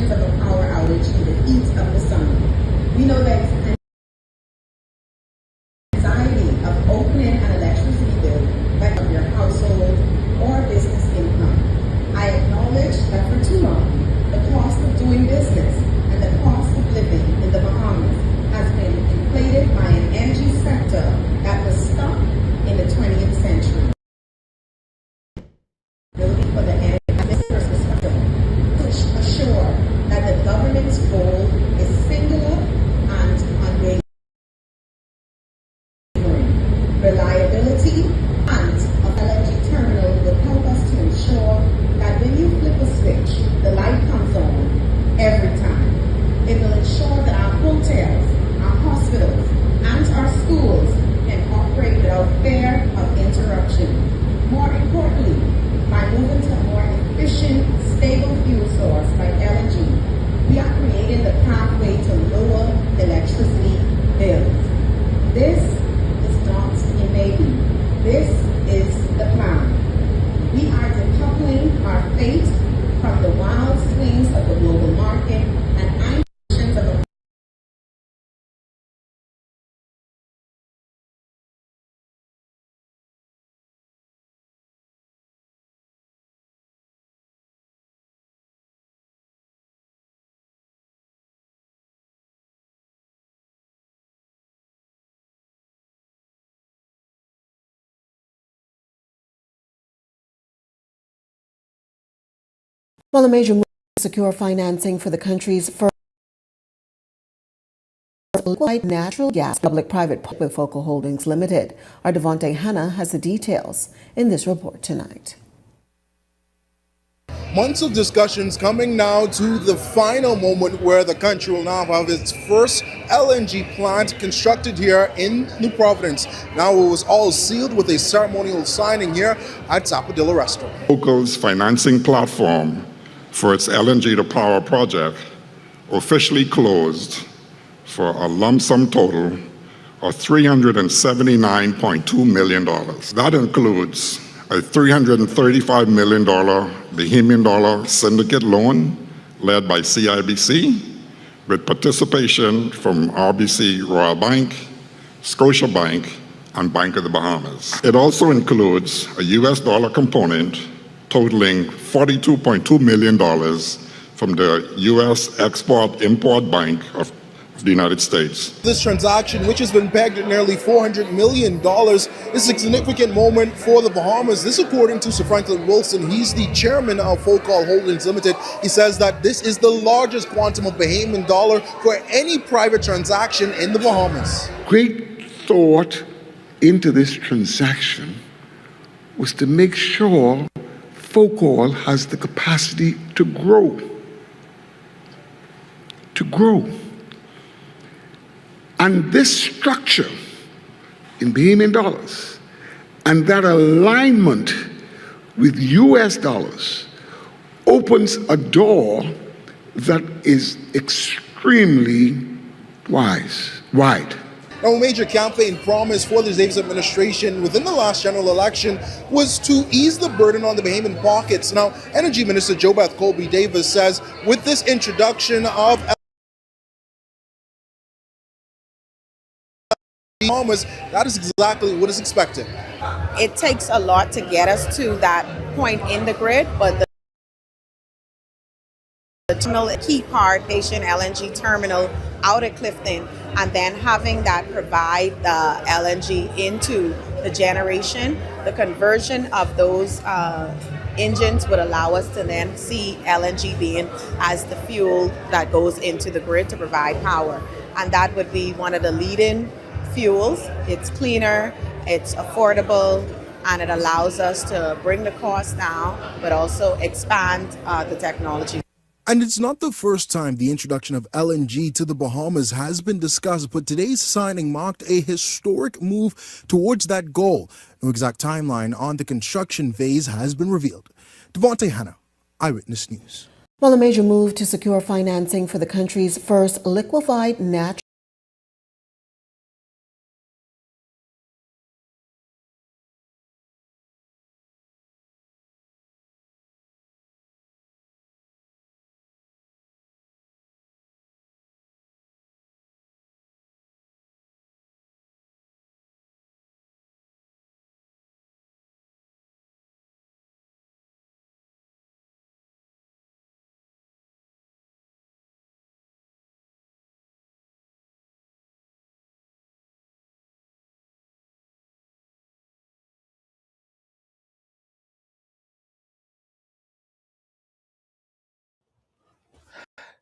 Of a power outage in the heat of the summer. We know that anxiety of opening an electricity bill back of your household or business income. I acknowledge that for too long, the cost of doing business and the cost of living in the Bahamas has been inflated by an energy sector that was stuck in the 20th century. For the energy perspective, to assure that the government's goal is singular and unwavering. Reliability and of LNG terminal will help us to ensure that when you flip a switch, the light comes on every time. It will ensure that our hotels, our hospitals, and our schools can operate without fear of interruption. More importantly, by moving to a more efficient, stable fuel source like LNG, we are creating the pathway to lower electricity bills. This is not a maybe. This is the plan. We are decoupling our fate from the wild swings of the global market and ambitions of a While a major move to secure financing for the country's first natural gas public-private partnership with Focal Holdings Limited. Our Devontae Hanna has the details in this report tonight. Months of discussions coming now to the final moment where the country will now have its first LNG plant constructed here in New Providence. Now it was all sealed with a ceremonial signing here at Zapadilla Restaurant. Focal's financing platform for its LNG to power project officially closed for a lump sum total of $379.2 million. That includes a $335 million Bahamian dollar syndicate loan led by CIBC with participation from RBC Royal Bank, Scotiabank, and Bank of the Bahamas. It also includes a US dollar component totaling $42.2 million from the US Export-Import Bank of the United States. This transaction, which has been pegged at nearly $400 million, is a significant moment for the Bahamas. This, according to Sir Franklin Wilson, he's the chairman of Focal Holdings Limited. He says that this is the largest quantum of Bahamian dollar for any private transaction in the Bahamas. Great thought into this transaction was to make sure Focal has the capacity to grow. And this structure in Bahamian dollars and that alignment with US dollars opens a door that is extremely wide. Now, a major campaign promise for the Davis administration within the last general election was to ease the burden on the Bahamian pockets. Now, Energy Minister JoBeth Colby Davis says with this introduction of Bahamas, that is exactly what is expected. It takes a lot to get us to that point in the grid, but the terminal, key part, Haitian LNG terminal out at Clifton, and then having that provide the LNG into the generation, the conversion of those engines would allow us to then see LNG being as the fuel that goes into the grid to provide power. And that would be one of the leading fuels. It's cleaner, it's affordable, and it allows us to bring the cost down, but also expand the technology. And it's not the first time the introduction of LNG to the Bahamas has been discussed, but today's signing marked a historic move towards that goal. No exact timeline on the construction phase has been revealed. Devontae Hanna, Eyewitness News. Well, a major move to secure financing for the country's first liquefied natural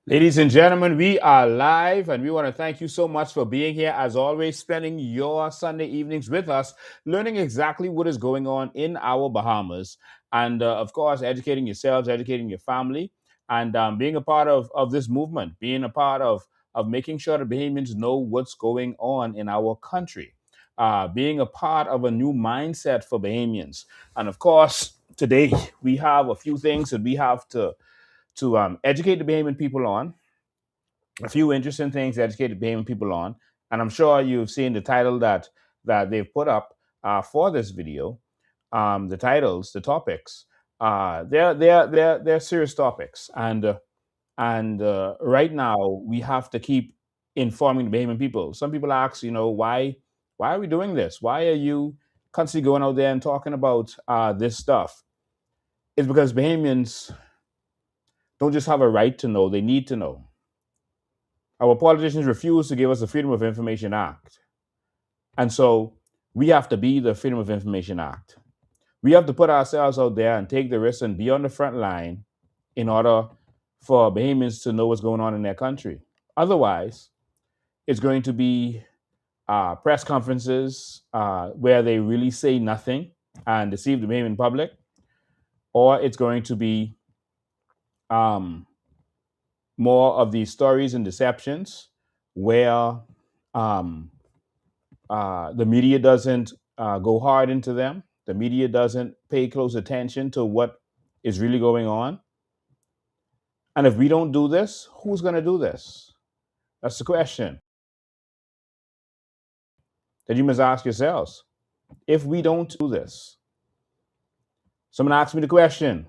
Ladies and gentlemen, we are live and we want to thank you so much for being here. As always, spending your Sunday evenings with us, learning exactly what is going on in our Bahamas. And of course, educating yourselves, educating your family, and being a part of this movement, being a part of making sure the Bahamians know what's going on in our country, being a part of a new mindset for Bahamians. And of course, today we have a few things that we have to educate the Bahamian people on, a few interesting things to educate the Bahamian people on. And I'm sure you've seen the title that they've put up for this video. The titles, the topics, they're serious topics. And right now we have to keep informing the Bahamian people. Some people ask, why are we doing this? Why are you constantly going out there and talking about this stuff? It's because Bahamians don't just have a right to know, they need to know. Our politicians refuse to give us the Freedom of Information Act. And so we have to be the Freedom of Information Act. We have to put ourselves out there and take the risk and be on the front line in order for Bahamians to know what's going on in their country. Otherwise, it's going to be press conferences where they really say nothing and deceive the Bahamian public, or it's going to be more of these stories and deceptions where the media doesn't go hard into them. The media doesn't pay close attention to what is really going on. And if we don't do this, who's going to do this? That's the question that you must ask yourselves. If we don't do this, someone asked me the question,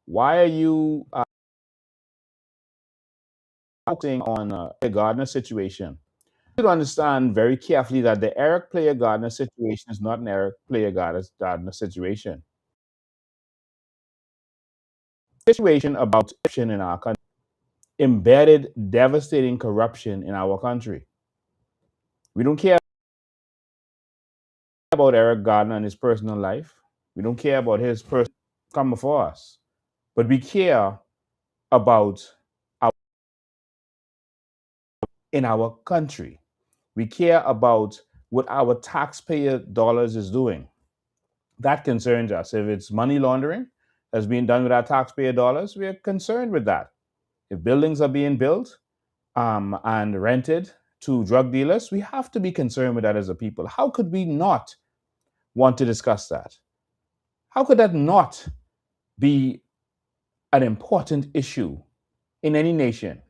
why are you focusing on a Gardner situation? You should understand very carefully that the Eric Player Gardner situation is not an Eric Player Gardner situation. Situation about corruption in our country, embedded, devastating corruption in our country. We don't care about Eric Gardner and his personal life. We don't care about his person come before us. But we care about in our country. We care about what our taxpayer dollars is doing. That concerns us. If it's money laundering that's being done with our taxpayer dollars, we are concerned with that. If buildings are being built and rented to drug dealers, we have to be concerned with that as a people. How could we not want to discuss that? How could that not be an important issue in any nation?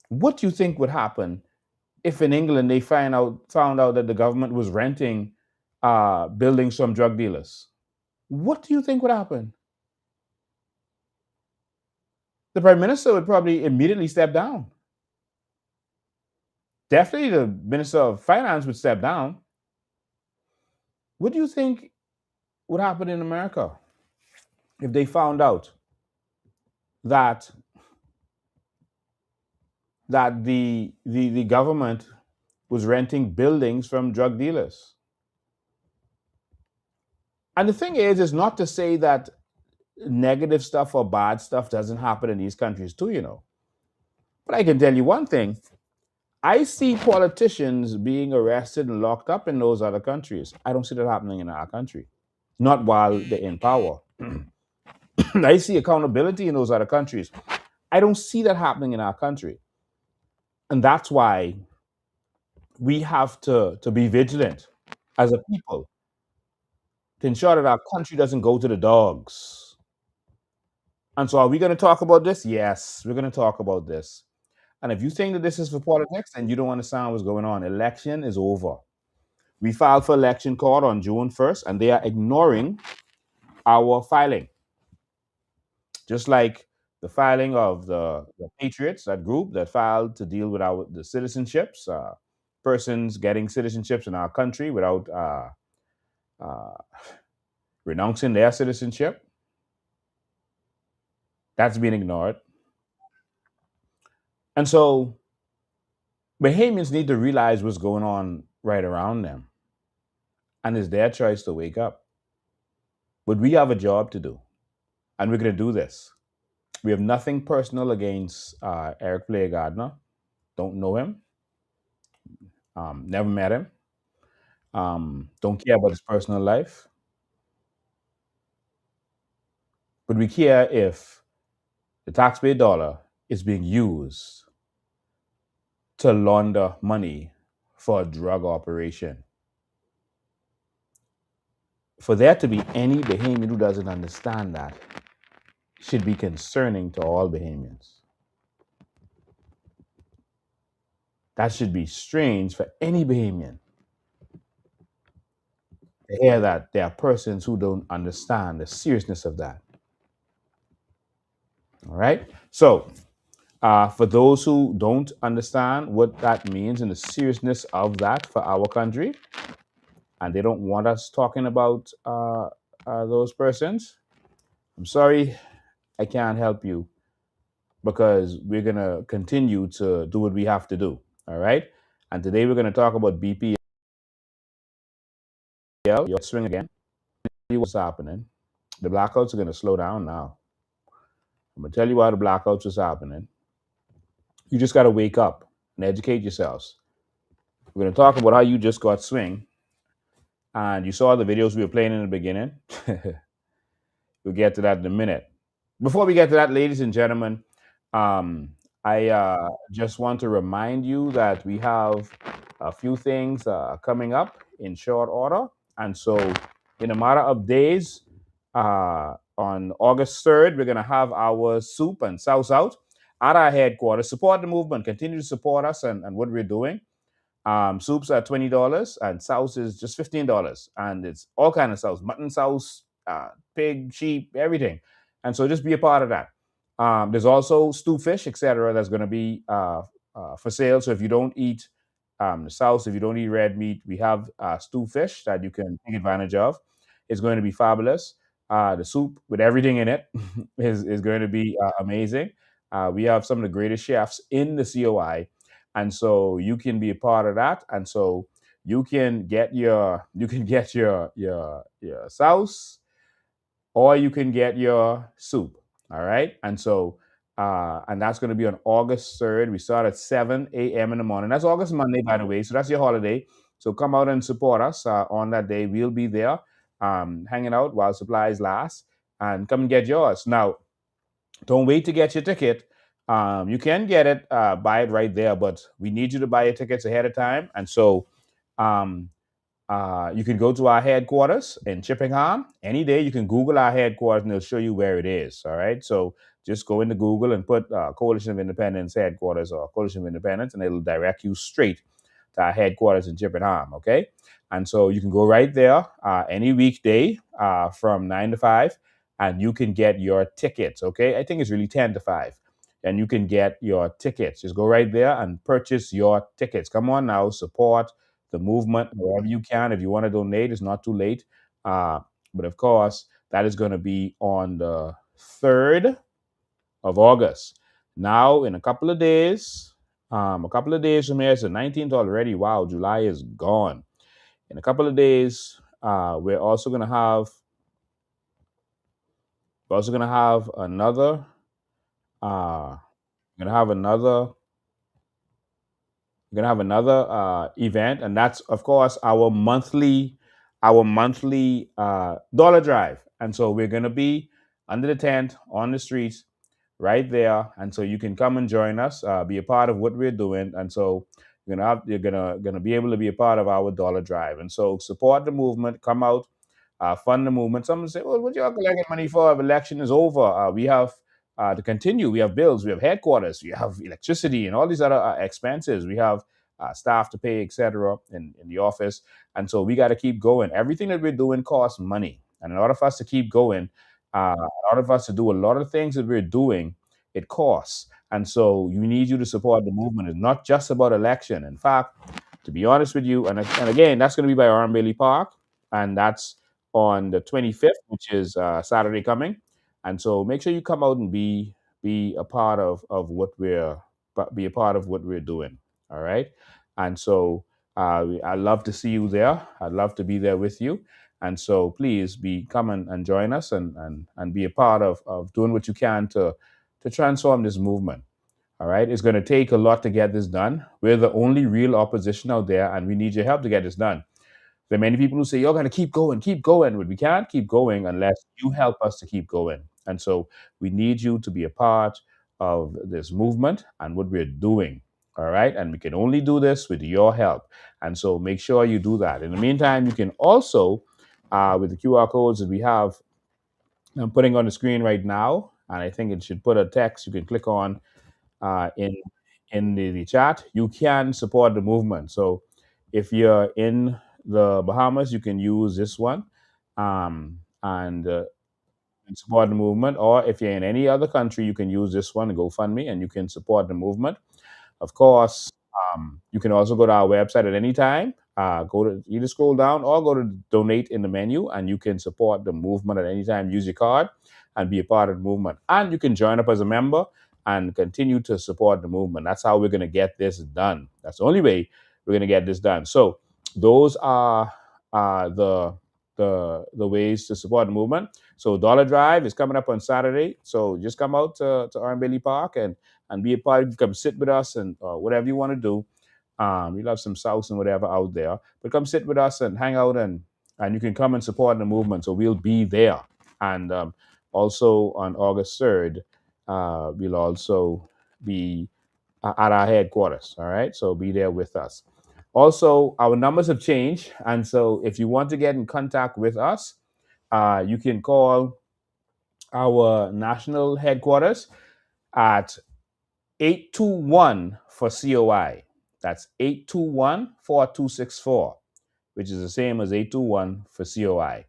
What do you think would happen if in England they found out that the government was renting buildings from drug dealers? What do you think would happen? The prime minister would probably immediately step down. Definitely the minister of finance would step down. What do you think would happen in America if they found out that the government was renting buildings from drug dealers? And the thing is not to say that negative stuff or bad stuff doesn't happen in these countries too, you know. But I can tell you one thing. I see politicians being arrested and locked up in those other countries. I don't see that happening in our country. Not while they're in power. I see accountability in those other countries. I don't see that happening in our country. And that's why we have to be vigilant as a people to ensure that our country doesn't go to the dogs. And so, are we going to talk about this? Yes, we're going to talk about this. And if you think that this is for politics and you don't understand what's going on, election is over. We filed for election court on June 1st, and they are ignoring our filing. Just like the filing of the Patriots, that group that filed to deal with the citizenships, persons getting citizenships in our country without renouncing their citizenship. That's being ignored. And so Bahamians need to realize what's going on right around them. And it's their choice to wake up. But we have a job to do. And we're going to do this. We have nothing personal against Eric Blair Gardner. Don't know him. Never met him. Don't care about his personal life. But we care if the taxpayer dollar is being used to launder money for a drug operation. For there to be any Bahamian who doesn't understand that should be concerning to all Bahamians. That should be strange for any Bahamian to hear that there are persons who don't understand the seriousness of that. All right? So, for those who don't understand what that means and the seriousness of that for our country, and they don't want us talking about those persons, I'm sorry, I can't help you, because we're going to continue to do what we have to do. All right? And today we're going to talk about BPL. You'll swing again. See what's happening. The blackouts are going to slow down now. I'm going to tell you why the blackouts is happening. You just got to wake up and educate yourselves. We're going to talk about how you just got swing. And you saw the videos we were playing in the beginning. We'll get to that in a minute. Before we get to that, ladies and gentlemen, I just want to remind you that we have a few things coming up in short order. And so in a matter of days, on August 3rd, we're going to have our soup and sauce out at our headquarters. Support the movement. Continue to support us and what we're doing. Soups are $20 and sauce is just $15. And it's all kind of sauce, mutton sauce, pig, sheep, everything. And so just be a part of that. There's also stew fish, etc., that's going to be for sale. So if you don't eat the sauce, if you don't eat red meat, we have stew fish that you can take advantage of. It's going to be fabulous. The soup with everything in it is going to be amazing. We have some of the greatest chefs in the COI, and so you can be a part of that. And so you can get your sauce, or you can get your soup. All right, and so and that's going to be on August 3rd. We start at 7 a.m. in the morning. That's August Monday, by the way. So that's your holiday. So come out and support us on that day. We'll be there hanging out while supplies last, and come and get yours. Now, don't wait to get your ticket. You can get it, buy it right there, but we need you to buy your tickets ahead of time. And so You can go to our headquarters in Chippenham any day. You can Google our headquarters and it'll show you where it is. All right. So just go into Google and put Coalition of Independence headquarters or Coalition of Independence, and it'll direct you straight to our headquarters in Chippenham. Okay. And so you can go right there any weekday from 9 to 5, and you can get your tickets. Okay. I think it's really 10 to 5. And you can get your tickets. Just go right there and purchase your tickets. Come on now, support the movement wherever you can. If you want to donate, it's not too late. But of course, that is going to be on the 3rd of August. Now, in a couple of days from here, it's the 19th already. Wow, July is gone. In a couple of days, we're also going to have another. We're going to have another event, and that's of course our monthly dollar drive. And so we're going to be under the tent on the streets right there, and so you can come and join us, be a part of what we're doing. And so you're gonna be able to be a part of our dollar drive. And so support the movement, come out, fund the movement. Some say, well, what y'all collecting money for if election is over? We have to continue. We have bills, we have headquarters, we have electricity and all these other expenses. We have staff to pay, etc. in the office. And so we got to keep going. Everything that we're doing costs money. And in order for us to keep going, in order for us to do a lot of things that we're doing, it costs. And so you need you to support the movement. It's not just about election. In fact, to be honest with you, and again, that's going to be by Arm Bailey Park, and that's on the 25th, which is Saturday coming. And so make sure you come out and be a part of what we're doing. All right. And so I'd love to see you there. I'd love to be there with you. And so please come and join us and be a part of doing what you can to transform this movement. All right. It's going to take a lot to get this done. We're the only real opposition out there, and we need your help to get this done. There are many people who say, you're going to keep going, but we can't keep going unless you help us to keep going. And so we need you to be a part of this movement and what we're doing. All right. And we can only do this with your help. And so make sure you do that. In the meantime, you can also, with the QR codes that we have, I'm putting on the screen right now, and I think it should put a text you can click on in the chat. You can support the movement. So if you're in the Bahamas, you can use this one and support the movement. Or if you're in any other country, you can use this one, GoFundMe, and you can support the movement. Of course, you can also go to our website at any time. Go to either scroll down or go to donate in the menu, and you can support the movement at any time. Use your card and be a part of the movement. And you can join up as a member and continue to support the movement. That's how we're going to get this done. That's the only way we're going to get this done. So those are the ways to support the movement. So Dollar Drive is coming up on Saturday. So just come out to Arm Bailey Park and be a part. You come sit with us and whatever you want to do. We'll have some sauce and whatever out there. But come sit with us and hang out, and you can come and support the movement. So we'll be there. And also on August 3rd, we'll also be at our headquarters. All right. So be there with us. Also, our numbers have changed. And so if you want to get in contact with us, you can call our national headquarters at 821 for COI. That's 821-4264, which is the same as 821 for COI.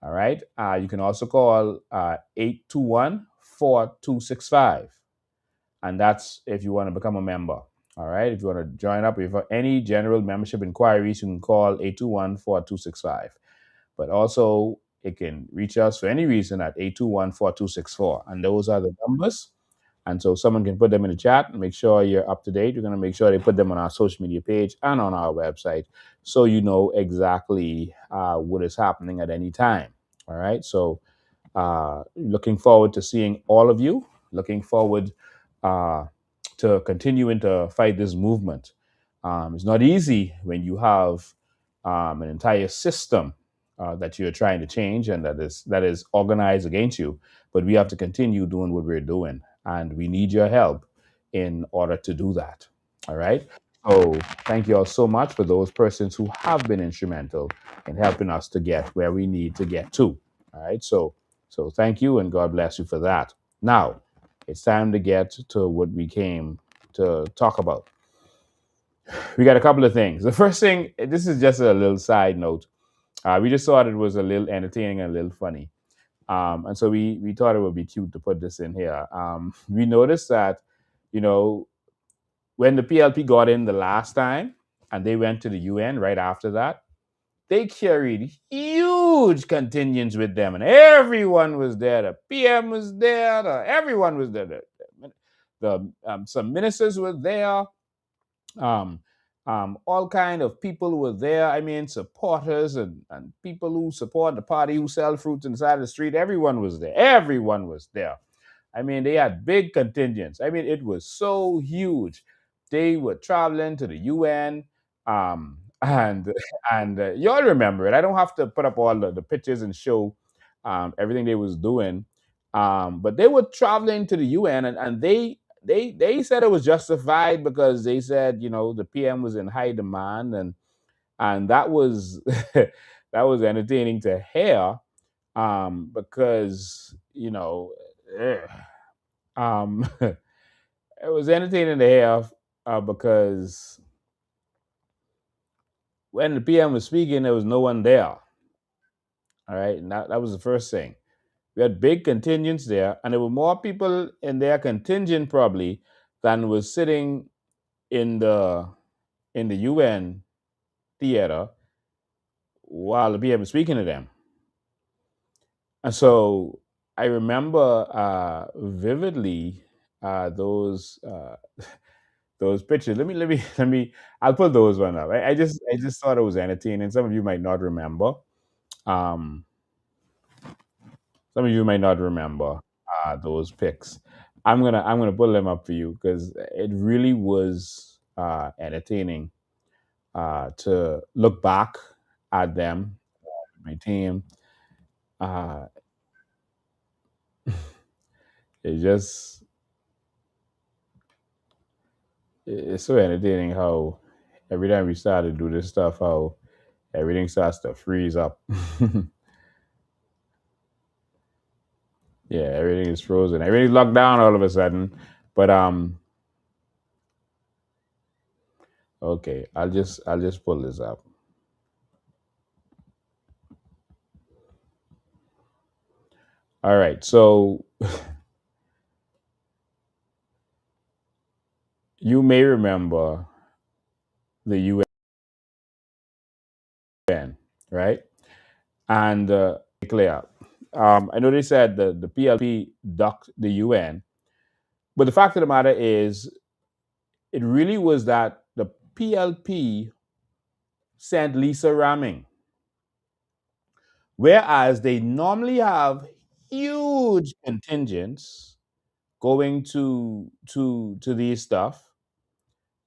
All right. You can also call 821-4265. And that's if you want to become a member. All right. If you want to join up, if you have any general membership inquiries, you can call 821-4265. But also, it can reach us for any reason at 821-4264. And those are the numbers. And so someone can put them in the chat and make sure you're up to date. We're going to make sure they put them on our social media page and on our website so you know exactly what is happening at any time. All right. So looking forward to seeing all of you. Looking forward to continuing to fight this movement. It's not easy when you have an entire system that you're trying to change and that is organized against you. But we have to continue doing what we're doing, and we need your help in order to do that. All right. So thank you all so much for those persons who have been instrumental in helping us to get where we need to get to. All right. So thank you and God bless you for that. Now it's time to get to what we came to talk about. We got a couple of things. The first thing, this is just a little side note. We just thought it was a little entertaining and a little funny. And so we thought it would be cute to put this in here. We noticed that, you know, when the PLP got in the last time and they went to the UN right after that, they carried huge contingents with them, and everyone was there. The PM was there. Everyone was there. Some ministers were there. Um, all kind of people were there. I mean, supporters and people who support the party, who sell fruits inside the street. Everyone was there. Everyone was there. I mean, they had big contingents. I mean, it was so huge. They were traveling to the UN, and y'all remember it. I don't have to put up all the pictures and show everything they was doing, but they were traveling to the UN, and they said it was justified because they said, you know, the PM was in high demand, and that was that was entertaining to hear, because you know. It was entertaining to hear, because when the PM was speaking, there was no one there. All right, and that was the first thing. We had big contingents there, and there were more people in their contingent probably than was sitting in the UN theater while the PM was speaking to them. And so I remember vividly those pictures. Let me. I'll put those one up. I just thought it was entertaining. Some of you might not remember. Um, some of you might not remember those pics. I'm gonna pull them up for you because it really was entertaining to look back at them, my team. Uh, it just it's so entertaining how every time we start to do this stuff, how everything starts to freeze up. Yeah, everything is frozen. Everything's locked down all of a sudden. But okay, I'll just pull this up. All right, so you may remember the UN, right? And clear. I know they said the PLP ducked the UN, but the fact of the matter is, it really was that the PLP sent Lisa ramming, whereas they normally have huge contingents going to these stuff.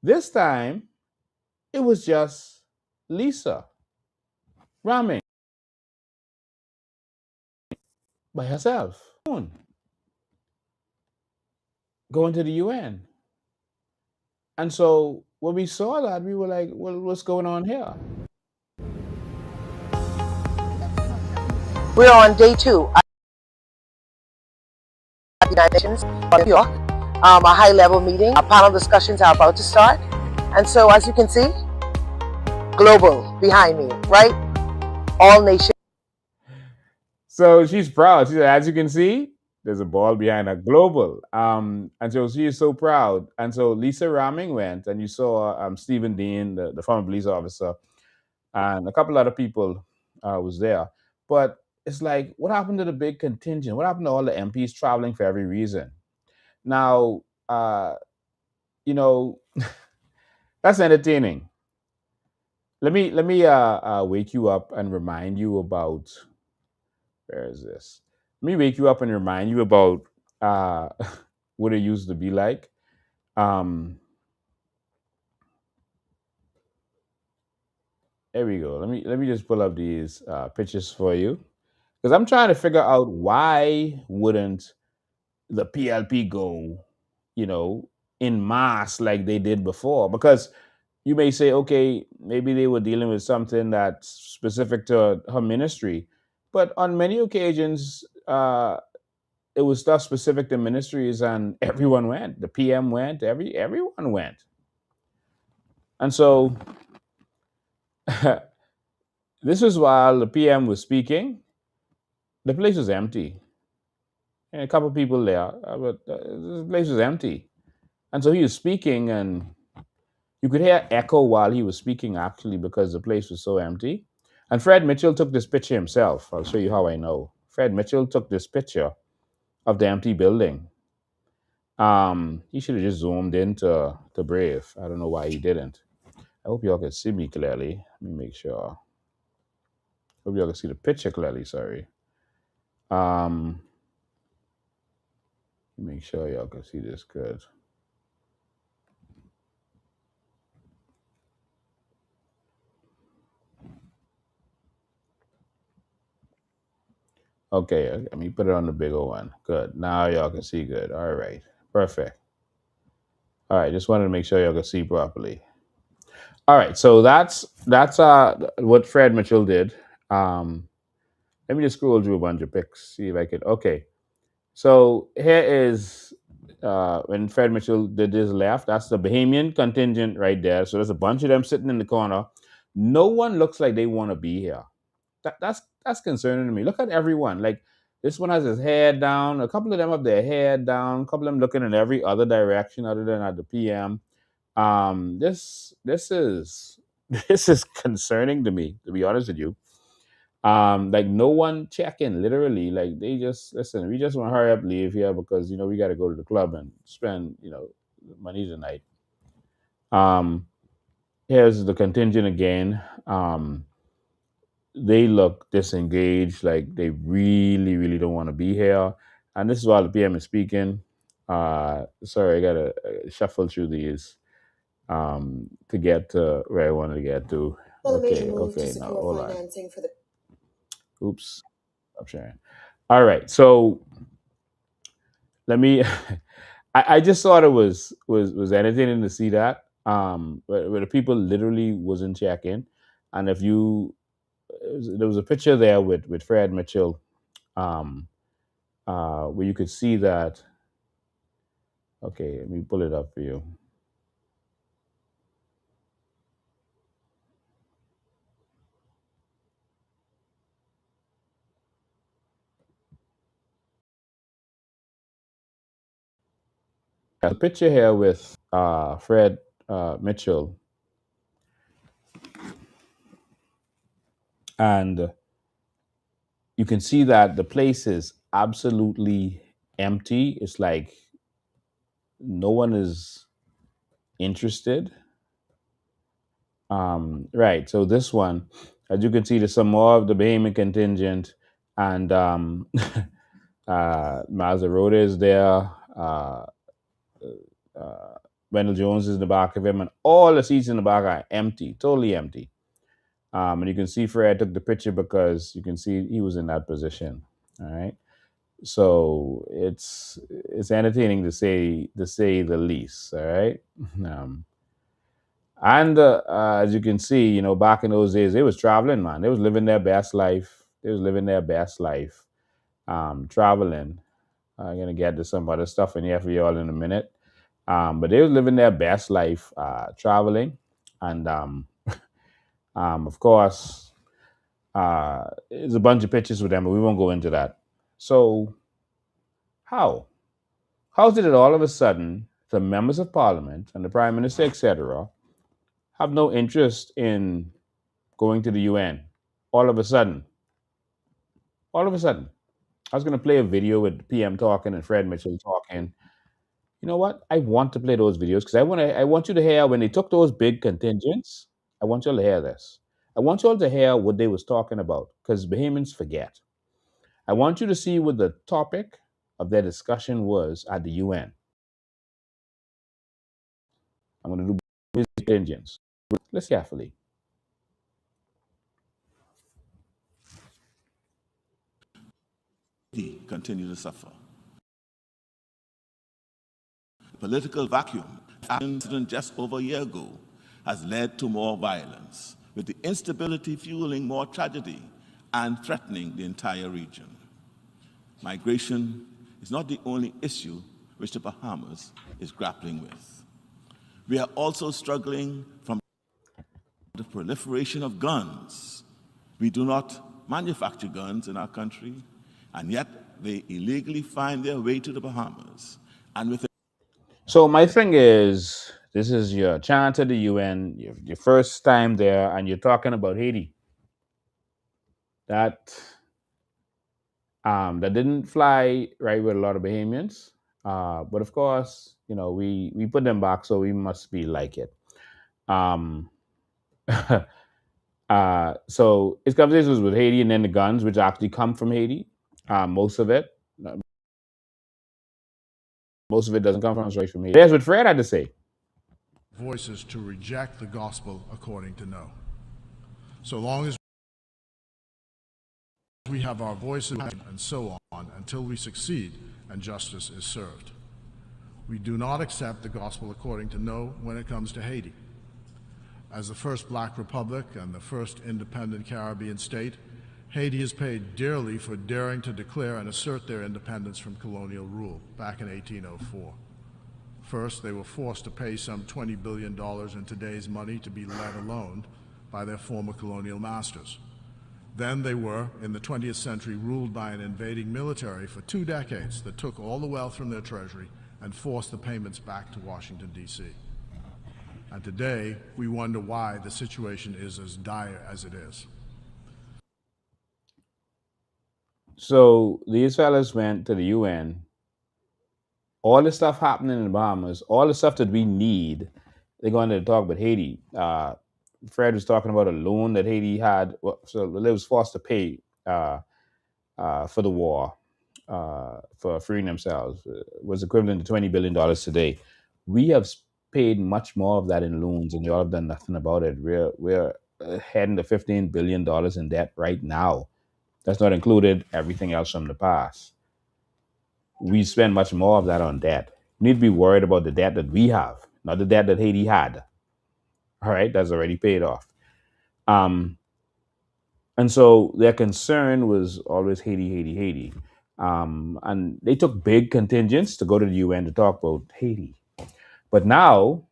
This time it was just Lisa ramming by herself, going to the UN. And so when we saw that, we were like, well, what's going on here? We're on day 2 at the United Nations, New York. A high-level meeting. Our panel discussions are about to start. And so, as you can see, global behind me, right? All nations. So she's proud. She said, as you can see, there's a ball behind her, global. And so she is so proud. And so Lisa Ramming went, and you saw Stephen Dean, the former police officer, and a couple other people was there. But it's like, what happened to the big contingent? What happened to all the MPs traveling for every reason? Now, you know, that's entertaining. Let me wake you up and remind you about, where is this? Let me wake you up and remind you about uh, what it used to be like. Um, there we go. Let me just pull up these pictures for you, because I'm trying to figure out why wouldn't the PLP go, you know, in mass like they did before? Because you may say, okay, maybe they were dealing with something that's specific to her ministry, but on many occasions, it was stuff specific to ministries, and everyone went. The PM went. Everyone went, and so this was while the PM was speaking. The place was empty, and a couple people there, but the place was empty. And so he was speaking, and you could hear echo while he was speaking, actually, because the place was so empty. And Fred Mitchell took this picture himself. I'll show you how I know. Fred Mitchell took this picture of the empty building. He should have just zoomed into to Brave. I don't know why he didn't. I hope y'all can see me clearly. Let me make sure. Hope y'all can see the picture clearly. Sorry. Um, make sure y'all can see this good. Okay, let me put it on the bigger one. Good. Now y'all can see good. All right. Perfect. All right. Just wanted to make sure y'all can see properly. All right. So that's what Fred Mitchell did. Um, let me just scroll through a bunch of pics. See if I could. Okay. So here is when Fred Mitchell did his left. That's the Bahamian contingent right there. So there's a bunch of them sitting in the corner. No one looks like they want to be here. That's concerning to me. Look at everyone. Like this one has his head down. A couple of them have their head down. A couple of them looking in every other direction other than at the PM. This is this is concerning to me, to be honest with you. Like no one checking, literally. Like they just listen. We just want to hurry up, leave here because we got to go to the club and spend money tonight. Um, here's the contingent again. They look disengaged, like they really, really don't want to be here. And this is while the PM is speaking. Sorry, I gotta shuffle through these to get to where I wanted to get to. Okay, okay. Now hold on. Oops, stop sharing. All right, so let me. I just thought it was entertaining to see that where the people literally wasn't checking, and if you there was a picture there with Fred Mitchell, um, where you could see that. Okay, let me pull it up for you. A picture here with Fred Mitchell, and you can see that the place is absolutely empty. It's like no one is interested. Right. So this one, as you can see, there's some more of the Bahamian contingent, and Maserota is there. Wendell Jones is in the back of him, and all the seats in the back are empty, totally empty. And you can see Fred took the picture because you can see he was in that position. All right. So it's entertaining to say the least. All right. Um, and as you can see, back in those days, they was traveling, man. They was living their best life. They was living their best life, traveling. I'm gonna get to some other stuff in here for y'all in a minute. But they was living their best life, traveling, and of course, there's a bunch of pictures with them, but we won't go into that. So, how? How did it all of a sudden the members of parliament and the prime minister, etc., have no interest in going to the UN? All of a sudden, all of a sudden, I was going to play a video with PM talking and Fred Mitchell talking. You know what? I want to play those videos because I want you to hear when they took those big contingents. I want you all to hear this. I want you all to hear what they was talking about because Bahamians forget. I want you to see what the topic of their discussion was at the UN. I'm going to do big contingents. Listen carefully. Continue to suffer. Political vacuum. Incident just over a year ago has led to more violence, with the instability fueling more tragedy and threatening the entire region. Migration is not the only issue which the Bahamas is grappling with. We are also struggling from the proliferation of guns. We do not manufacture guns in our country, and yet they illegally find their way to the Bahamas. And with So my thing is, this is your chance at the UN, your first time there, and you're talking about Haiti. That didn't fly right with a lot of Bahamians, but of course, we put them back, so we must be like it. Um, so his conversations with Haiti, and then the guns, which actually come from Haiti, most of it. Most of it doesn't come from straight from Haiti. Here's what Fred had to say. Voices to reject the gospel according to no. So long as we have our voices and so on until we succeed and justice is served. We do not accept the gospel according to no when it comes to Haiti. As the first black republic and the first independent Caribbean state, Haiti has paid dearly for daring to declare and assert their independence from colonial rule back in 1804. First, they were forced to pay some $20 billion in today's money to be let alone by their former colonial masters. Then they were, in the 20th century, ruled by an invading military for 2 decades that took all the wealth from their treasury and forced the payments back to Washington, D.C. And today, we wonder why the situation is as dire as it is. So these fellas went to the UN. All the stuff happening in the Bahamas, all the stuff that we need, they're going to talk about Haiti. Fred was talking about a loan that Haiti had, so it was forced to pay for the war, for freeing themselves. Was equivalent to $20 billion today. We have paid much more of that in loans, and y'all have done nothing about it. We're heading to $15 billion in debt right now. That's not included everything else from the past. We spend much more of that on debt. We need to be worried about the debt that we have, not the debt that Haiti had. All right, that's already paid off. And so their concern was always Haiti, Haiti, Haiti. And they took big contingents to go to the UN to talk about Haiti. But now,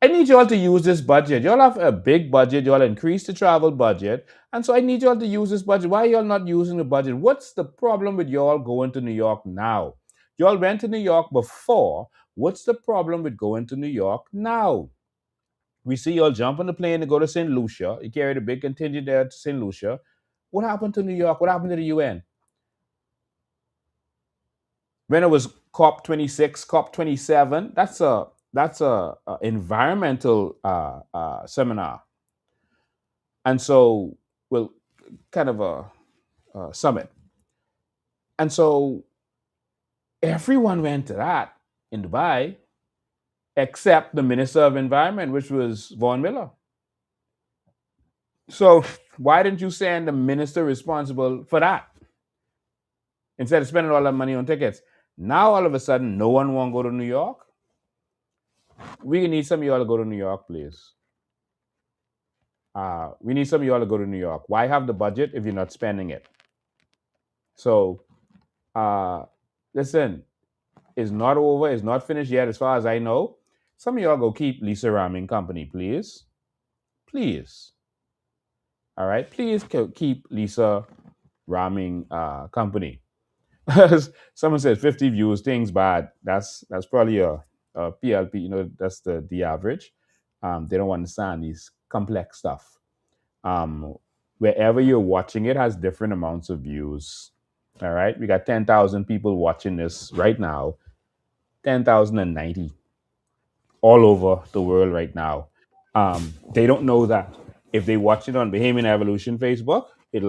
I need y'all to use this budget. Y'all have a big budget. Y'all increase the travel budget. And so I need y'all to use this budget. Why are y'all not using the budget? What's the problem with y'all going to New York now? Y'all went to New York before. What's the problem with going to New York now? We see y'all jump on the plane to go to St. Lucia. You carried a big contingent there to St. Lucia. What happened to New York? What happened to the UN? When it was COP26, COP27, that's a environmental seminar, and so well, kind of a summit, and so everyone went to that in Dubai, except the Minister of Environment, which was Vaughan Miller. So why didn't you send the minister responsible for that instead of spending all that money on tickets? Now all of a sudden, no one want to go to New York. We need some of y'all to go to New York, please. We need some of y'all to go to New York. Why have the budget if you're not spending it? So, listen, it's not over. It's not finished yet, as far as I know. Some of y'all go keep Lisa Ramming company, please. Please. All right? Please keep Lisa Ramming company. Someone says 50 views, things bad. That's probably a PLP. That's the average. They don't understand these complex stuff. Wherever you're watching it has different amounts of views. All right, we got 10,000 people watching this right now. 10,090 all over the world right now. They don't know that if they watch it on Bahamian Evolution Facebook, it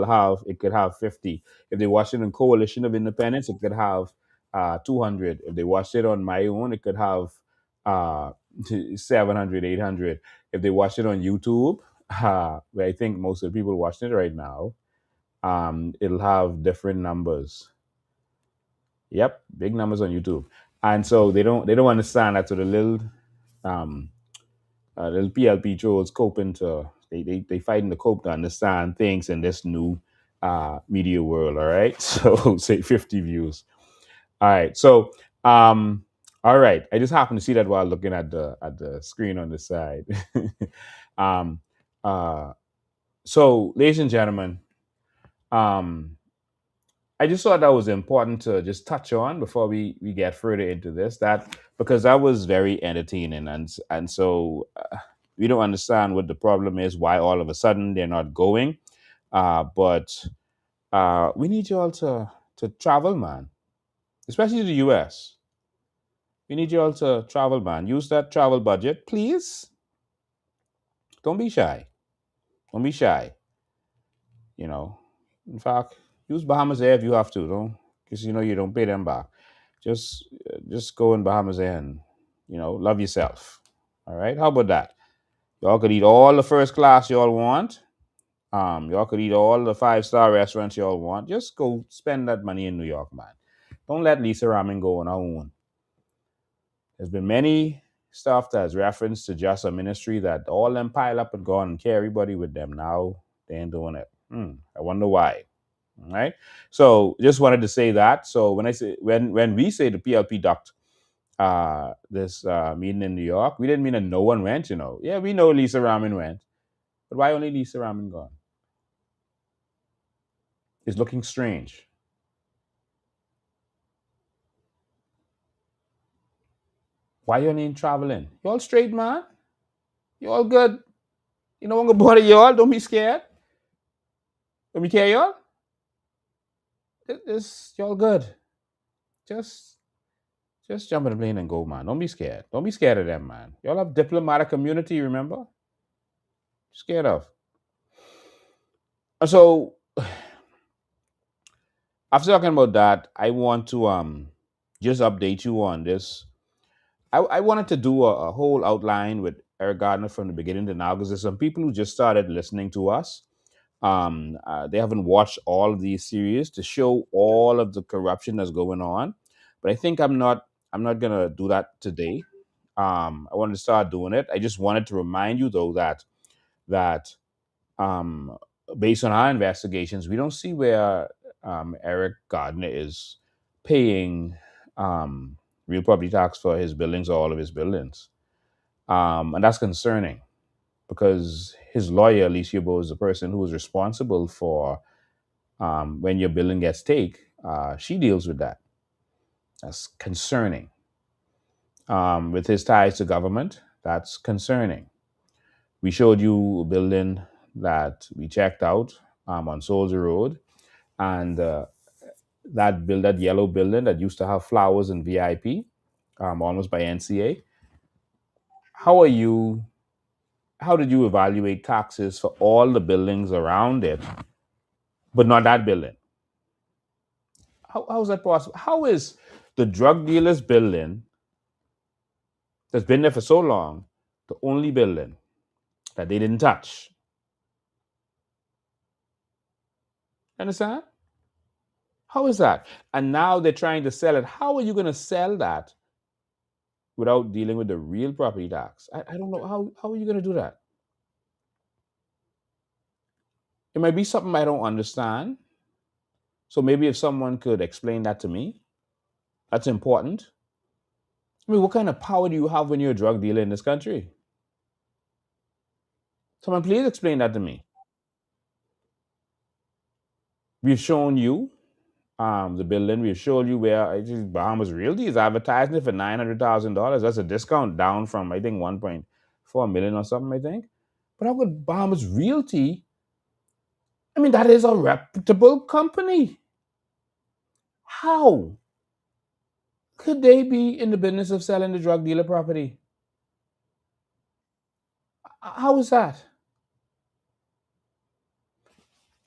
could have 50. If they watch it on Coalition of Independence, it could have 200. If they watch it on my own, it could have 700, 800. If they watch it on YouTube, where I think most of the people watching it right now, it'll have different numbers. Yep, big numbers on YouTube. And so they don't understand that. So the little little PLP trolls coping to they fighting the cope to understand things in this new media world. All right, so say 50 views. All right, so all right, I just happened to see that while looking at the screen on the side. um, uh, so, ladies and gentlemen, um, I just thought that was important to just touch on before we get further into this. That because that was very entertaining, and so we don't understand what the problem is, why all of a sudden they're not going. But we need you all to travel, man, especially to the U.S. We need you all to travel, man. Use that travel budget, please. Don't be shy. Don't be shy. You know, in fact, use Bahamas Air if you have to, don't, because you know you don't pay them back. Just go in Bahamas Air and love yourself. All right, how about that? Y'all could eat all the first class y'all want. Y'all could eat all the 5-star restaurants y'all want. Just go spend that money in New York, man. Don't let Lisa Ramen go on her own. There's been many stuff that's referenced to just a ministry that all them pile up and go on and carry everybody with them. Now they ain't doing it. I wonder why. All right. So just wanted to say that. So when we say the PLP duct this meeting in New York, we didn't mean that no one went. Yeah, we know Lisa Ramen went, but why only Lisa Ramen gone? It's looking strange. Why you ain't traveling? You all straight, man? You all good? You know I'm gonna bother y'all. Don't be scared. Don't be care y'all. This y'all good. Just just jump in the plane and go, man. Don't be scared. Don't be scared of them, man. Y'all have diplomatic community, remember? Scared of. So after talking about that, I want to just update you on this. I wanted to do a whole outline with Eric Gardner from the beginning to now because there's some people who just started listening to us. They haven't watched all of these series to show all of the corruption that's going on. But I think I'm not gonna do that today. I wanted to start doing it. I just wanted to remind you though that um, based on our investigations, we don't see where Eric Gardner is paying real property tax for his buildings or all of his buildings. And that's concerning because his lawyer, Alicia Bo, is the person who is responsible for when your building gets taken. She deals with that. That's concerning. With his ties to government, that's concerning. We showed you a building that we checked out on Soldier Road, and that yellow building that used to have flowers and VIP, almost by NCA. How are you? How did you evaluate taxes for all the buildings around it, but not that building? How is that possible? How is the drug dealers building that's been there for so long the only building that they didn't touch? Understand? How is that? And now they're trying to sell it. How are you going to sell that without dealing with the real property tax? I don't know. How are you going to do that? It might be something I don't understand. So maybe if someone could explain that to me, that's important. I mean, what kind of power do you have when you're a drug dealer in this country? Someone please explain that to me. We've shown you the building. We've shown you where I think Bahamas Realty is advertising it for $900,000. That's a discount down from I think 1.4 million or something. I think. But how could Bahamas Realty? I mean, that is a reputable company. How could they be in the business of selling the drug dealer property? How is that?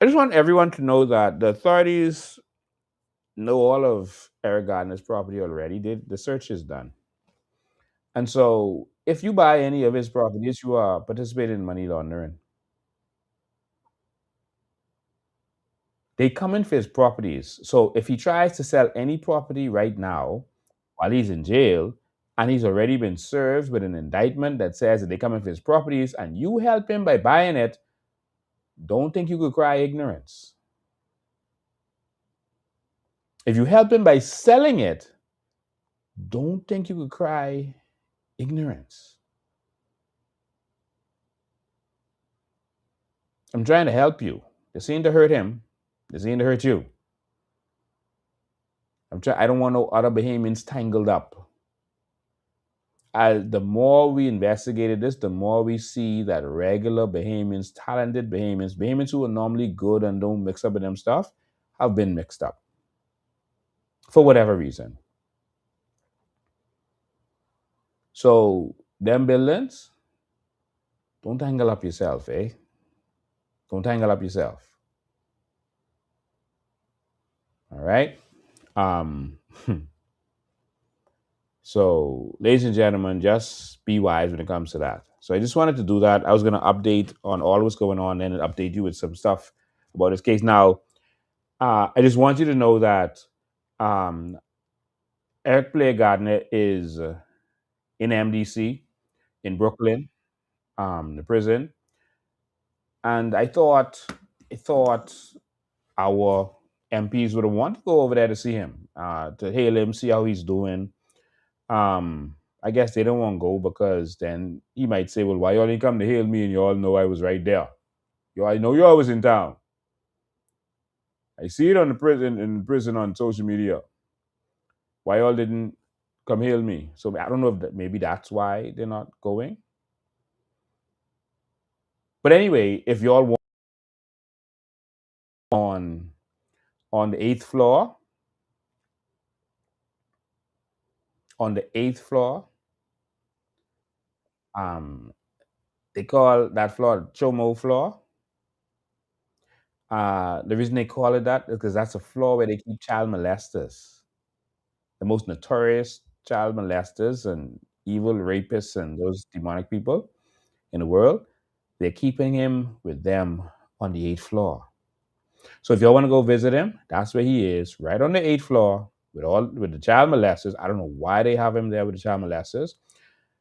I just want everyone to know that the authorities know all of Eric Gardner's property already. The search is done. And so if you buy any of his properties, you are participating in money laundering. They come in for his properties. So if he tries to sell any property right now while he's in jail, and he's already been served with an indictment that says that they come into his properties and you help him by buying it, don't think you could cry ignorance. If you help him by selling it, don't think you could cry ignorance. I'm trying to help you. This ain't to hurt him. This ain't to hurt you. I don't want no other Bahamians tangled up. The more we investigated this, the more we see that regular Bahamians, talented Bahamians, Bahamians who are normally good and don't mix up with them stuff, have been mixed up for whatever reason. So them buildings, don't tangle up yourself, eh? Don't tangle up yourself. All right. So, ladies and gentlemen, just be wise when it comes to that. So, I just wanted to do that. I was going to update on all what's going on and update you with some stuff about this case. Now, I just want you to know that Eric Blair Gardner is in MDC in Brooklyn, the prison, and I thought our MPs would want to go over there to see him, to hail him, see how he's doing. I guess they don't want to go because then he might say, well, why y'all didn't come to hail me and you all know I was right there? I know you all was in town. I see it in prison on social media. Why y'all didn't come hail me? So I don't know if maybe that's why they're not going. But anyway, if y'all want on the eighth floor, they call that floor Chomo floor. The reason they call it that is because that's a floor where they keep child molesters, the most notorious child molesters and evil rapists and those demonic people in the world. They're keeping him with them on the eighth floor. So if y'all want to go visit him, that's where he is, right on the eighth floor with the child molesters. I don't know why they have him there with the child molesters,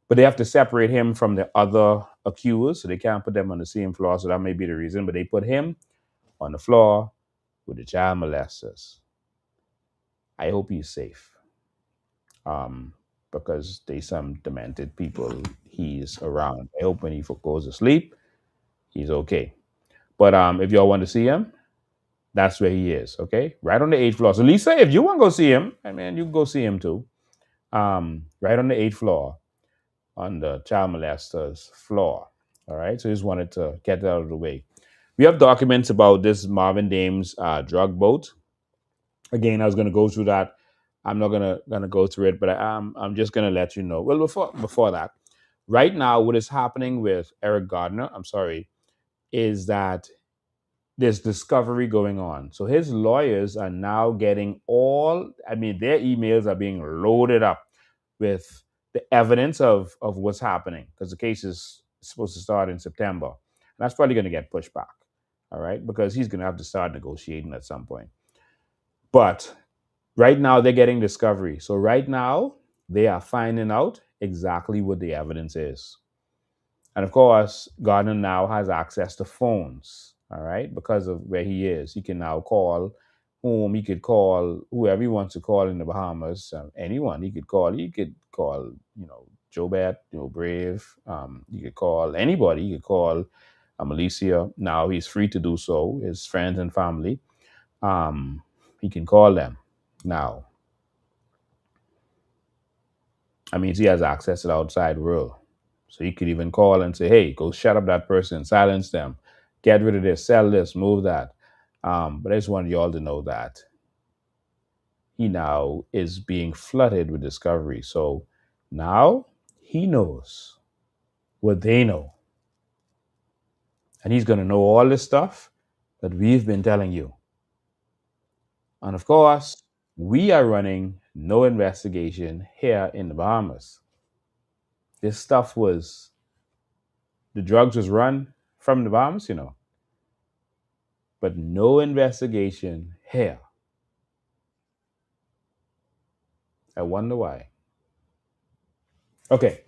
but they have to separate him from the other accused, so they can't put them on the same floor. So that may be the reason. But they put him on the floor with the child molesters. I hope he's safe, because there's some demented people he's around. I hope when he goes to sleep, he's okay. But if y'all want to see him, that's where he is, okay? Right on the eighth floor. So Lisa, if you want to go see him, I mean, you can go see him too. Right on the eighth floor, on the child molesters floor. All right. So just wanted to get that out of the way. We have documents about this Marvin Dames drug boat. Again, I was going to go through that. I'm not gonna go through it, but I'm just gonna let you know. Well, before that, right now, what is happening with Eric Gardner? I'm sorry, is that there's discovery going on. So his lawyers are now getting their emails are being loaded up with the evidence of what's happening, because the case is supposed to start in September. And that's probably going to get pushed back, all right, because he's going to have to start negotiating at some point. But right now, they're getting discovery. So right now, they are finding out exactly what the evidence is. And of course, Gardner now has access to phones, all right, because of where he is. He can now call whom he could call, whoever he wants to call in the Bahamas, anyone he could call. He could call, Jobet, Brave. He could call anybody. He could call Alicia. Now he's free to do so, his friends and family. He can call them now. I mean, he has access to the outside world. So he could even call and say, hey, go shut up that person, silence them, get rid of this, sell this, move that. But I just wanted you all to know that he now is being flooded with discovery. So now he knows what they know. And he's going to know all this stuff that we've been telling you. And of course, we are running no investigation here in the Bahamas. The drugs was run from the Bahamas, but no investigation here. I wonder why. Okay,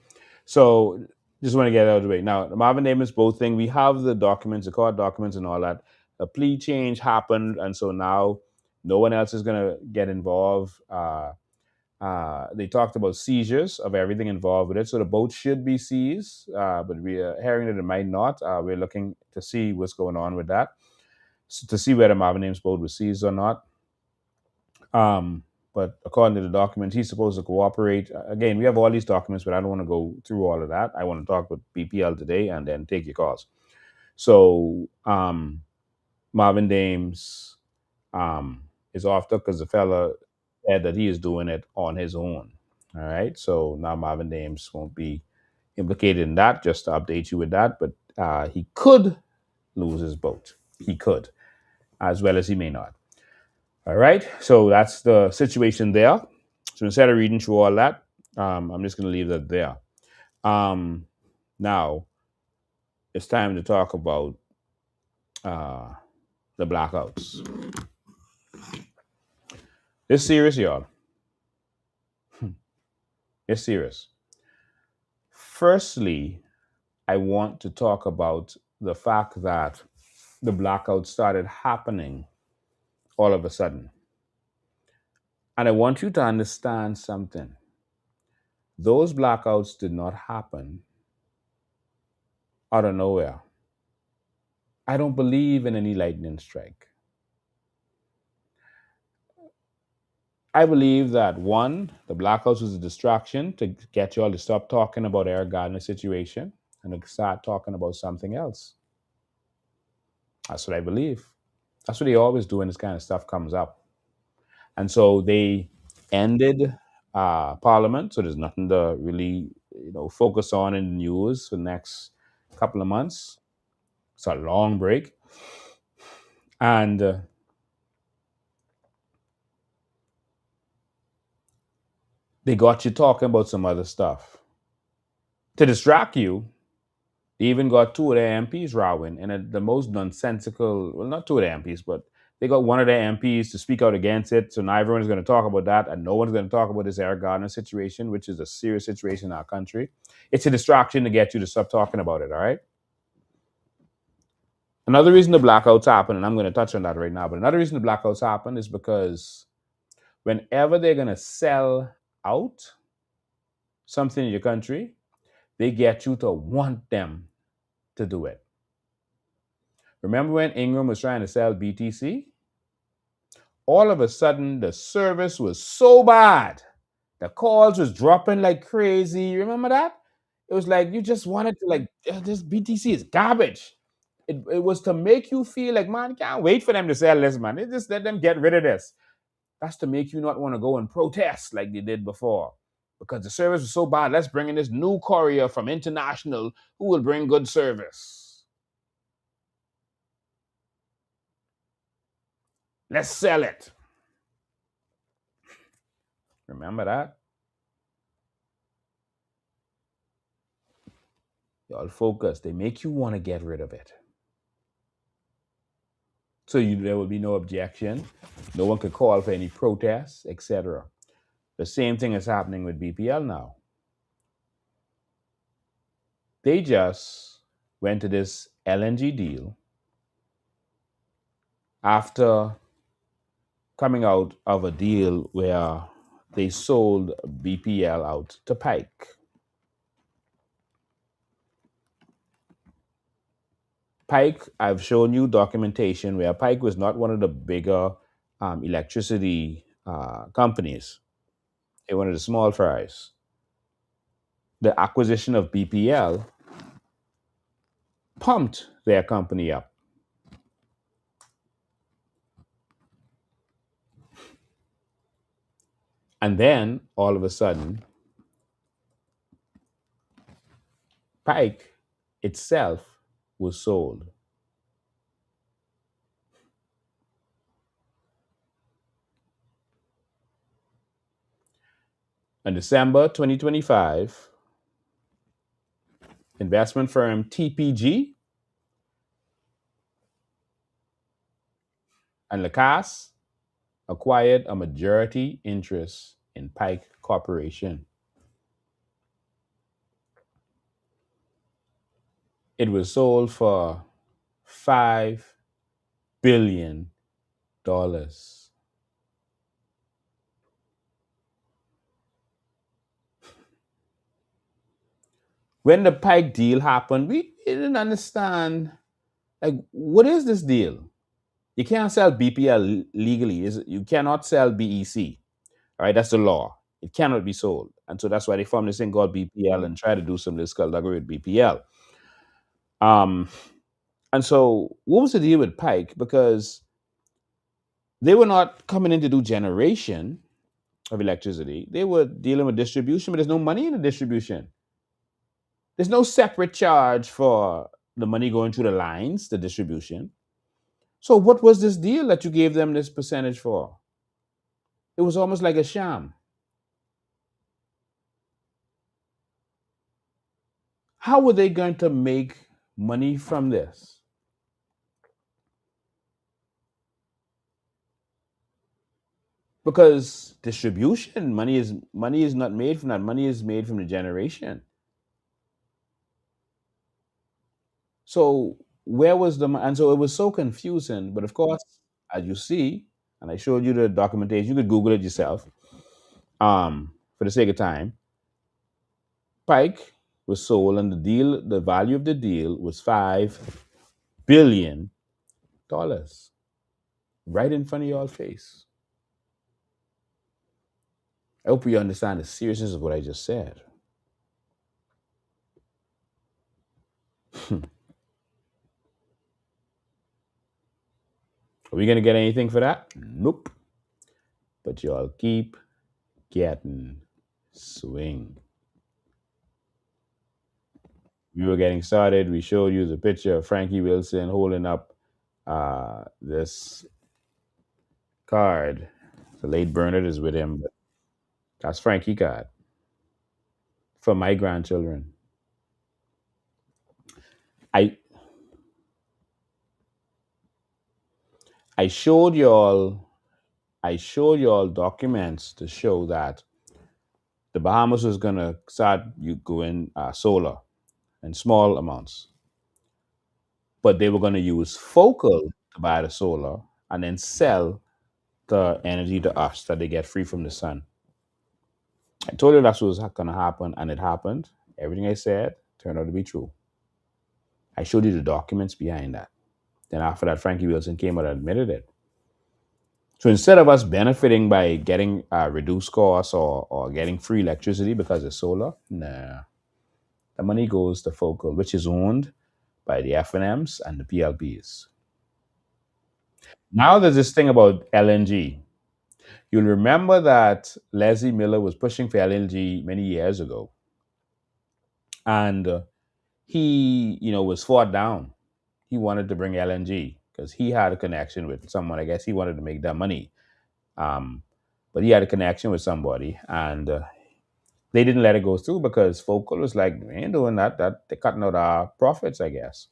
so just want to get it out of the way. Now, the Marvin Amos both thing, we have the documents, the court documents, and all that. A plea change happened, and so now no one else is going to get involved. They talked about seizures of everything involved with it, so the boat should be seized, but we are hearing that it might not. We're looking to see what's going on with that, to see whether Marvin Amos boat was seized or not. But according to the documents, he's supposed to cooperate. Again, we have all these documents, but I don't want to go through all of that. I want to talk with BPL today and then take your calls. So Marvin Dames is off the because the fella said that he is doing it on his own. All right. So now Marvin Dames won't be implicated in that, just to update you with that. But he could lose his boat. He could, as well as he may not. All right, so that's the situation there. So instead of reading through all that, I'm just going to leave that there. Now, it's time to talk about the blackouts. It's serious, y'all. It's serious. Firstly, I want to talk about the fact that the blackouts started happening all of a sudden. And I want you to understand something. Those blackouts did not happen out of nowhere. I don't believe in any lightning strike. I believe that one, the blackouts was a distraction to get you all to stop talking about Eric Gardner's situation and to start talking about something else. That's what I believe. That's what they always do when this kind of stuff comes up. And so they ended Parliament, so there's nothing to really focus on in the news for the next couple of months. It's a long break. And they got you talking about some other stuff. To distract you, they even got two of their MPs rowing in the most nonsensical, well, not two of their MPs, but they got one of their MPs to speak out against it. So now everyone is going to talk about that, and no one's going to talk about this Eric Gardner situation, which is a serious situation in our country. It's a distraction to get you to stop talking about it, all right? Another reason the blackouts happen, and I'm going to touch on that right now, but another reason the blackouts happen is because whenever they're going to sell out something in your country, they get you to want them to do it. Remember when Ingram was trying to sell BTC? All of a sudden, the service was so bad. The calls was dropping like crazy. Remember that? It was like you just wanted to this BTC is garbage. It was to make you feel like, man, can't wait for them to sell this, man. They just let them get rid of this. That's to make you not want to go and protest like they did before. Because the service was so bad, let's bring in this new courier from International who will bring good service. Let's sell it. Remember that? Y'all focus. They make you want to get rid of it. So there will be no objection. No one could call for any protests, etc. The same thing is happening with BPL now. They just went to this LNG deal after coming out of a deal where they sold BPL out to Pike. Pike, I've shown you documentation where Pike was not one of the bigger electricity companies. They were one of the small fries. The acquisition of BPL pumped their company up. And then, all of a sudden, Pike itself was sold. In December 2025, investment firm TPG and Lacasse acquired a majority interest in Pike Corporation. It was sold for $5 billion. When the Pike deal happened, we didn't understand, like, what is this deal? You can't sell BPL legally. You cannot sell BEC. All right, that's the law. It cannot be sold. And so that's why they formed this thing called BPL and try to do some of this skullduggery with BPL. Um, and so what was the deal with Pike? Because they were not coming in to do generation of electricity. They were dealing with distribution, but there's no money in the distribution. There's no separate charge for the money going through the lines, the distribution. So what was this deal that you gave them this percentage for? It was almost like a sham. How were they going to make money from this? Because distribution, money is not made from that. Money is made from the generation. So where was the and so it was so confusing. But of course, as you see, and I showed you the documentation, you could Google it yourself. For the sake of time, Pike was sold, and the value of the deal was $5 billion, right in front of y'all face. I hope you understand the seriousness of what I just said. Are we gonna get anything for that? Nope. But y'all keep getting swing. We were getting started. We showed you the picture of Frankie Wilson holding up this card. The late Bernard is with him, but that's Frankie card for my grandchildren. I I showed y'all documents to show that the Bahamas was gonna start you going solar in small amounts, but they were gonna use Focal to buy the solar and then sell the energy to us that they get free from the sun. I told you that's what was gonna happen, and it happened. Everything I said turned out to be true. I showed you the documents behind that. Then after that, Frankie Wilson came out and admitted it. So instead of us benefiting by getting reduced costs or getting free electricity because it's solar, nah. The money goes to Focal, which is owned by the FNMs and the PLPs. Now there's this thing about LNG. You'll remember that Leslie Miller was pushing for LNG many years ago. And he, was fought down. He wanted to bring LNG because he had a connection with someone. I guess he wanted to make that money. But he had a connection with somebody, and they didn't let it go through because Focal was like, we ain't doing that. That they're cutting out our profits, I guess.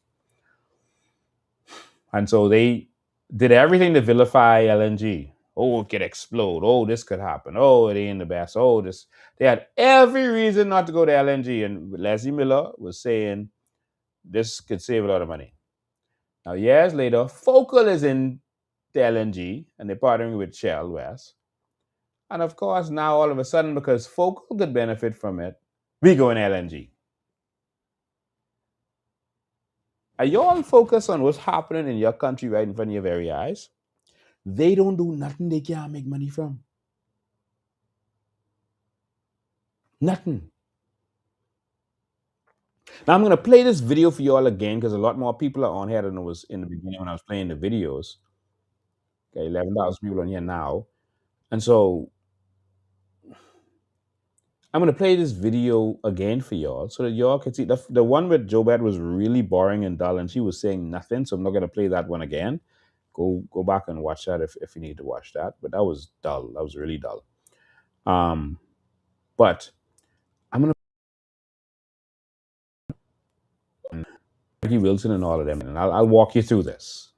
And so they did everything to vilify LNG. Oh, it could explode. Oh, this could happen. Oh, it ain't the best. Oh, this. They had every reason not to go to LNG. And Leslie Miller was saying this could save a lot of money. Now, years later, Focal is in the LNG and they're partnering with Shell West. And of course, now all of a sudden, because Focal could benefit from it, we go in LNG. Are you all focused on what's happening in your country right in front of your very eyes? They don't do nothing they can't make money from. Nothing. Now I'm going to play this video for you all again because a lot more people are on here than it was in the beginning when I was playing the videos. Okay, 11,000 people on here now. And so I'm going to play this video again for y'all so that y'all can see. The one with Jobette was really boring and dull and she was saying nothing. So I'm not going to play that one again. Go back and watch that if you need to watch that. But that was dull. That was really dull. But I'm going to Frankie Wilson and all of them, and I'll walk you through this.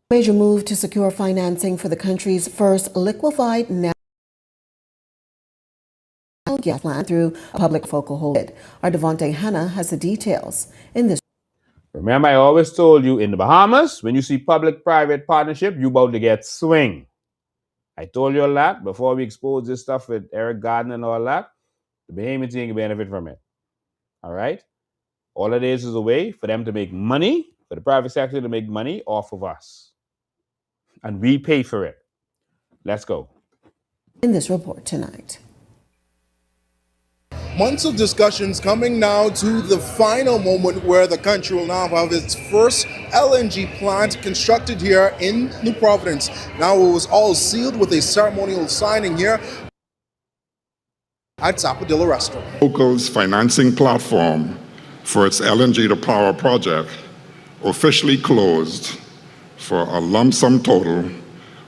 Major move to secure financing for the country's first liquefied natural natural gas plant through a public focal holding. Our Devontae Hanna has the details in this. Remember, I always told you in the Bahamas, when you see public-private partnership, you about to get swing. I told you all that before we exposed this stuff with Eric Gardner and all that. The Bahamians can benefit from it. All right? All it is a way for them to make money, for the private sector to make money off of us. And we pay for it. Let's go. In this report tonight. Months of discussions coming now to the final moment where the country will now have its first LNG plant constructed here in New Providence. Now it was all sealed with a ceremonial signing here at Zapadilla Restaurant. Local's financing platform for its LNG to power project officially closed for a lump sum total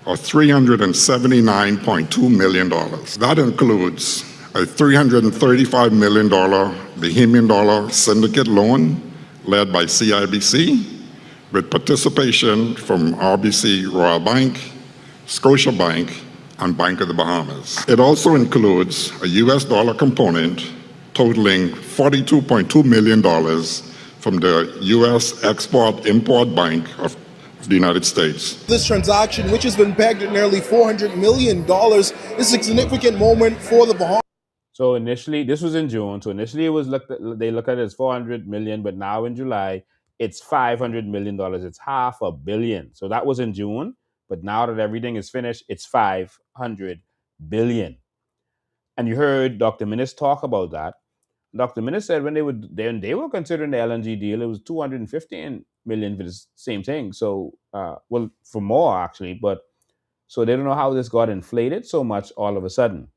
of $379.2 million. That includes a $335 million Bahamian dollar syndicate loan led by CIBC with participation from RBC Royal Bank, Scotiabank, and Bank of the Bahamas. It also includes a US dollar component totaling $42.2 million from the US Export-Import Bank of the United States. This transaction, which has been pegged at nearly $400 million, is a significant moment for the Bahamas. So initially, this was in June. So initially, they looked at it as $400 million, but now in July, it's $500 million. It's $500 million. So that was in June, but now that everything is finished, it's $500 billion. And you heard Dr. Minnis talk about that. Dr. Minnis said when they were considering the LNG deal, it was $215 million for the same thing. So, well, for more actually, but so they don't know how this got inflated so much all of a sudden.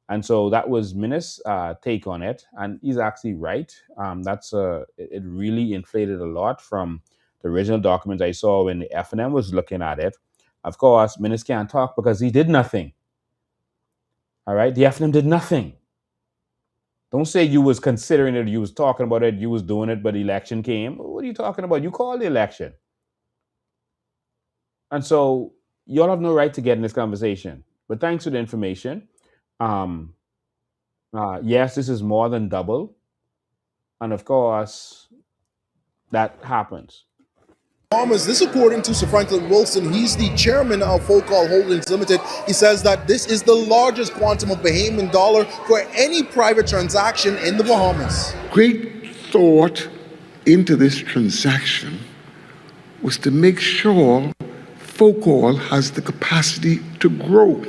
And so that was Minnis' take on it, and he's actually right. It really inflated a lot from the original documents I saw when the F&M was looking at it. Of course, Minnis can't talk because he did nothing. All right, the F&M did nothing. Don't say you was considering it, you was talking about it, you was doing it, but the election came. What are you talking about? You called the election. And so y'all have no right to get in this conversation. But thanks for the information. Yes, this is more than double. And of course, that happens. This according to Sir Franklin Wilson. He's the chairman of Focal Holdings Limited. He says that this is the largest quantum of Bahamian dollar for any private transaction in the Bahamas. Great thought into this transaction was to make sure Focal has the capacity to grow.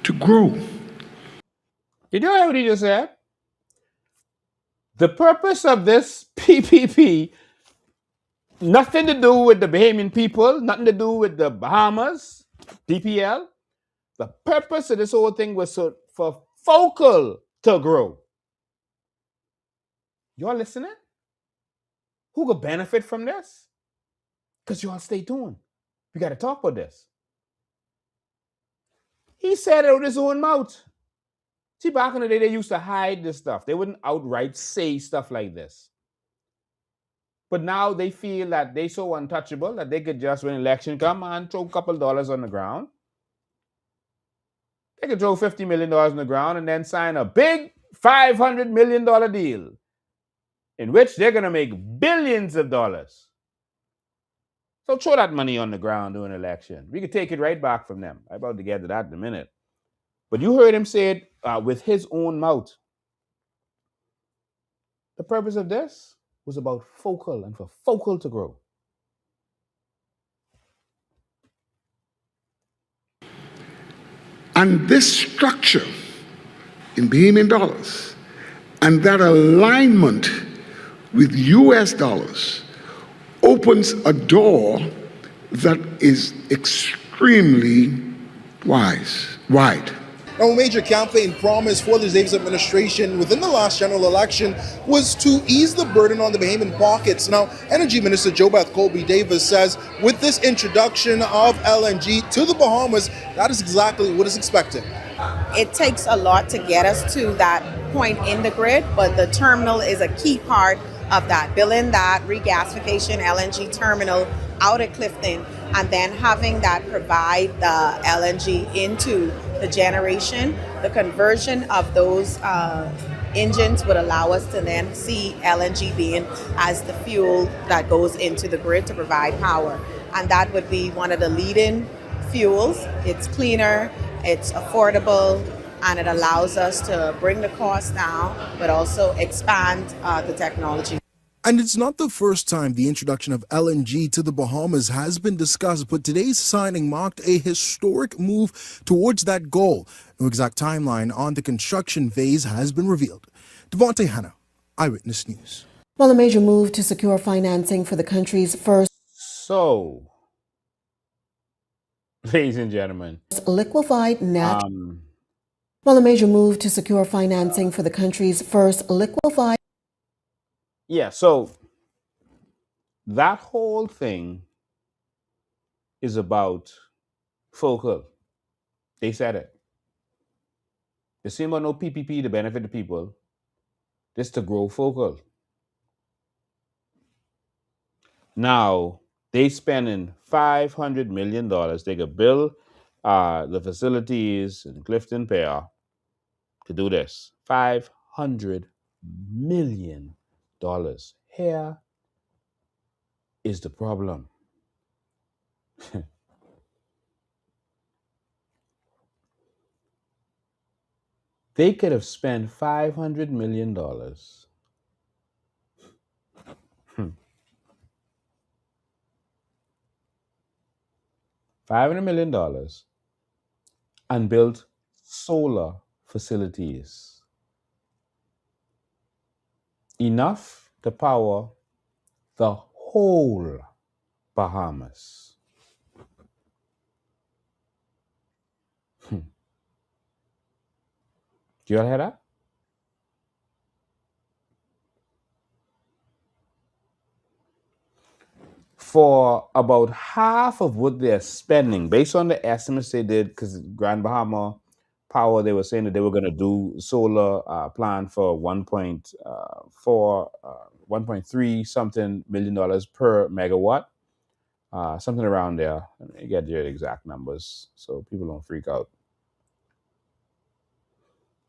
To grow. Did you hear what he just said? The purpose of this PPP, nothing to do with the Bahamian people, nothing to do with the Bahamas, BPL. The purpose of this whole thing was for Focal to grow. Y'all listening? Who could benefit from this? Because y'all stay tuned. We got to talk about this. He said it with his own mouth. See, back in the day, they used to hide this stuff. They wouldn't outright say stuff like this. But now they feel that they're so untouchable that they could just, when election come, and throw a couple dollars on the ground. They could throw $50 million on the ground and then sign a big $500 million deal in which they're going to make billions of dollars. So throw that money on the ground during an election. We could take it right back from them. I'm about to get to that in a minute. But you heard him say it with his own mouth. The purpose of this was about Focal and for Focal to grow. And this structure in Bahamian dollars and that alignment with US dollars opens a door that is extremely wide. Now, a major campaign promise for the Davis administration within the last general election was to ease the burden on the Bahamian pockets. Now, Energy Minister JoBeth Colby Davis says with this introduction of LNG to the Bahamas, that is exactly what is expected. It takes a lot to get us to that point in the grid, but the terminal is a key part of that. Building that regasification LNG terminal out at Clifton and then having that provide the LNG into the generation, The conversion of those engines would allow us to then see LNG being as the fuel that goes into the grid to provide power. And that would be one of the leading fuels. It's cleaner, it's affordable, and it allows us to bring the cost down, but also expand the technology. And it's not the first time the introduction of LNG to the Bahamas has been discussed, but today's signing marked a historic move towards that goal. No exact timeline on the construction phase has been revealed. Devontae Hanna, Eyewitness News. While a major move to secure financing for the country's first So, ladies and gentlemen, liquefied natural while a major move to secure financing for the country's first liquefied so that whole thing is about focal. They said it. There seems about no PPP to benefit the people. This to grow focal. Now they spending $500 million. They could build the facilities in Clifton Pier to do this. $500 million. Here is the problem. They could have spent $500 million. $500 million and built solar facilities. Enough to power the whole Bahamas. Do you all hear that? For about half of what they're spending, based on the estimates they did, because Grand Bahama Power, they were saying that they were going to do solar plant for 1.3 something million dollars per megawatt, something around there. Let me get your exact numbers so people don't freak out.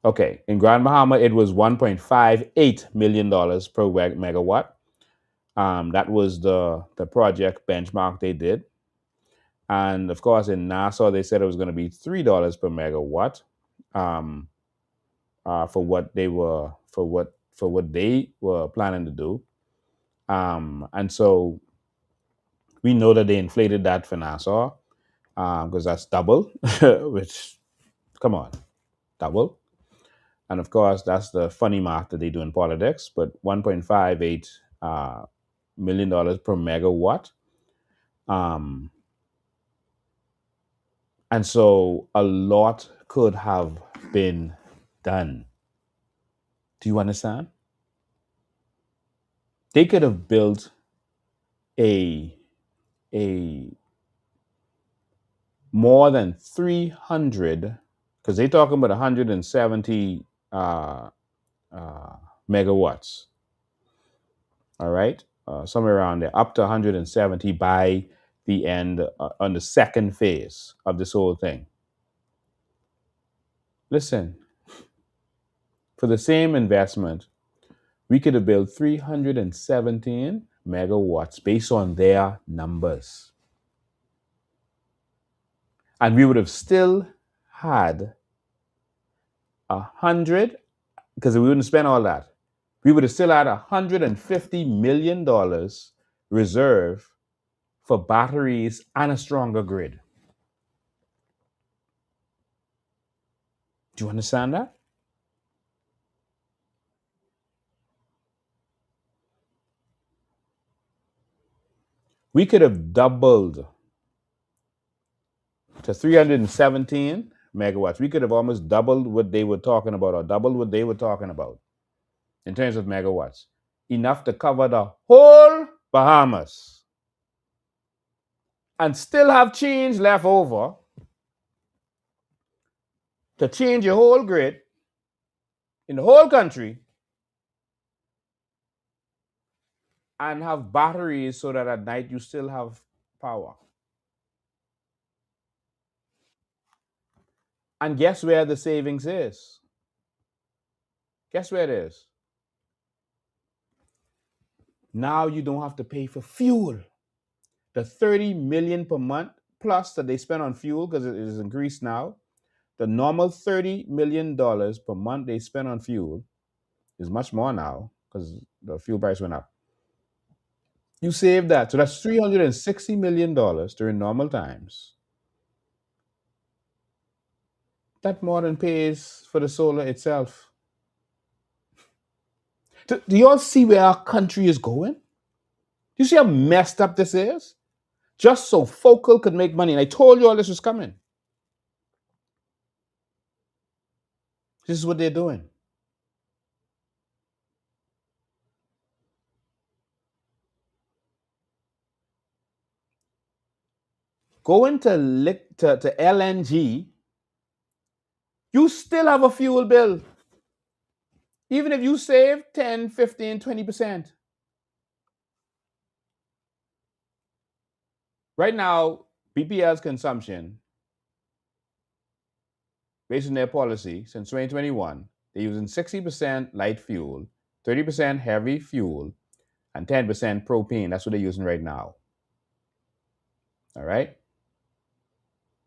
Okay, in Grand Bahama, it was $1.58 million per megawatt. That was the project benchmark they did. And of course, in Nassau, they said it was going to be $3 per megawatt for what they were planning to do. And so we know that they inflated that for Nassau because that's double, which, come on, double. And of course, that's the funny math that they do in politics, but $1.58 million per megawatt. And so a lot could have been done. Do you understand? They could have built a more than 300, because they're talking about 170 megawatts. All right, somewhere around there, up to 170 by the end on the second phase of this whole thing. Listen, for the same investment, we could have built 317 megawatts based on their numbers. And we would have still had 100, because we wouldn't spend all that. We would have still had $150 million reserved for batteries and a stronger grid. Do you understand that? We could have doubled to 317 megawatts. We could have almost doubled what they were talking about, or doubled what they were talking about in terms of megawatts. Enough to cover the whole Bahamas. And still have change left over to change your whole grid in the whole country and have batteries so that at night you still have power. And guess where the savings is? Guess where it is? Now you don't have to pay for fuel. The $30 million per month plus that they spend on fuel, because it is increased now, the normal $30 million per month they spend on fuel is much more now because the fuel price went up. You save that. So that's $360 million during normal times. That more than pays for the solar itself. Do you all see where our country is going? Do you see how messed up this is? Just so Focal could make money. And I told you all this was coming. This is what they're doing. Going to LNG, you still have a fuel bill. Even if you save 10, 15, 20%. Right now, BPL's consumption, based on their policy since 2021, they're using 60% light fuel, 30% heavy fuel, and 10% propane. That's what they're using right now. All right?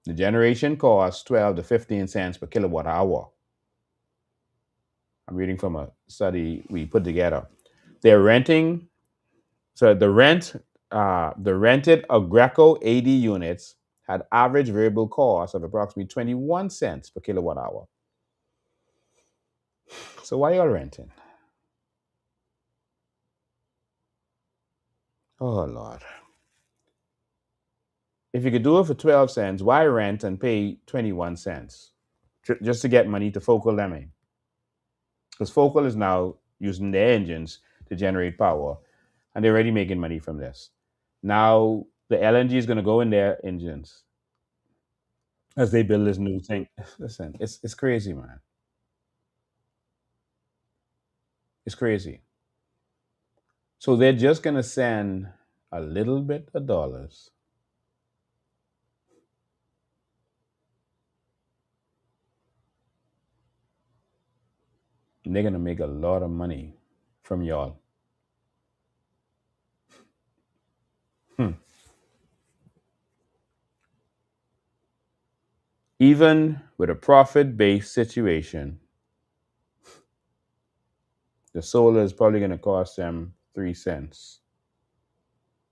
The generation costs 12 to 15 cents per kilowatt hour. I'm reading from a study we put together. They're renting, so the rented Agreco 80 units had average variable costs of approximately 21 cents per kilowatt hour. So why y'all renting? Oh, Lord. If you could do it for 12 cents, why rent and pay 21 cents? Just to get money to Focal Lemming. Because Focal is now using their engines to generate power, and they're already making money from this. Now, the LNG is going to go in their engines as they build this new thing. Listen, it's crazy, man. It's crazy. So they're just going to send a little bit of dollars. And they're going to make a lot of money from y'all. Even with a profit-based situation, the solar is probably going to cost them 3 cents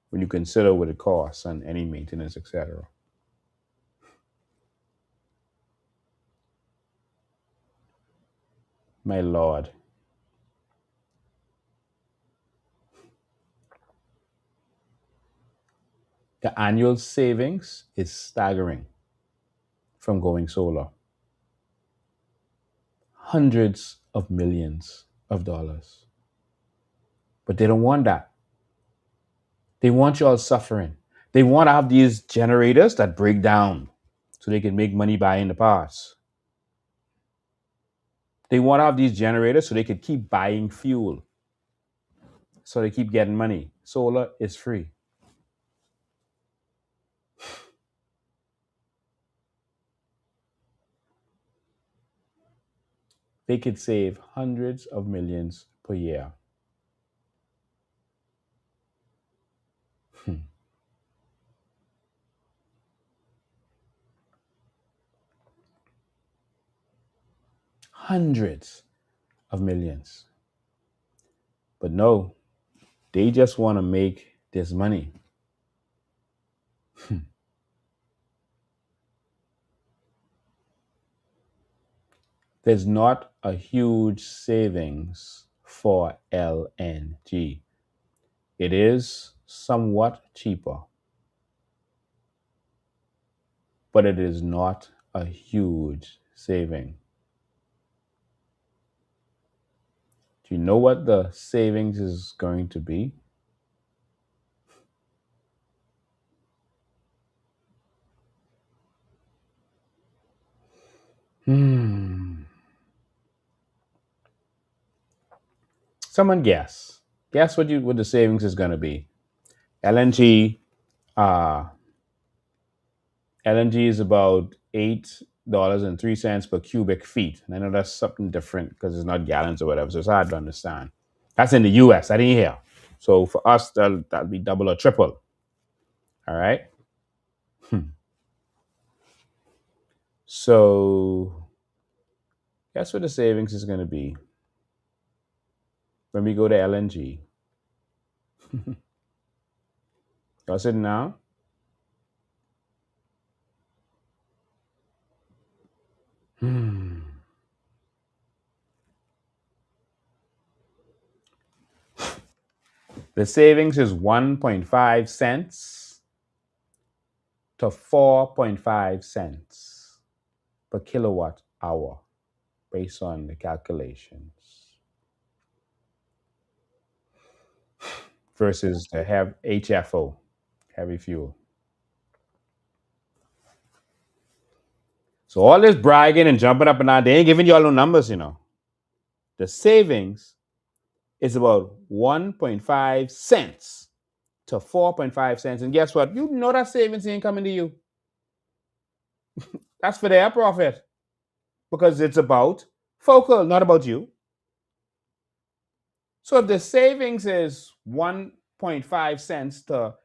when you consider what it costs and any maintenance, etc. My Lord. The annual savings is staggering from going solar. Hundreds of millions of dollars. But they don't want that. They want y'all suffering. They want to have these generators that break down so they can make money buying the parts. They want to have these generators so they can keep buying fuel. So they keep getting money. Solar is free. They could save hundreds of millions per year. Hundreds of millions. But no, they just want to make this money. There's not a huge savings for LNG. It is somewhat cheaper, but it is not a huge saving. Do you know what the savings is going to be? Someone guess. Guess what the savings is going to be. LNG is about $8.03 per cubic feet. And I know that's something different because it's not gallons or whatever, so it's hard to understand. That's in the US, I didn't hear. So for us, that'll be double or triple. All right. So guess what the savings is going to be when we go to LNG. Y'all sitting down? The savings is 1.5 cents to 4.5 cents per kilowatt hour based on the calculations versus the HFO, heavy fuel. So all this bragging and jumping up and down, they ain't giving you all no numbers, you know. The savings is about 1.5 cents to 4.5 cents. And guess what? You know that savings ain't coming to you. That's for their profit because it's about Focal, not about you. So if the savings is 1.5 cents to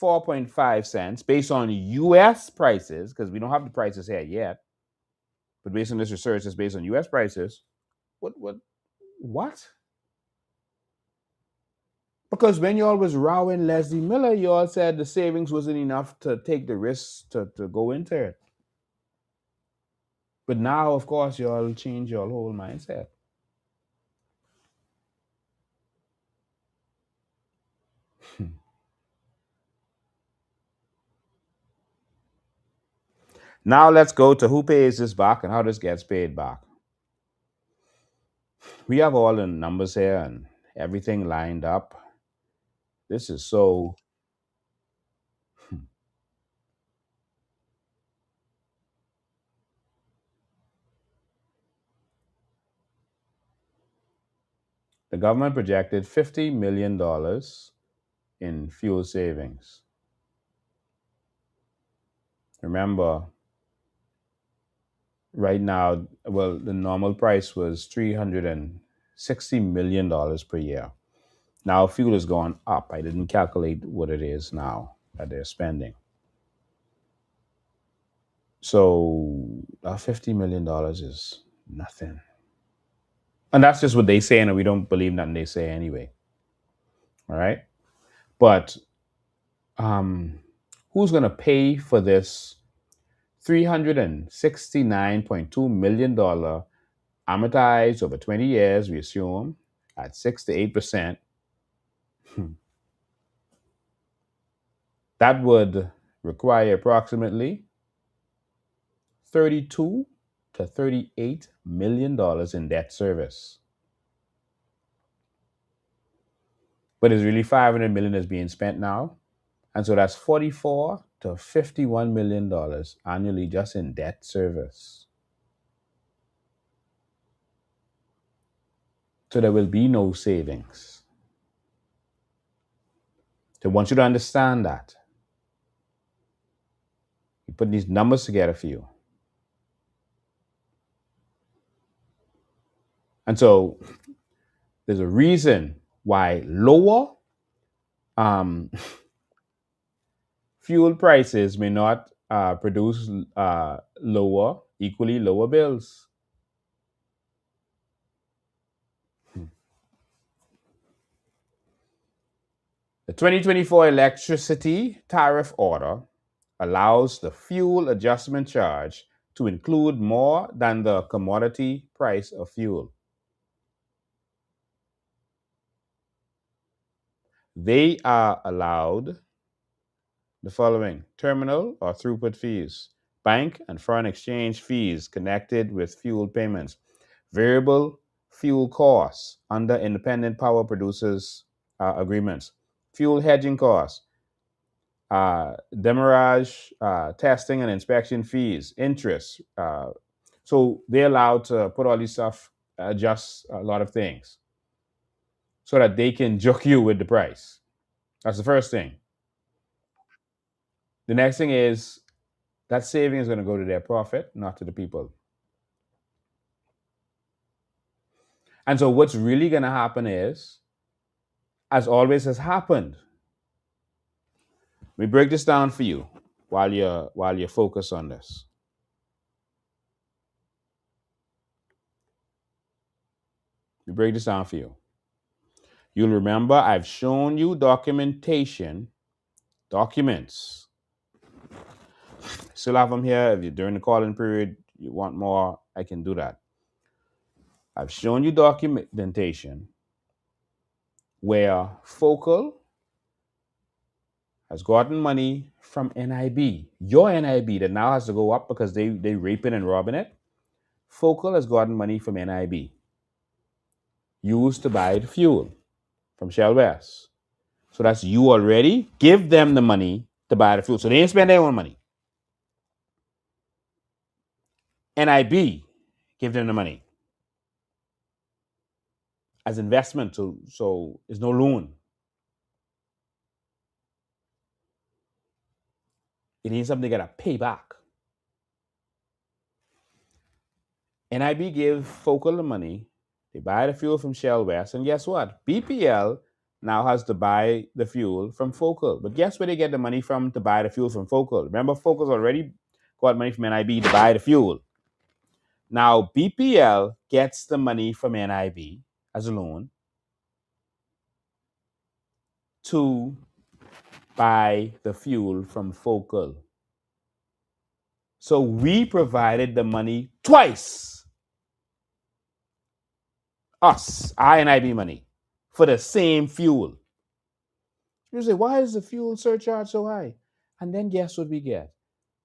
4.5 cents based on US prices, because we don't have the prices here yet, but based on this research, it's based on US prices. What? Because when y'all was rowing Leslie Miller, y'all said the savings wasn't enough to take the risks to go into it. But now, of course, y'all change your whole mindset. Now let's go to who pays this back and how this gets paid back. We have all the numbers here and everything lined up. This is so. The government projected $50 million in fuel savings. Remember, right now, well, the normal price was $360 million per year. Now, fuel has gone up. I didn't calculate what it is now that they're spending. So, $50 million is nothing. And that's just what they say, and we don't believe nothing they say anyway. All right? But who's going to pay for this $369.2 million amortized over 20 years, we assume, at 6 to 8%? That would require approximately $32 to $38 million in debt service. But it's really $500 million is being spent now. And so that's $44 to $51 million annually just in debt service. So there will be no savings. So I want you to understand that. We put these numbers together for you. And so there's a reason why lower fuel prices may not produce equally lower bills. The 2024 electricity tariff order allows the fuel adjustment charge to include more than the commodity price of fuel. They are allowed the following: terminal or throughput fees, bank and foreign exchange fees connected with fuel payments, variable fuel costs under independent power producers agreements, fuel hedging costs, demurrage, testing and inspection fees, interest. So they're allowed to put all these stuff, adjust a lot of things so that they can joke you with the price. That's the first thing. The next thing is That saving is going to go to their profit, not to the people. And so what's really going to happen is, as always has happened, let me break this down for you while you're focused on this. Let me break this down for you. You'll remember I've shown you documents. Still have them here. If you're during the calling period, you want more, I can do that. I've shown you documentation where Focal has gotten money from NIB, your NIB that now has to go up because they raping and robbing it. Focal has gotten money from NIB used to buy the fuel from Shell West. So that's you already give them the money to buy the fuel. So they ain't spend their own money. NIB give them the money as investment. So it's no loan. It ain't something they gotta pay back. NIB give Focal the money. They buy the fuel from Shell West. And guess what? BPL now has to buy the fuel from Focal. But guess where they get the money from to buy the fuel from Focal? Remember, Focal's already got money from NIB to buy the fuel. Now, BPL gets the money from NIB as a loan to buy the fuel from Focal. So we provided the money twice. Us, our NIB money, for the same fuel. You say, why is the fuel surcharge so high? And then guess what we get?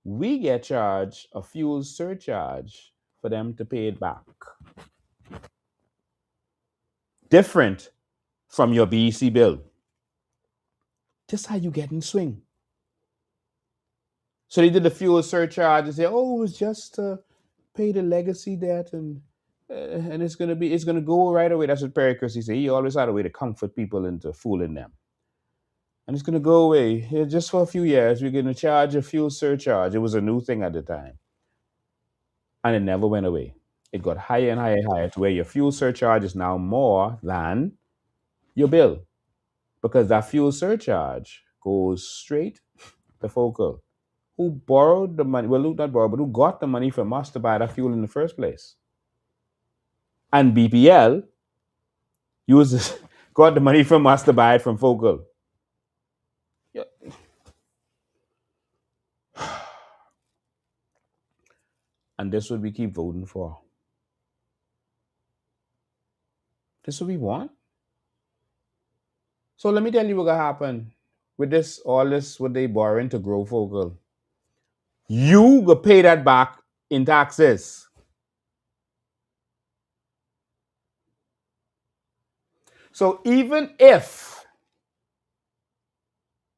We get charged a fuel surcharge for them to pay it back. Different from your BEC bill. Just how you get in swing. So they did the fuel surcharge and say, oh, it was just to pay the legacy debt and it's gonna go right away. That's what Perry Christie said. He always had a way to comfort people into fooling them. And it's gonna go away. Yeah, just for a few years, we're gonna charge a fuel surcharge. It was a new thing at the time. And it never went away. It got higher and higher and higher to where your fuel surcharge is now more than your bill. Because that fuel surcharge goes straight to Focal, who borrowed the money, well, not borrowed, but who got the money from us to buy that fuel in the first place. And BPL got the money from us to buy it from Focal. Yeah. And this is what we keep voting for. This is what we want. So let me tell you what's gonna happen with this, all this, what they borrowing to grow Focal. You go pay that back in taxes. So even if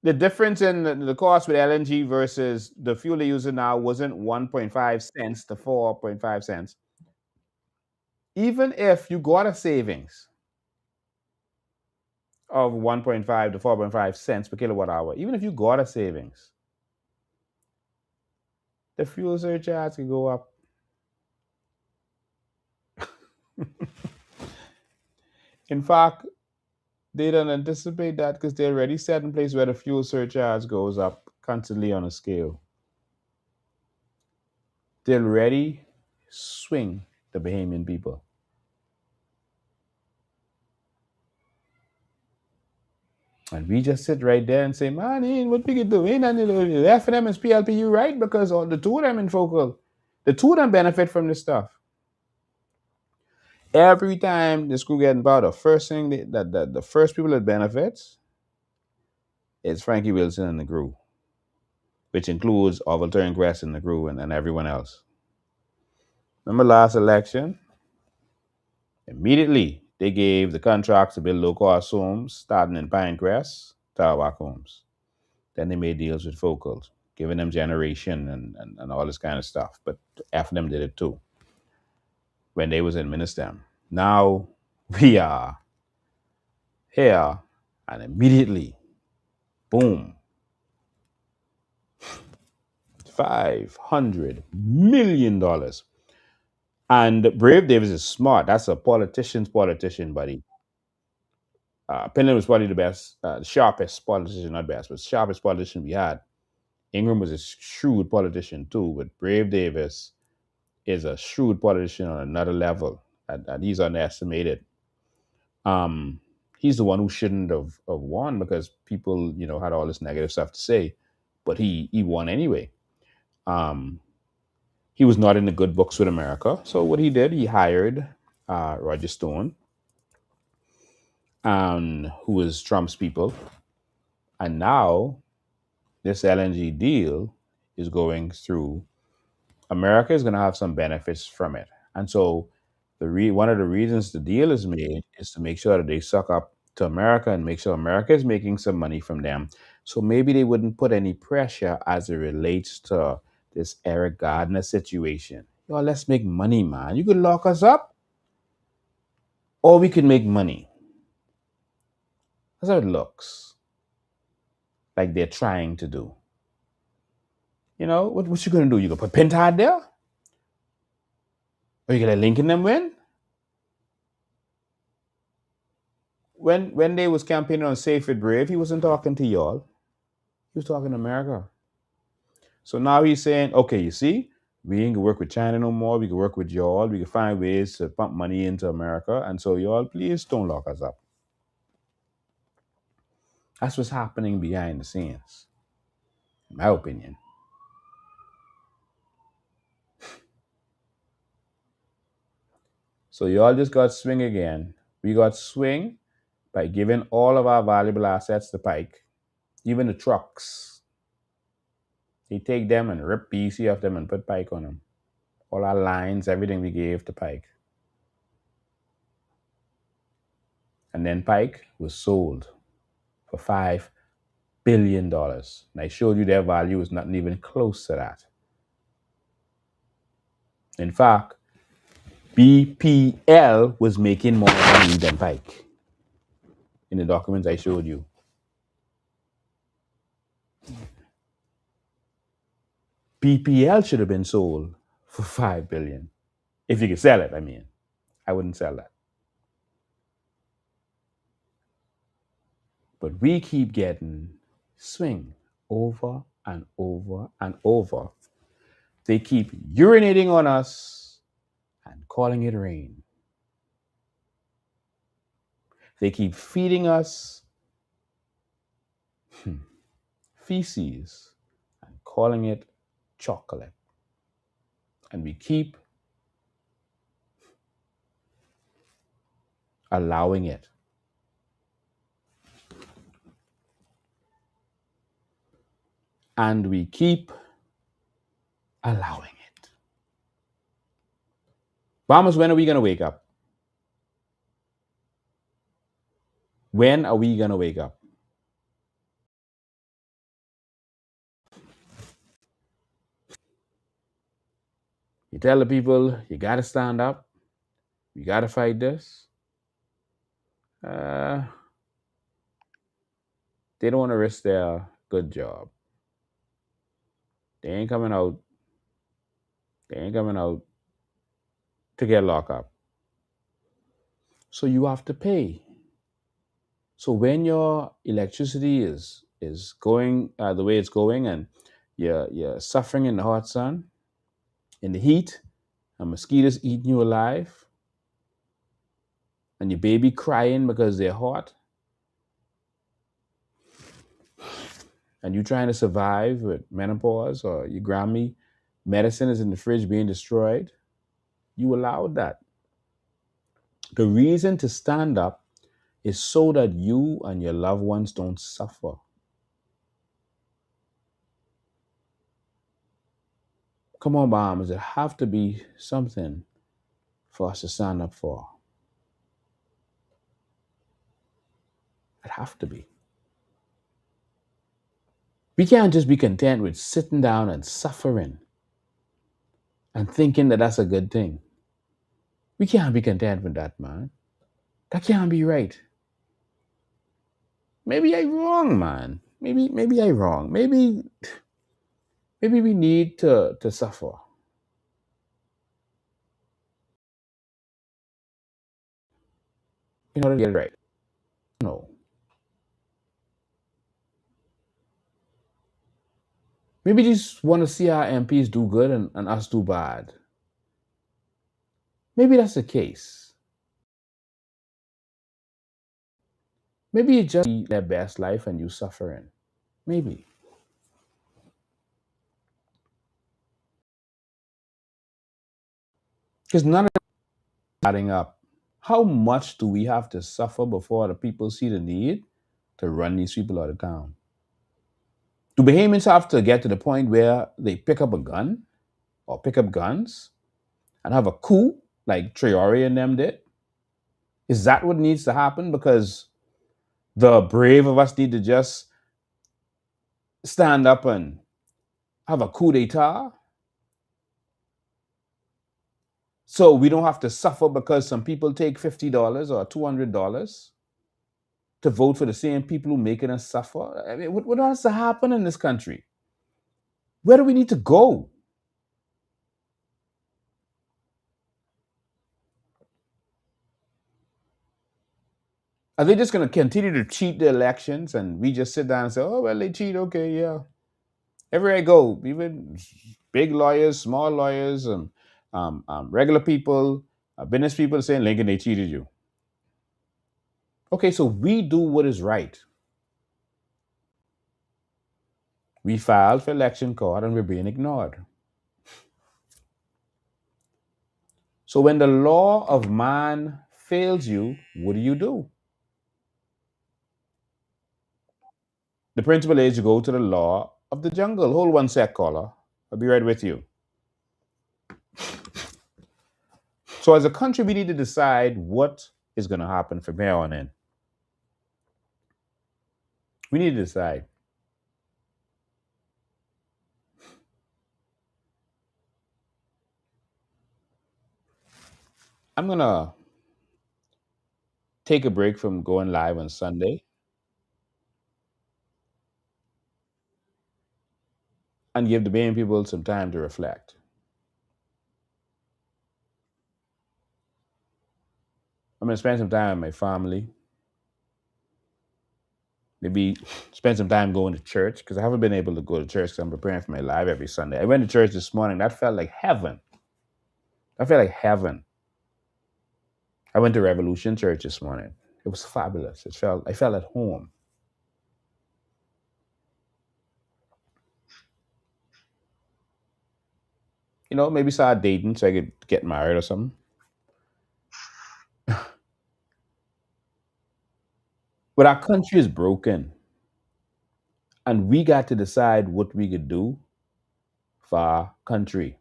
the difference in the cost with LNG versus the fuel they're using now wasn't 1.5 cents to 4.5 cents, even if you got a savings of 1.5 to 4.5 cents per kilowatt hour, even if you got a savings, the fuel surcharge can go up. In fact, they don't anticipate that because they're already set in place where the fuel surcharge goes up constantly on a scale. They'll already swing the Bahamian people. And we just sit right there and say, man, what we can do? Ain't nothing to do. F&M and PLPU, right? Because all the two of them in Focal, the two of them benefit from this stuff. Every time this crew get involved, the first thing that the first people that benefits is Frankie Wilson and the crew, which includes Orville Turnquest and the crew and everyone else. Remember last election? Immediately, they gave the contracts to build low-cost homes, starting in Pinecrest, Tarwac Homes. Then they made deals with Focals, giving them generation and all this kind of stuff. But F&M did it too when they was in Minister. Now we are here, and immediately, boom, $500 million. And Brave Davis is smart. That's a politician's politician, buddy. Penland was probably the best, sharpest politician, not best, but sharpest politician we had. Ingram was a shrewd politician too, but Brave Davis is a shrewd politician on another level, and he's underestimated. Um, he's the one who shouldn't have won because people, had all this negative stuff to say, but he won anyway. Um, he was not in the good books with America, so what he did, he hired Roger Stone, who was Trump's people, and now this LNG deal is going through. America is going to have some benefits from it, and so one of the reasons the deal is made is to make sure that they suck up to America and make sure America is making some money from them. So maybe they wouldn't put any pressure as it relates to this Eric Gardner situation. Yo, let's make money, man. You could lock us up, or we could make money. That's how it looks like they're trying to do. What you gonna do? You gonna put Pentad there? Or you gonna Lincoln them win? When they was campaigning on Safe It Brave, he wasn't talking to y'all. He was talking to America. So now he's saying, okay, you see, we ain't gonna work with China no more. We can work with y'all. We can find ways to pump money into America. And so y'all, please don't lock us up. That's what's happening behind the scenes, in my opinion. So y'all just got swing again. We got swing by giving all of our valuable assets to Pike, even the trucks. They take them and rip PC off them and put Pike on them. All our lines, everything we gave to Pike. And then Pike was sold for $5 billion. And I showed you their value is not even close to that. In fact, BPL was making more money than Pike in the documents I showed you. BPL should have been sold for $5 billion. If you could sell it, I mean. I wouldn't sell that. But we keep getting swing over and over and over. They keep urinating on us and calling it rain. They keep feeding us feces and calling it chocolate. And we keep allowing it. And we keep allowing it. Farmers, when are we going to wake up? When are we going to wake up? You tell the people, you got to stand up. You got to fight this. They don't want to risk their good job. They ain't coming out. They ain't coming out to get locked up. So you have to pay. So when your electricity is going the way it's going, and you're suffering in the hot sun, in the heat, and mosquitoes eating you alive, and your baby crying because they're hot, and you're trying to survive with menopause, or your Grammy medicine is in the fridge being destroyed, you allowed that. The reason to stand up is so that you and your loved ones don't suffer. Come on, Bahamas, it have to be something for us to stand up for. It have to be. We can't just be content with sitting down and suffering and thinking that that's a good thing. We can't be content with that, man. That can't be right. Maybe I'm wrong, man. Maybe I'm wrong. Maybe Maybe we need to suffer in order to get it right. No. Maybe they just want to see our MPs do good and us do bad. Maybe that's the case. Maybe it just be their best life and you suffering. Maybe. Because none of it is adding up. How much do we have to suffer before the people see the need to run these people out of town? Do Bahamians have to get to the point where they pick up a gun or pick up guns and have a coup like Traore and them did? Is that what needs to happen? Because the brave of us need to just stand up and have a coup d'etat so we don't have to suffer because some people take $50 or $200 to vote for the same people who making us suffer? I mean, what has to happen in this country? Where do we need to go? Are they just going to continue to cheat the elections and we just sit down and say, oh, well, they cheat. Okay, yeah. Everywhere I go, even big lawyers, small lawyers, regular people, business people saying, Lincoln, they cheated you. Okay, so we do what is right. We filed for election court and we're being ignored. So when the law of man fails you, what do? The principle is you go to the law of the jungle. Hold one sec, caller. I'll be right with you. So as a country, we need to decide what is going to happen from here on in. We need to decide. I'm going to take a break from going live on Sunday and give the Bahian people some time to reflect. I'm going to spend some time with my family. Maybe spend some time going to church because I haven't been able to go to church because I'm preparing for my live every Sunday. I went to church this morning. That felt like heaven. I felt like heaven. I went to Revolution Church this morning. It was fabulous. I felt at home. You know, maybe start dating so I could get married or something. But our country is broken. And we got to decide what we could do for our country.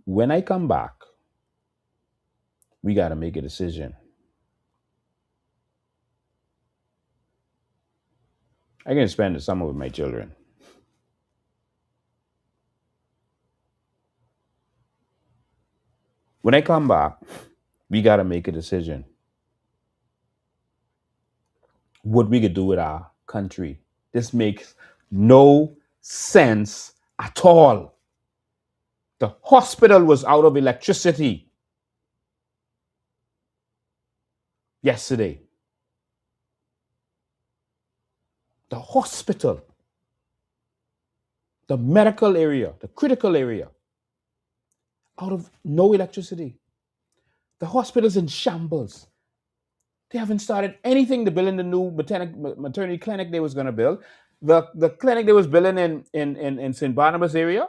When I come back, we got to make a decision. I'm going to spend the summer with my children. When I come back, we got to make a decision. What we could do with our country. This makes no sense at all. The hospital was out of electricity yesterday. The hospital, the medical area, the critical area, out of no electricity. The hospital's in shambles. They haven't started anything to build in the new maternity clinic they was going to build. The clinic they was building in St. Barnabas area,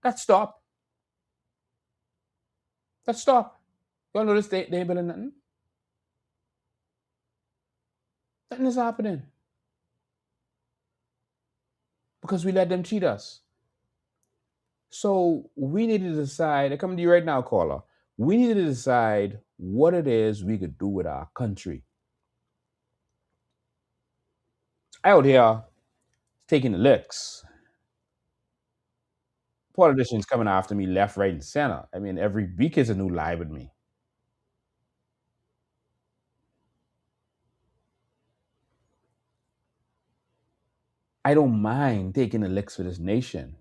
that stopped. That stopped. Y'all notice they ain't building nothing? Nothing is happening. Because we let them cheat us. So we need to decide, I come to you right now, caller. We need to decide what it is we could do with our country. Out here taking the licks. Politicians coming after me left, right, and center. I mean, every week is a new lie with me. I don't mind taking the licks for this nation,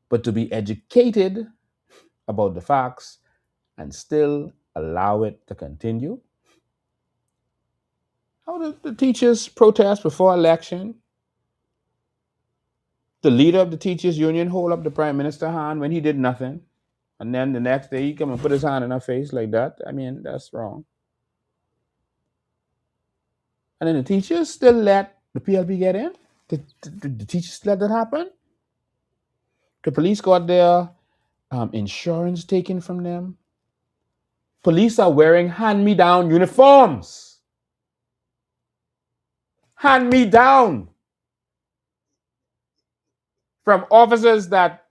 but to be educated about the facts and still allow it to continue. How did the teachers protest before election? The leader of the teachers union hold up the prime minister hand when he did nothing, and then the next day he come and put his hand in her face like that. I mean, that's wrong. And then the teachers still let the PLP get in. The teachers let that happen. The police got their insurance taken from them. Police are wearing hand-me-down uniforms. Hand-me-down from officers that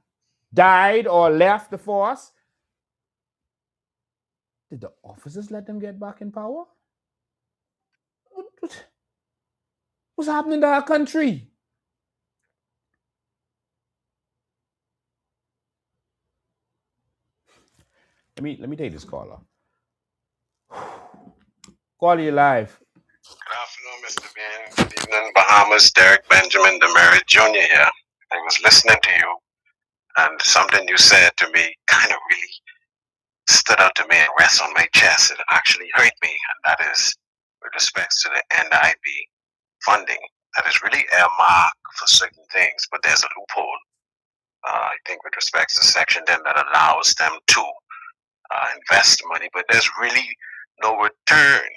died or left the force. Did the officers let them get back in power? What's happening to our country? Let me take this caller. Call you live. Good afternoon, Mr. Bean. Good evening, Bahamas. Derek Benjamin Demerit Jr. here. I was listening to you, and something you said to me kind of really stood out to me and rests on my chest. It actually hurt me, and that is with respect to the NIB funding. That is really earmarked for certain things, but there's a loophole. I think with respect to Section 10 that allows them to invest money, but there's really no return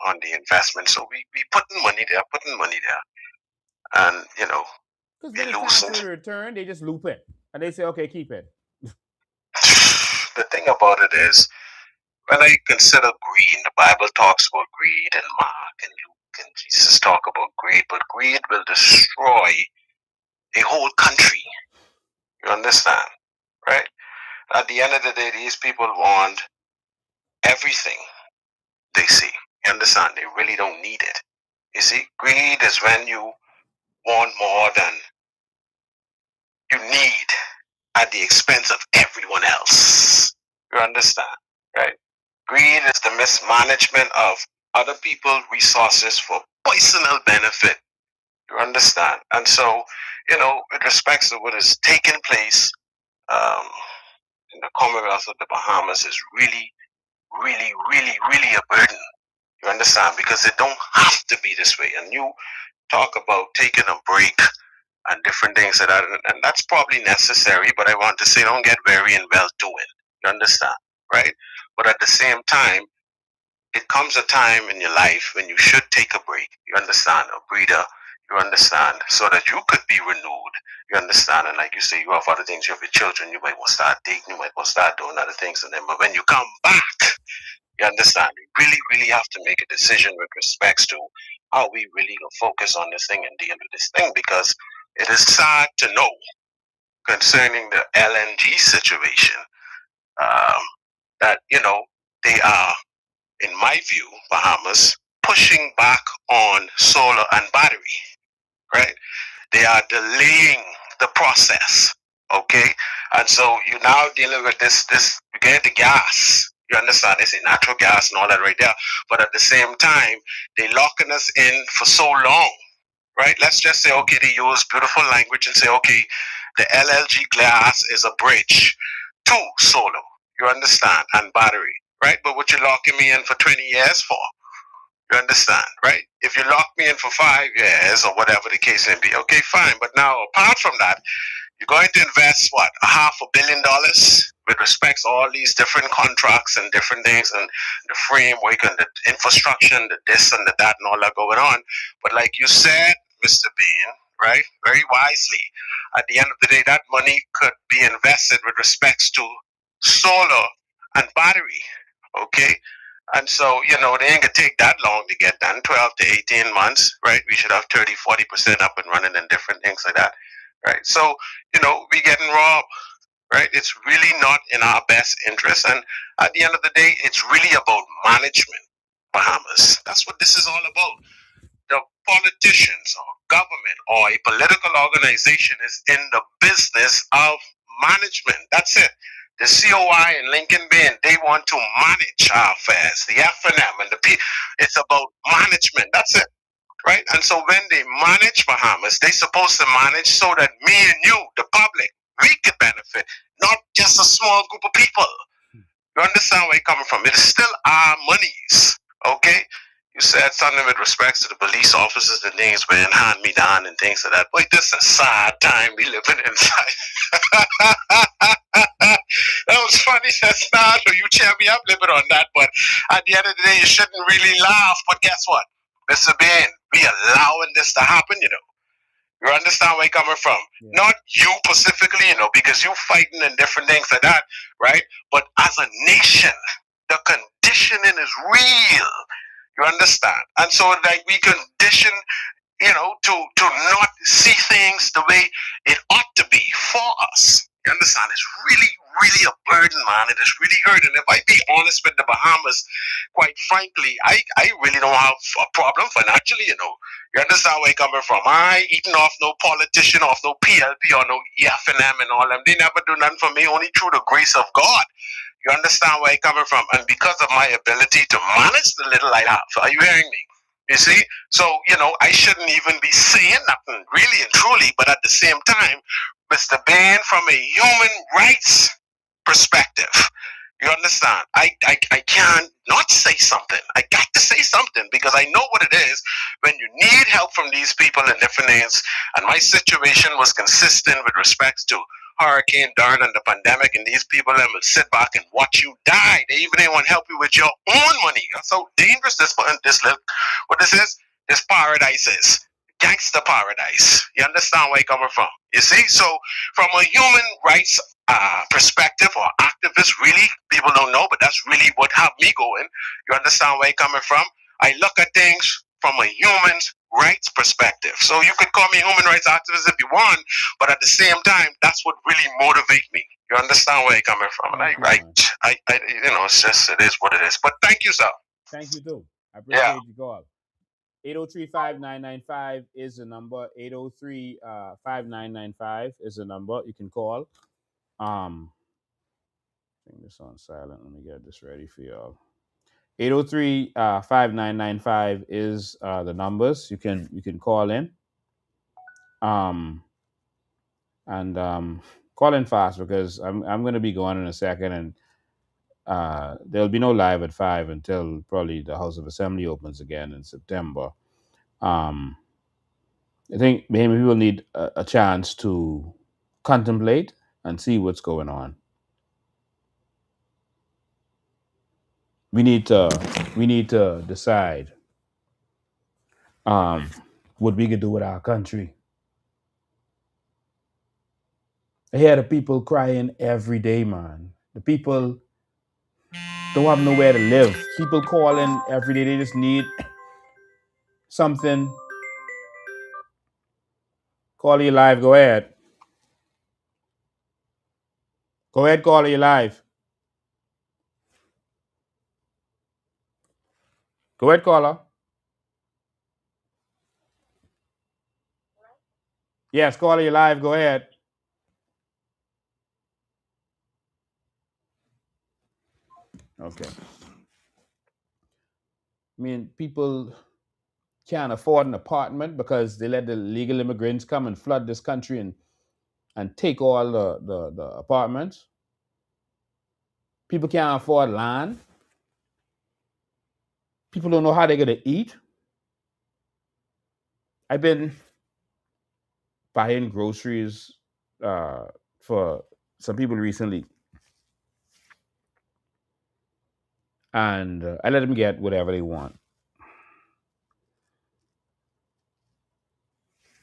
on the investment. So we putting money there, and Because we when it's time for loosened. the return, they just loop it. And they say, okay, keep it. The thing about it is, when I consider greed, the Bible talks about greed, and Mark and Luke and Jesus talk about greed, but greed will destroy a whole country. You understand, right? At the end of the day, these people want everything they see. You understand? They really don't need it. You see, greed is when you want more than you need at the expense of everyone else. You understand, right? Greed is the mismanagement of other people's resources for personal benefit. You understand? And so, with respect to what is taking place um, in the Commonwealth of the Bahamas is really, really, really, really a burden. You understand? Because it don't have to be this way. And you talk about taking a break and different things like that, and that's probably necessary, but I want to say don't get weary and well doing. You understand? Right? But at the same time, it comes a time in your life when you should take a break. You understand? A breather. You understand? So that you could be renewed. You understand? And like you say, you have other things. You have your children. You might want to start dating. You might want to start doing other things. And then, but when you come back, you understand? You really, really have to make a decision with respects to how we really go focus on this thing and deal with this thing, because it is sad to know concerning the LNG situation um, that they are, in my view, Bahamas, pushing back on solar and battery, right? They are delaying the process, okay? And so you're now dealing with this, you get the gas. You understand? It's natural gas and all that right there. But at the same time, they locking us in for so long, right? Let's just say, okay, they use beautiful language and say, okay, the LLG glass is a bridge to solar. You understand? And battery, right? But what you locking me in for 20 years for? You understand, right? If you lock me in for 5 years or whatever the case may be, okay, fine. But now, apart from that, you're going to invest what, $500 million with respect to all these different contracts and different things and the framework and the infrastructure and the this and the that and all that going on. But like you said, Mr. Bean, right, very wisely, at the end of the day, that money could be invested with respects to solar and battery, okay? And so, they ain't gonna take that long to get done, 12 to 18 months, right? We should have 30, 40% up and running and different things like that, right? So, we getting robbed, right? It's really not in our best interest. And at the end of the day, it's really about management, Bahamas. That's what this is all about. The politicians or government or a political organization is in the business of management. That's it. The COI and Lincoln Bay, they want to manage our affairs. The FNM and the P. It's about management. That's it. right? And so when they manage Bahamas, they're supposed to manage so that me and you, the public, we could benefit, not just a small group of people. You understand where you're coming from? It is still our monies, okay? You said something with respects to the police officers and things, man, hand me down and things like that. Boy, this is a sad time we living inside. That was funny. That's not so you cheer me up a little bit on that, but at the end of the day, you shouldn't really laugh. But guess what? Mr. Ben, we allowing this to happen, you know. You understand where you're coming from? Yeah. Not you specifically, you know, because you fighting and different things like that, right? But as a nation, the conditioning is real. You understand? And so, like, we condition, you know, to not see things the way it ought to be for us. You understand? It's really, really a burden, man. It is really hurting. If I be honest with the Bahamas, quite frankly, I really don't have a problem financially, you know. You understand where I'm coming from? I ain't eating off no politician, off no PLP or no EFNM and all them. They never do nothing for me, only through the grace of God. You understand where I'm coming from? And because of my ability to manage the little I have. Are you hearing me? You see? So, you know, I shouldn't even be saying nothing, really and truly, but at the same time, Mr. Bain, from a human rights perspective, you understand? I can't not say something. I got to say something because I know what it is when you need help from these people in different names. And my situation was consistent with respects to Hurricane Darn and the pandemic, and these people will sit back and watch you die. They even ain't want to help you with your own money. That's how dangerous this little, what this is? This paradise is. Gangster paradise. You understand where you're coming from? You see? So from a human rights perspective or activist, really, people don't know, but that's really what have me going. You understand where you're coming from? I look at things from a human rights perspective. So you could call me a human rights activist if you want, but at the same time, that's what really motivates me. You understand where you're coming from? And I, you know, it's just, it is what it is. But thank you, sir. Thank you too. I appreciate you call. 803-5995 is the number. 803-5995 is the number. You can call. Bring this on silent. Let me get this ready for y'all. 803-5995 is the numbers. You can call in. And call in fast because I'm going to be going in a second, and there'll be no live at 5 until probably the House of Assembly opens again in September. I think maybe people need a chance to contemplate and see what's going on. We need to decide what we can do with our country. I hear the people crying every day, man. The people don't have nowhere to live. People calling every day. They just need something. Call you live. Go ahead. Go ahead, call you live. Go ahead, caller. Yes, caller, you live. Go ahead. Okay. I mean, people can't afford an apartment because they let the illegal immigrants come and flood this country and take all the apartments. People can't afford land. People don't know how they're going to eat. I've been buying groceries for some people recently, and I let them get whatever they want.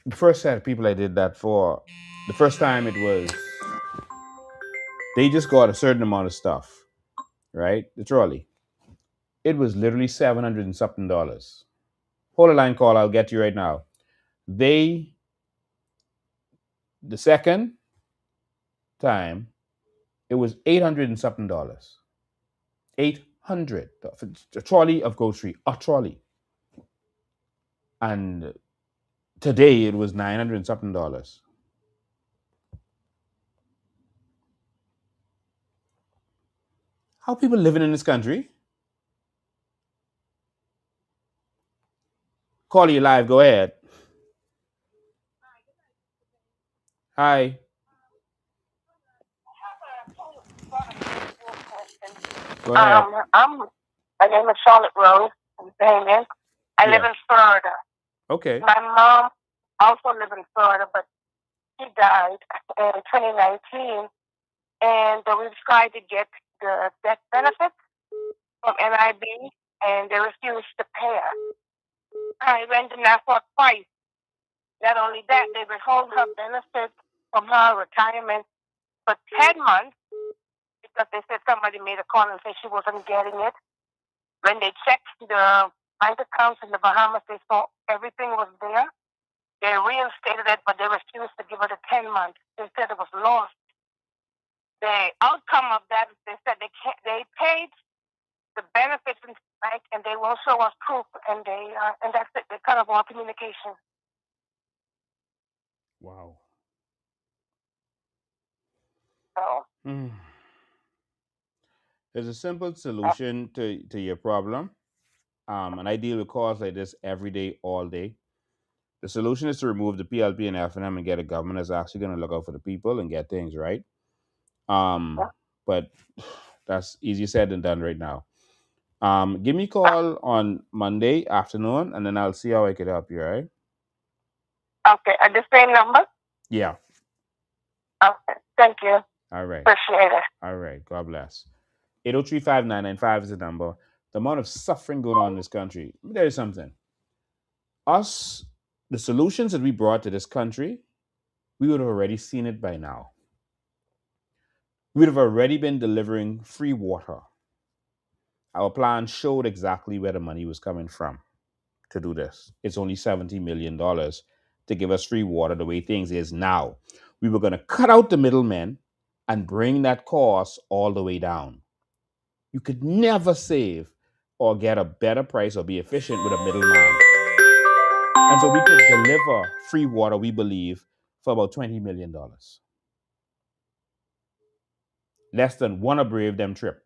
The first set of people I did that for, the first time it was, they just got a certain amount of stuff, right? The trolley. It was literally $700 and something. Hold a line, call. I'll get you right now. The second time, it was $800 and something. $800. A trolley of grocery, a trolley. And today it was $900 and something. How people living in this country? Call you live. Go ahead. Hi. Go ahead. My name is Charlotte Rose. I'm Damien. I live Yeah. in Florida. Okay. My mom also lives in Florida, but she died in 2019, and we tried to get the death benefits from NIB, and they refused to pay us. I went to Nassau twice. Not only that, they withhold her benefits from her retirement for 10 months because they said somebody made a call and said she wasn't getting it. When they checked the bank accounts in the Bahamas, they saw everything was there. They reinstated it, but they refused to give her the 10 months. They said it was lost. The outcome of that is they said they paid the benefits in the bank and they will show us proof, and that's it. They cut off all communication. Wow. So There's a simple solution to your problem. And I deal with calls like this every day, all day. The solution is to remove the PLP and FNM and get a government that's actually going to look out for the people and get things right. But that's easier said than done right now. Give me a call on Monday afternoon, and then I'll see how I could help you, all right? Okay, at the same number? Yeah. Okay, thank you. All right. Appreciate it. All right. God bless. 803-5995 is the number. The amount of suffering going on in this country. Let me tell you something. The solutions that we brought to this country, we would have already seen it by now. We would have already been delivering free water. Our plan showed exactly where the money was coming from to do this. It's only $70 million to give us free water the way things is now. We were going to cut out the middlemen and bring that cost all the way down. You could never save or get a better price or be efficient with a middleman. And so we could deliver free water, we believe, for about $20 million. Less than one a brave them trip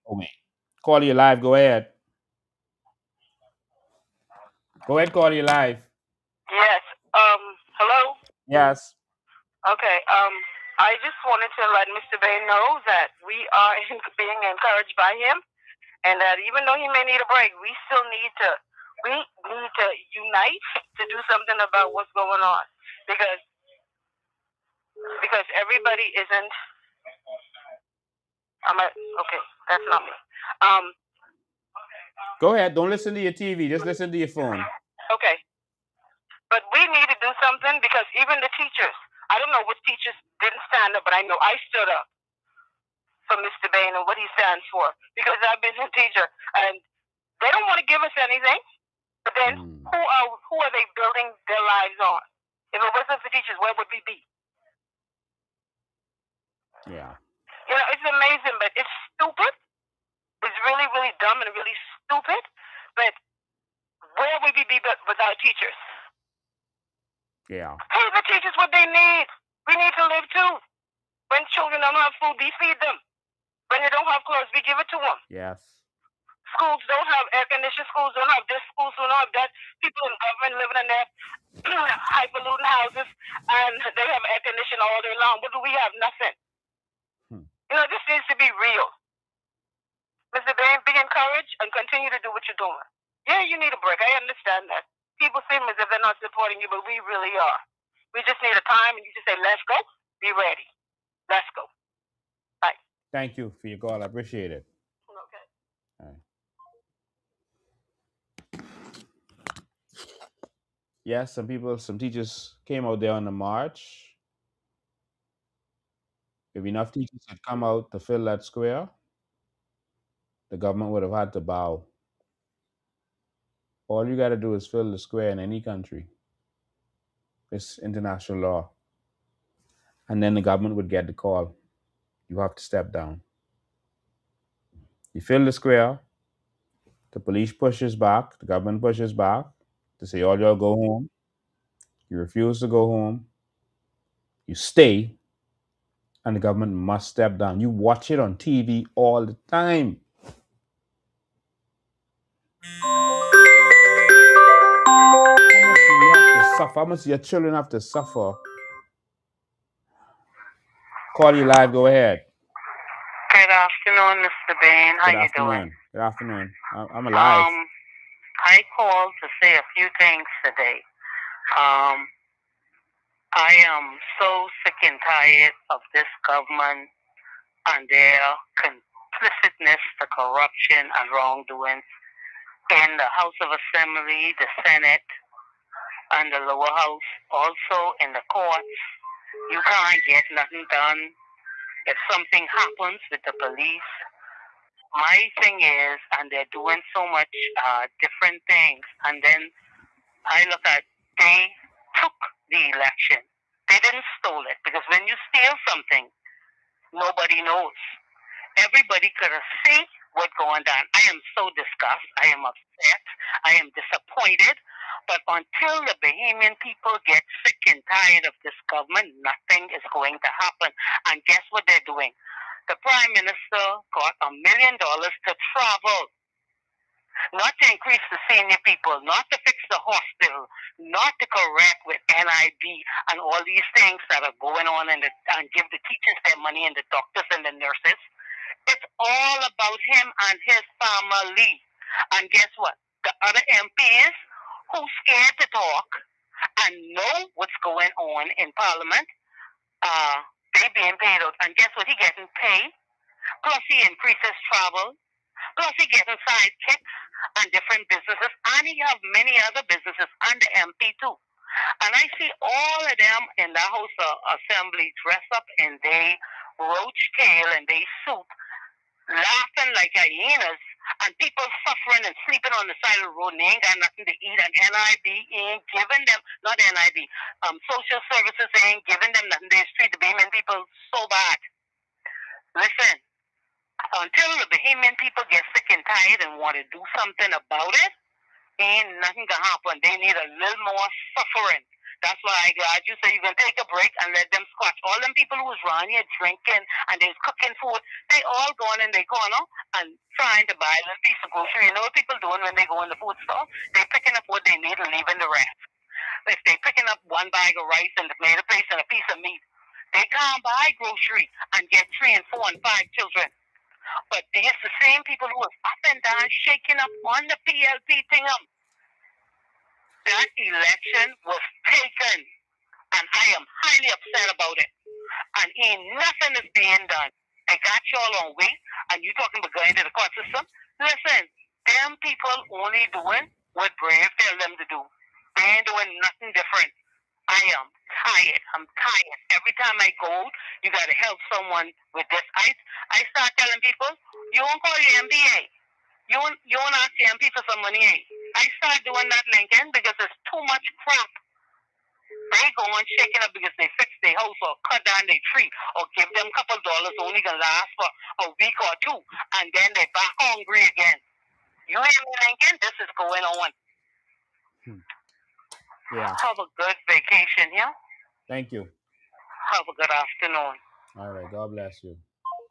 away. Call you live. Go ahead. Go ahead, call you live. Yes. Hello? Yes. Okay. I just wanted to let Mr. Bay know that we are being encouraged by him, and that even though he may need a break, we need to unite to do something about what's going on, because everybody isn't. Okay, that's not me. Go ahead. Don't listen to your TV. Just listen to your phone. Okay, but we need to do something, because even the teachers, I don't know what teachers didn't stand up, but I know I stood up for Mr. Bain and what he stands for, because I've been his teacher, and they don't want to give us anything. But then, who are they building their lives on? If it wasn't for teachers, where would we be? Yeah. You know, it's amazing, but it's stupid. It's really, really dumb and really stupid. But where would we be without teachers? Yeah. Pay the teachers what they need. We need to live too. When children don't have food, we feed them. When they don't have clothes, we give it to them. Yes. Schools don't have air conditioned. Schools don't have this. Schools don't have that. People in government living in their highfalutin houses, and they have air conditioning all day long. What do we have? Nothing. You know, this needs to be real. Mr. Bain, be encouraged and continue to do what you're doing. Yeah, you need a break. I understand that. People seem as if they're not supporting you, but we really are. We just need a time, and you just say, let's go. Be ready. Let's go. Bye. Thank you for your call. I appreciate it. Okay. All right. Yes, some teachers came out there on the march. If enough teachers had come out to fill that square, the government would have had to bow. All you got to do is fill the square in any country. It's international law. And then the government would get the call. You have to step down. You fill the square, the police pushes back, the government pushes back to say, all y'all go home. You refuse to go home. You stay, and the government must step down. You watch it on TV all the time. tough. How much your children have to suffer? Call you live. Go ahead. Good afternoon, Mr. Bain. How Good you doing? afternoon. Good afternoon. I'm alive. I called to say a few things today. I am so sick and tired of this government and their complicitness to corruption and wrongdoing in the House of Assembly, the Senate, and the lower house, also in the courts. You can't get nothing done. If something happens with the police, my thing is, and they're doing so much different things, and then I look at they took the election. They didn't steal it, because when you steal something, nobody knows. Everybody could have seen what's going on. I am so disgusted. I am upset. I am disappointed. But until the Bahamian people get sick and tired of this government, nothing is going to happen. And guess what they're doing? The Prime Minister got $1 million to travel, not to increase the senior people, not to fix the hospital, not to correct with NIB and all these things that are going on and give the teachers their money and the doctors and the nurses. It's all about him and his family. And guess what? The other MPs who scared to talk and know what's going on in Parliament, they being paid out. And guess what? He getting paid. Plus he increases travel. Plus he getting sidekicks and different businesses. And he have many other businesses and the MP too. And I see all of them in the House of Assembly dress up in they roach tail and they suit, laughing like hyenas, and people suffering and sleeping on the side of the road and they ain't got nothing to eat, and NIB ain't giving them, not NIB, social services ain't giving them nothing. They treat the Bahamian people so bad. Listen, until the Bahamian people get sick and tired and want to do something about it, ain't nothing gonna happen. They need a little more suffering. That's why I glad you say you can take a break and let them squash. All them people who was around here drinking and they was cooking food, they all going in their corner and trying to buy a little piece of grocery. You know what people doing when they go in the food store? They picking up what they need and leaving the rest. If they picking up one bag of rice and tomato paste and a piece of meat, they can't buy grocery and get 3 and 4 and 5 children. But there's the same people who was up and down shaking up on the PLP thing. That election was taken, and I am highly upset about it. And ain't nothing is being done. I got y'all on wait, and you talking about going to the court system? Listen, them people only doing what Brave tell them to do. They ain't doing nothing different. I am tired. I'm tired. Every time I go, you got to help someone with this. I start telling people, you won't call your MBA. You won't ask the MP for some money. I start doing that, Lincoln, because there's too much crap. They go on shaking up because they fix their house or cut down their tree or give them a couple dollars only gonna last for a week or two, and then they back hungry again. You hear me, Lincoln? This is going on. Yeah. Have a good vacation, yeah? Thank you. Have a good afternoon. All right. God bless you.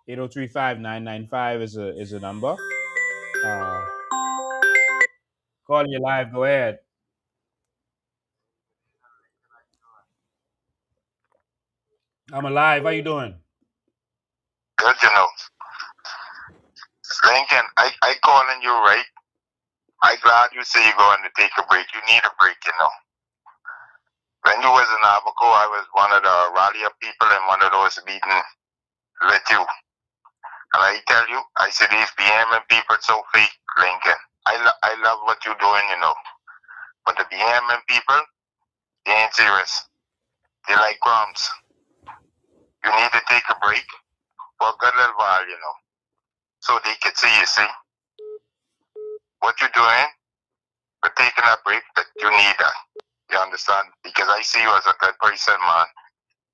803-5995 is a number. Call you live. Go ahead. I'm alive. How you doing? Good, Lincoln, I calling you, right? I glad you say you're going to take a break. You need a break, When you was in Abaco, I was one of the rally of people in one of those meetings with you. And I tell you, I said these BMN people so fake, Lincoln. I love what you're doing, But the BMN people, they ain't serious. They like crumbs. You need to take a break for a good little while, so they can see what you're doing. But taking a break, that you need that. You understand? Because I see you as a good person, man.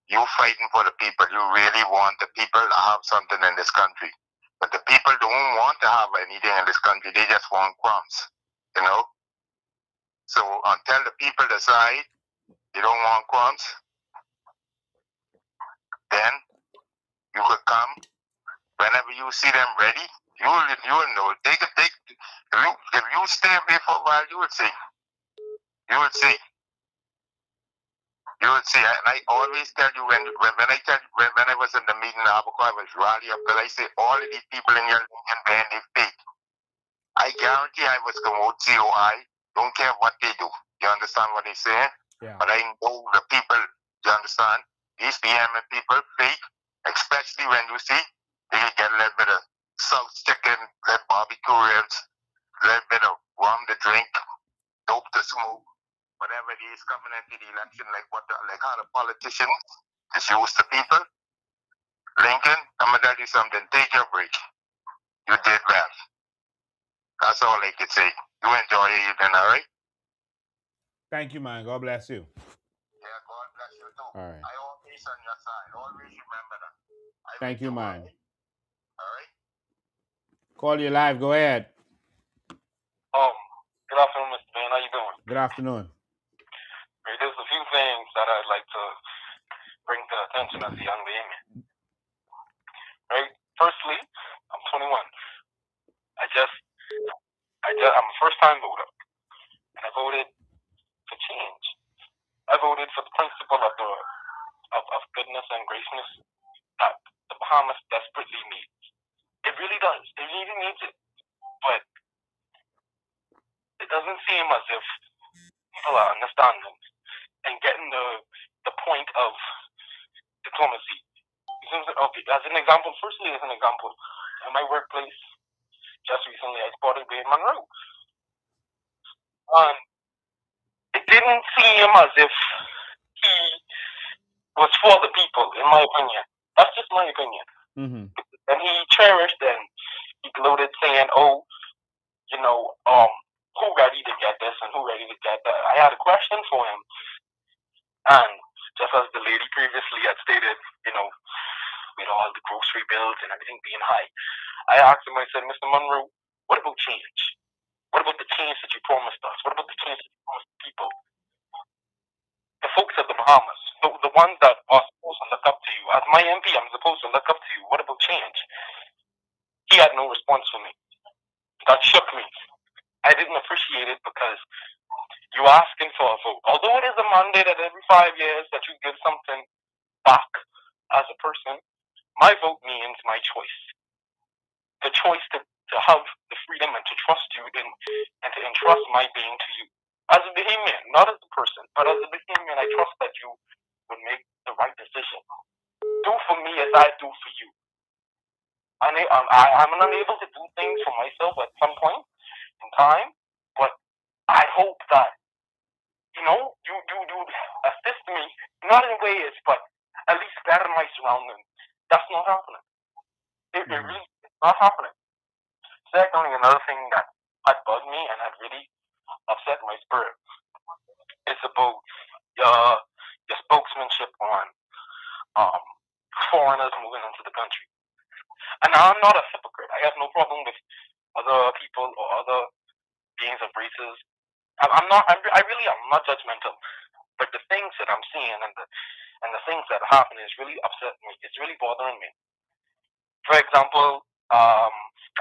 You fighting for the people. You really want the people to have something in this country. But the people don't want to have anything in this country. They just want crumbs, So until the people decide they don't want crumbs, then you could come whenever you see them ready. You will know. If you stay away for a while, you will see. You will see. You would see, and I always tell you when I tell you, when I was in the meeting in Abaco, I was rally up because I say all of these people in your Lincoln band, they fake. I guarantee I was going to COI. Don't care what they do. You understand what they saying? Yeah. But I know the people. You understand? These PM people fake, especially when you see they can get a little bit of salt chicken, little barbecue ribs, a little bit of rum to drink, dope to smoke, whatever it is coming into the election, like how the politicians is used to people. Lincoln, I'm gonna tell you something. Take your break. You did well. That's all I can say. You enjoy your evening, all right? Thank you, man. God bless you. Yeah, God bless you too. All right. I always on your side. Always remember that. Thank you, man. All right? Call you live. Go ahead. Good afternoon, Mr. Bain. How you doing? Good afternoon. Right, there's a few things that I'd like to bring to attention as a young layman. Right? Firstly, I'm 21. I'm a first-time voter, and I voted for change. I voted for the principle of goodness and graciousness that the Bahamas desperately needs. It really does. It really needs it. But it doesn't seem as if people are understanding and getting the point of diplomacy. Okay, as an example, in my workplace, just recently I spotted Wayne Monroe. And it didn't seem as if he was for the people, in my opinion. That's just my opinion. Mm-hmm. And he cherished and he gloated saying, who ready to get this and who ready to get that. I had a question for him. And just as the lady previously had stated, with all the grocery bills and everything being high, I asked him, I said, Mr. Monroe, what about change? What about the change that you promised us? What about the change that you promised the people? The folks of the Bahamas, the ones that are supposed to look up to you. As my MP, I'm supposed to look up to you. What about change? He had no response for me. That shook me. I didn't appreciate it because you're asking for a vote. Although it is a mandate that every 5 years that you give something back as a person, my vote means my choice. The choice to have the freedom and to trust you and to entrust my being to you. As a Bahamian, not as a person, but as a Bahamian, I trust that you would make the right decision. Do for me as I do for you. I'm unable to do things for myself at some point in time, but I hope that you assist me, not in ways, but at least better my surroundings. That's not happening. It really is not happening. Secondly, another thing that had bugged me and had really upset my spirit is about your spokesmanship on foreigners moving into the country. And I'm not a hypocrite. I have no problem with other people or other beings of races. I'm not judgmental. But the things that I'm seeing and the things that happen is really upsetting me. It's really bothering me. For example, I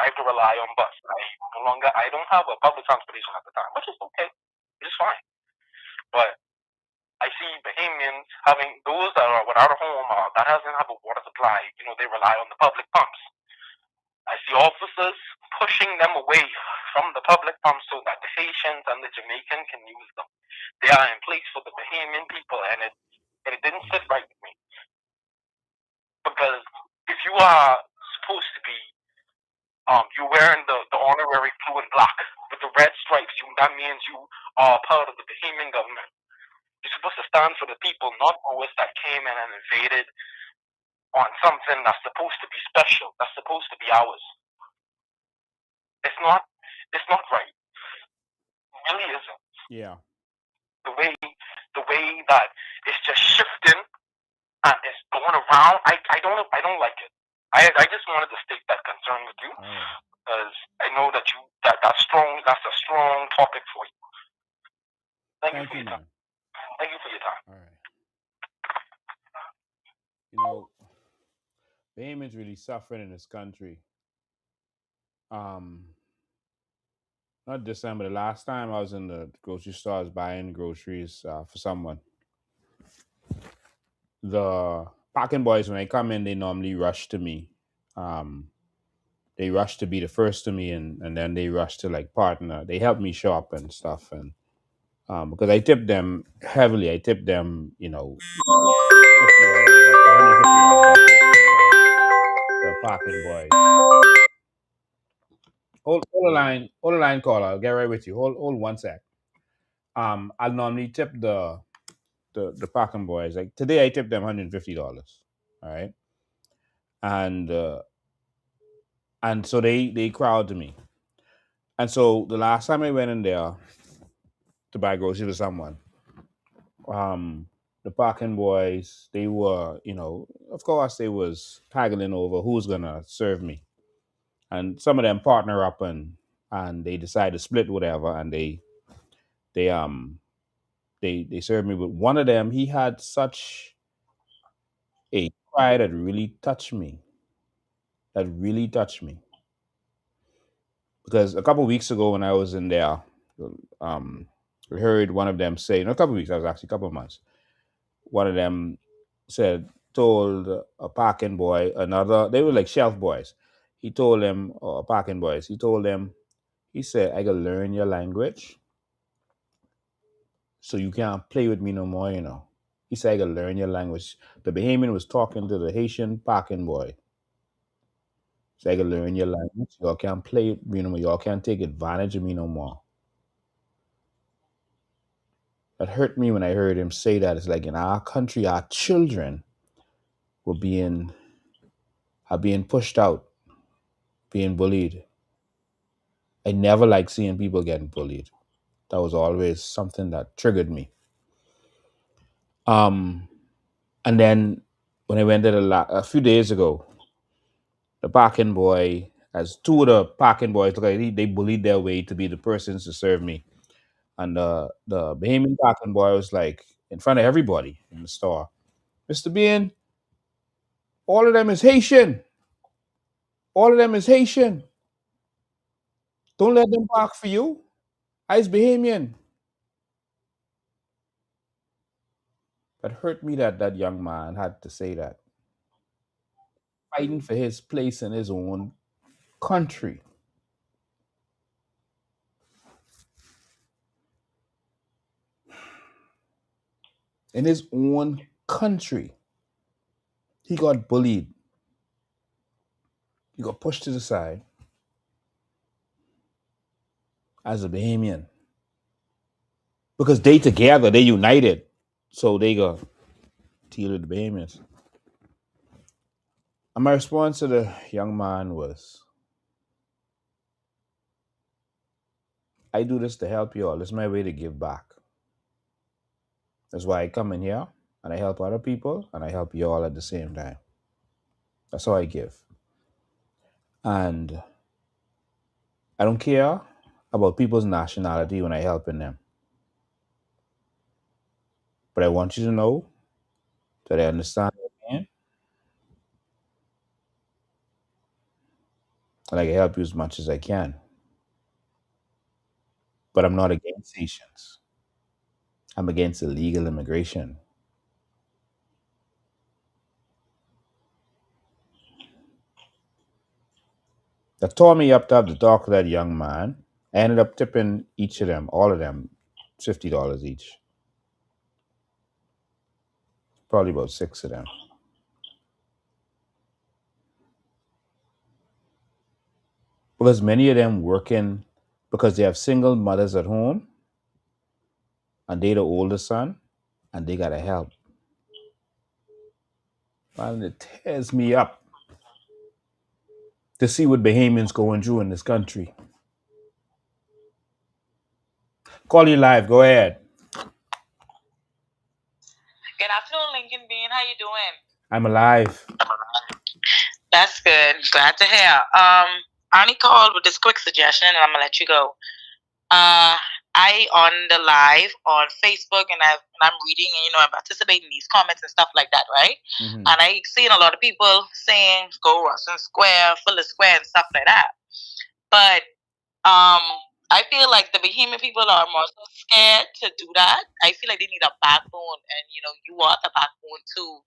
have to rely on bus. I don't have a public transportation at the time, which is okay. It's fine. But I see Bahamians having those that are without a home or that doesn't have a water supply, they rely on the public pumps. I see officers pushing them away from the public pumps so that the Haitians and the Jamaican can use them. They are in place for the Bahamian people, and it didn't sit right with me. Because if you are supposed to be, you're wearing the honorary blue and black with the red stripes, that means you are part of the Bahamian government. You're supposed to stand for the people, not always that came in and invaded on something that's supposed to be special, that's supposed to be ours. It's not right. It really isn't. Yeah. The way that it's just shifting and it's going around, I don't like it. I just wanted to state that concern with you because I know that that's a strong topic for you. Thank you for your time. Thank you for your time. All right. Bahamians really suffering in this country. Not December. The last time I was in the grocery store, I was buying groceries for someone. the parking boys, when I come in, they normally rush to me. Um, they rush to be the first to me, and then they rush to like partner. They help me shop and stuff, and because I tip them heavily. I tip them, $50, like $150. I tip the parking boys. Hold the line, caller. I'll get right with you. Hold one sec. I'll normally tip the parking boys. Like today, I tipped them $150. All right, and so they crowd to me. And so the last time I went in there to buy groceries with someone, um, the parking boys, they were, of course, they was haggling over who's gonna serve me, and some of them partner up and they decide to split whatever, and they they served me. But one of them, he had such a cry that really touched me. That really touched me because a couple weeks ago when I was in there, um, I heard one of them say, no, a couple weeks, I was actually a couple of months. One of them told a parking boy, another, they were like shelf boys. He told them, or parking boys, he told them, he said, I gotta learn your language so you can't play with me no more. He said, I gotta learn your language. The Bahamian was talking to the Haitian parking boy. So I gotta learn your language. Y'all can't play with me no more. Y'all can't take advantage of me no more. That hurt me when I heard him say that. It's like in our country, our children were are being pushed out, being bullied. I never liked seeing people getting bullied. That was always something that triggered me. Um, and then when I went there a few days ago, the parking boy, as two of the parking boys, look like they bullied their way to be the persons to serve me. And the Bahamian parking boy was like in front of everybody in the store, Mr. Bean, all of them is Haitian. All of them is Haitian. Don't let them park for you. I's Bahamian. That hurt me that that young man had to say that. Fighting for his place in his own country. In his own country. He got bullied. He got pushed to the side as a Bahamian. Because they together, they united. So they got deal with the Bahamians. And my response to the young man was, I do this to help you all. It's my way to give back. That's why I come in here and I help other people and I help you all at the same time. That's how I give. And I don't care about people's nationality when I helping them. But I want you to know that I understand your pain and I can help you as much as I can. But I'm not against Haitians. I'm against illegal immigration. That tore me up to have to talk to that young man. I ended up tipping each of them, all of them, $50 each. Probably about six of them. Because many of them working because they have single mothers at home and they the older son and they gotta help. And it tears me up to see what Bahamians going through in this country. Call you live. Go ahead. Good afternoon, Lincoln Bean. How you doing? I'm alive. That's good. Glad to hear. I only called with this quick suggestion, and I'm gonna let you go. I on the live on Facebook, and I'm reading, and I'm participating in these comments and stuff like that, right? Mm-hmm. And I seen a lot of people saying go Russell Square, Fuller Square, and stuff like that. But I feel like the Bahamian people are more so scared to do that. I feel like they need a backbone, and you are the backbone to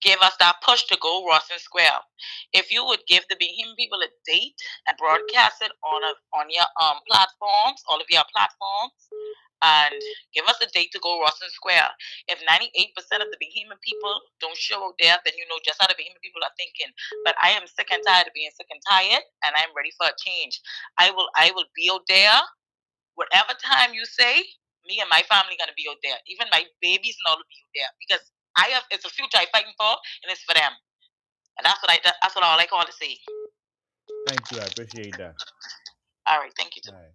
give us that push to go Rawson Square. If you would give the Bahamian people a date and broadcast it on your platforms, all of your platforms, and give us a date to go Rawson Square. If 98% of the Bahamian people don't show up there, then just how the Bahamian people are thinking. But I am sick and tired of being sick and tired, and I'm ready for a change. I will be out there whatever time you say. Me and my family gonna be out there. Even my babies and all will be out there because it's a future I'm fighting for, and it's for them. And that's what all I call to say. Thank you. I appreciate that. All right, thank you too. All right.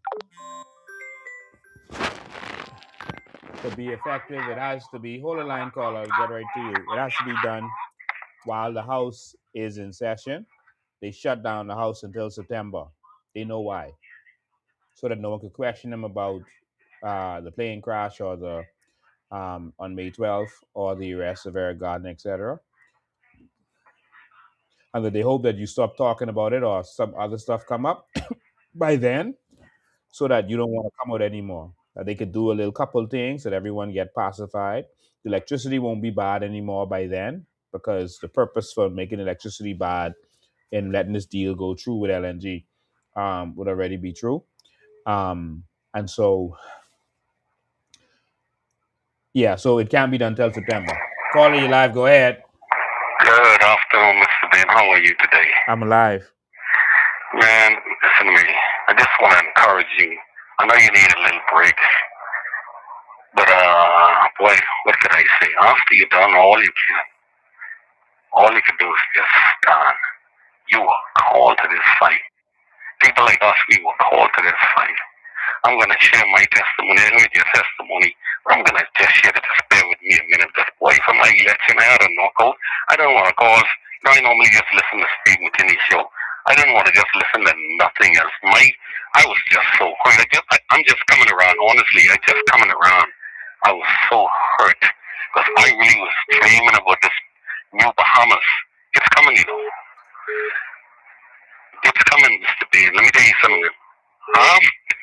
To be effective, it has to be. Hold a line, call. I'll get right to you. It has to be done while the House is in session. They shut down the House until September. They know why, so that no one could question them about the plane crash or the on May 12th or the arrest of Eric Garner, etc. And that they hope that you stop talking about it or some other stuff come up by then, so that you don't want to come out anymore. That they could do a little couple things that everyone get pacified. The electricity won't be bad anymore by then because the purpose for making electricity bad and letting this deal go through with LNG would already be true. And so, yeah, so it can't be done till September. Caller, you live. Go ahead. Good afternoon, Mr. Ben. How are you today? I'm alive. Man, listen to me. I just want to encourage you. I know you need a little break, but boy, what could I say? After you've done all you can do is just stand. You were called to this fight. People like us, we were called to this fight. I'm going to share my testimony. I heard your testimony, but I'm going to just share it. Just bear with me a minute. Just boy, for my election, I had a knockout. I don't want to call. I normally just listen to Steve McKinney's show. I didn't want to just listen to nothing else. I was just so hurt. I'm just coming around. Honestly, I just coming around. I was so hurt because I really was dreaming about this new Bahamas. It's coming, It's coming, Mr. B. Let me tell you something.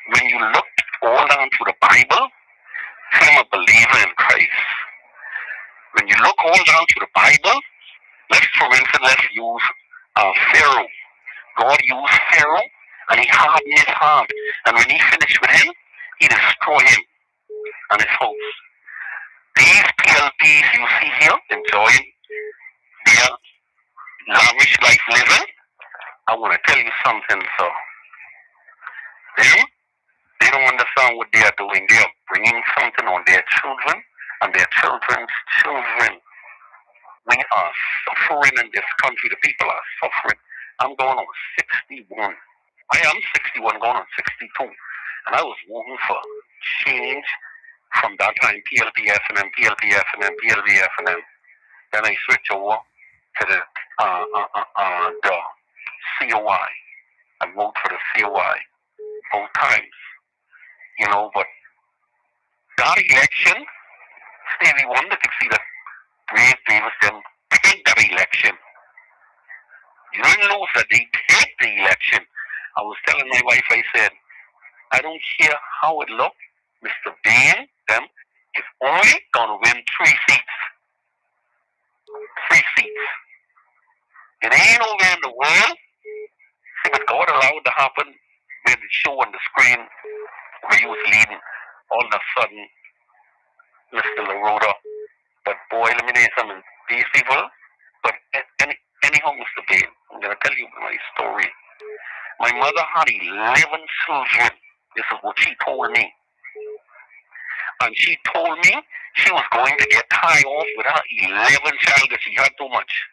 When you look all down to the Bible, I'm a believer in Christ. When you look all down to the Bible, let's use Pharaoh. God used Pharaoh, and he hardened his heart. And when he finished with him, he destroyed him and his house. These PLPs you see here enjoying their lavish life living, I want to tell you something, sir. They don't understand what they are doing. They are bringing something on their children and their children's children. We are suffering in this country. The people are suffering. I'm going on 61. I am 61, going on 62. And I was working for change from that time, PLP FNM, PLP FNM, PLP FNM. Then I switch over to the COI. I vote for the COI both times. But that election, Stevie Wonder could see that Brave Davison take that election. You didn't lose that, they take the election. I was telling my wife, I said, I don't care how it looked, Mr. Bain, them, is only gonna win 3 seats. 3 seats. It ain't nowhere in the world. See, but God allowed to happen when the show on the screen where he was leading. All of a sudden, Mr. LaRota. But boy, let me tell you something. These people, but anyhow, Mr. Bain, I'm gonna tell you my story. My mother had 11 children. This is what she told me. And she told me she was going to get tied off with her 11 child because she had too much.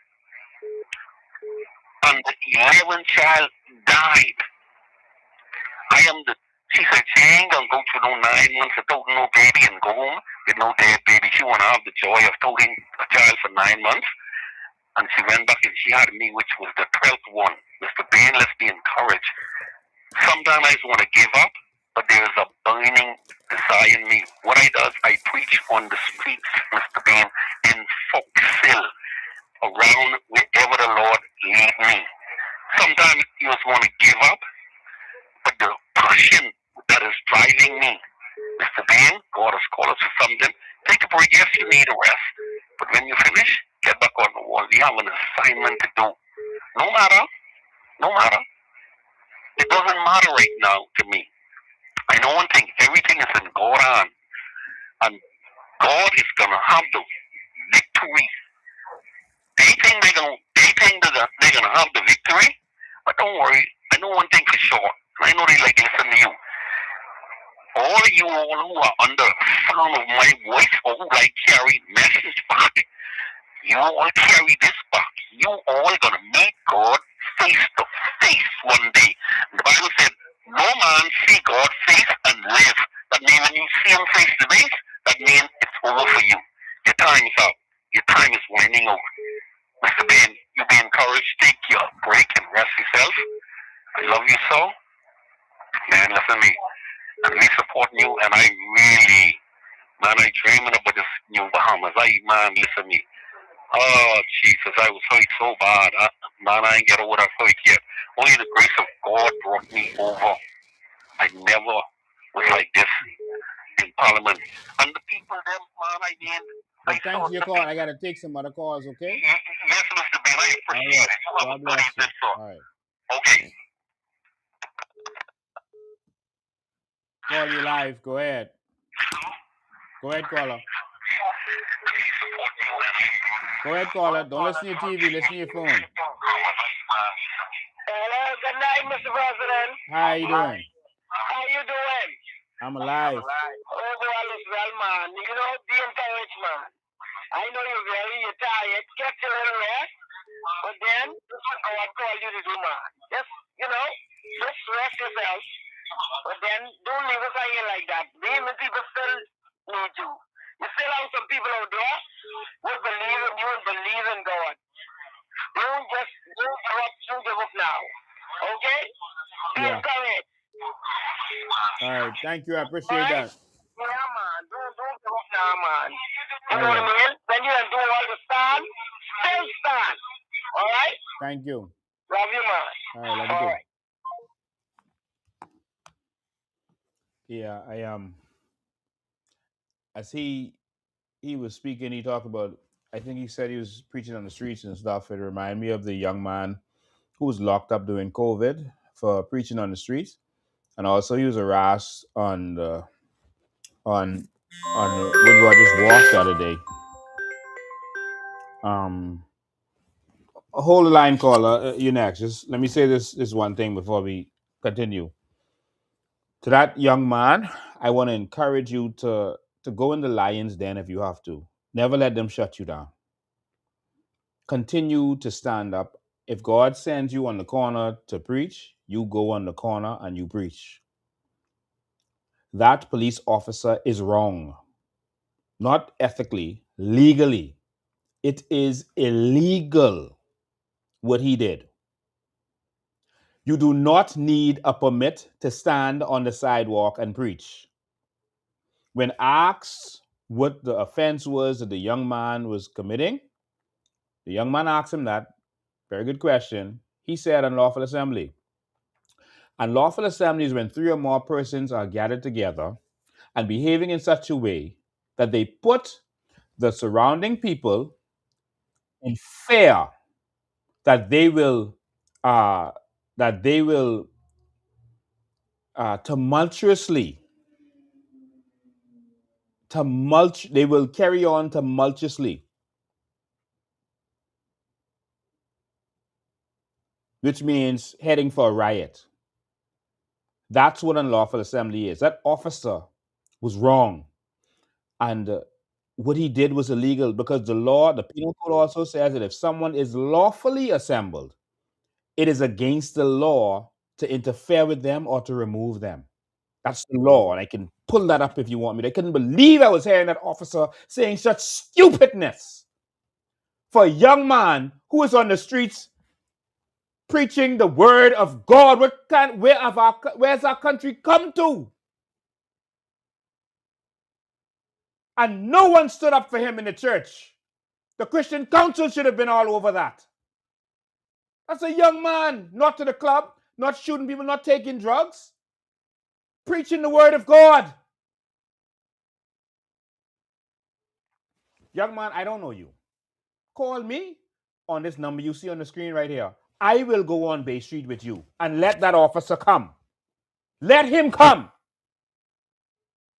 And the 11th child died. She said she ain't gonna go through no 9 months of toting no baby and go home with no dead baby. She wanna have the joy of toting a child for 9 months. And she went back and she had me, which was the 12th one. Mr. Bain, let's be encouraged. Sometimes I just want to give up, but there is a burning desire in me. What I do is I preach on the streets, Mr. Bain, in Foxhill, around wherever the Lord lead me. Sometimes you just want to give up, leaving me. Mr. Bain, God has called us to something. Take a break. Yes, you need a rest. But when you finish, get back on the wall. We have an assignment to do. No matter, no matter. It doesn't matter right now to me. I know one thing. Everything is in God's hand. And God is going to have the victory. They think that they're going to have the victory. But don't worry. I know one thing for sure. I know they like listen to you. All of you all who are under the sound of my voice or who like carry message back, you all carry this back. You all gonna meet God face to face one day. The Bible said, no man see God face and live. That means when you see him face to face, that means it's over for you. Your time's up. Your time is winding over. Mr. Bain, you be encouraged. Take your break and rest yourself. I love you so. Man, listen to me. And we support you, and I really, man, I dreaming about this new Bahamas. Man, listen to me. Oh, Jesus, I was hurt so bad. Man, I ain't get over that hurt yet. Only the grace of God brought me over. I never was like this in Parliament. And the people, them, man, I mean, But thanks for your call. I got to take some other calls, okay? Yes, Mr. Bain, I appreciate it. You have God a good bless you. evening, sir. All right. Okay. Call you live. Go ahead. Go ahead, caller. Go ahead, caller. Don't listen to your TV. Listen to your phone. Hello, good night, Mr. President. How you doing? How you doing? I'm alive. Oh, well, it's well, man. You know, be encouraged, man. I know you're tired. Get your little rest. But then, this is what God called you to do, man. Just, just rest yourself. But then, don't leave us out here like that. Many people still need you. You still have some people out there who believe in you and believe in God. Don't give up now. Okay? Be Yeah. encouraged. All right. Thank you. I appreciate that. Yeah, man. Don't give up now, man. You All know what I right. mean? When you do all the stand, still stand. All right? Thank you. Love you, man. All right. Love you too. Yeah, as he was speaking, he talked about, I think he said he was preaching on the streets and stuff. It reminded me of the young man who was locked up during COVID for preaching on the streets. And also he was harassed on Woodward just walked the other day. Hold the line, caller. You next. Just let me say this one thing before we continue. To that young man, I want to encourage you to go in the lion's den if you have to. Never let them shut you down. Continue to stand up. If God sends you on the corner to preach, you go on the corner and you preach. That police officer is wrong. Not ethically, legally. It is illegal what he did. You do not need a permit to stand on the sidewalk and preach. When asked what the offense was that the young man was committing, the young man asked him that. Very good question. He said unlawful assembly. Unlawful assembly is when 3 or more persons are gathered together and behaving in such a way that they put the surrounding people in fear that they will uh, tumultuously they will carry on tumultuously, which means heading for a riot. That's what unlawful assembly is. That officer was wrong, and what he did was illegal because the law, the penal code, also says that if someone is lawfully assembled, it is against the law to interfere with them or to remove them. That's the law, and I can pull that up if you want me. I couldn't believe I was hearing that officer saying such stupidness for a young man who is on the streets preaching the word of God. Where's our country come to? And no one stood up for him in the church. The Christian Council should have been all over that. That's a young man, not to the club, not shooting people, not taking drugs. preaching the word of God. Young man, I don't know you. Call me on this number you see on the screen right here. I will go on Bay Street with you and let that officer come. Let him come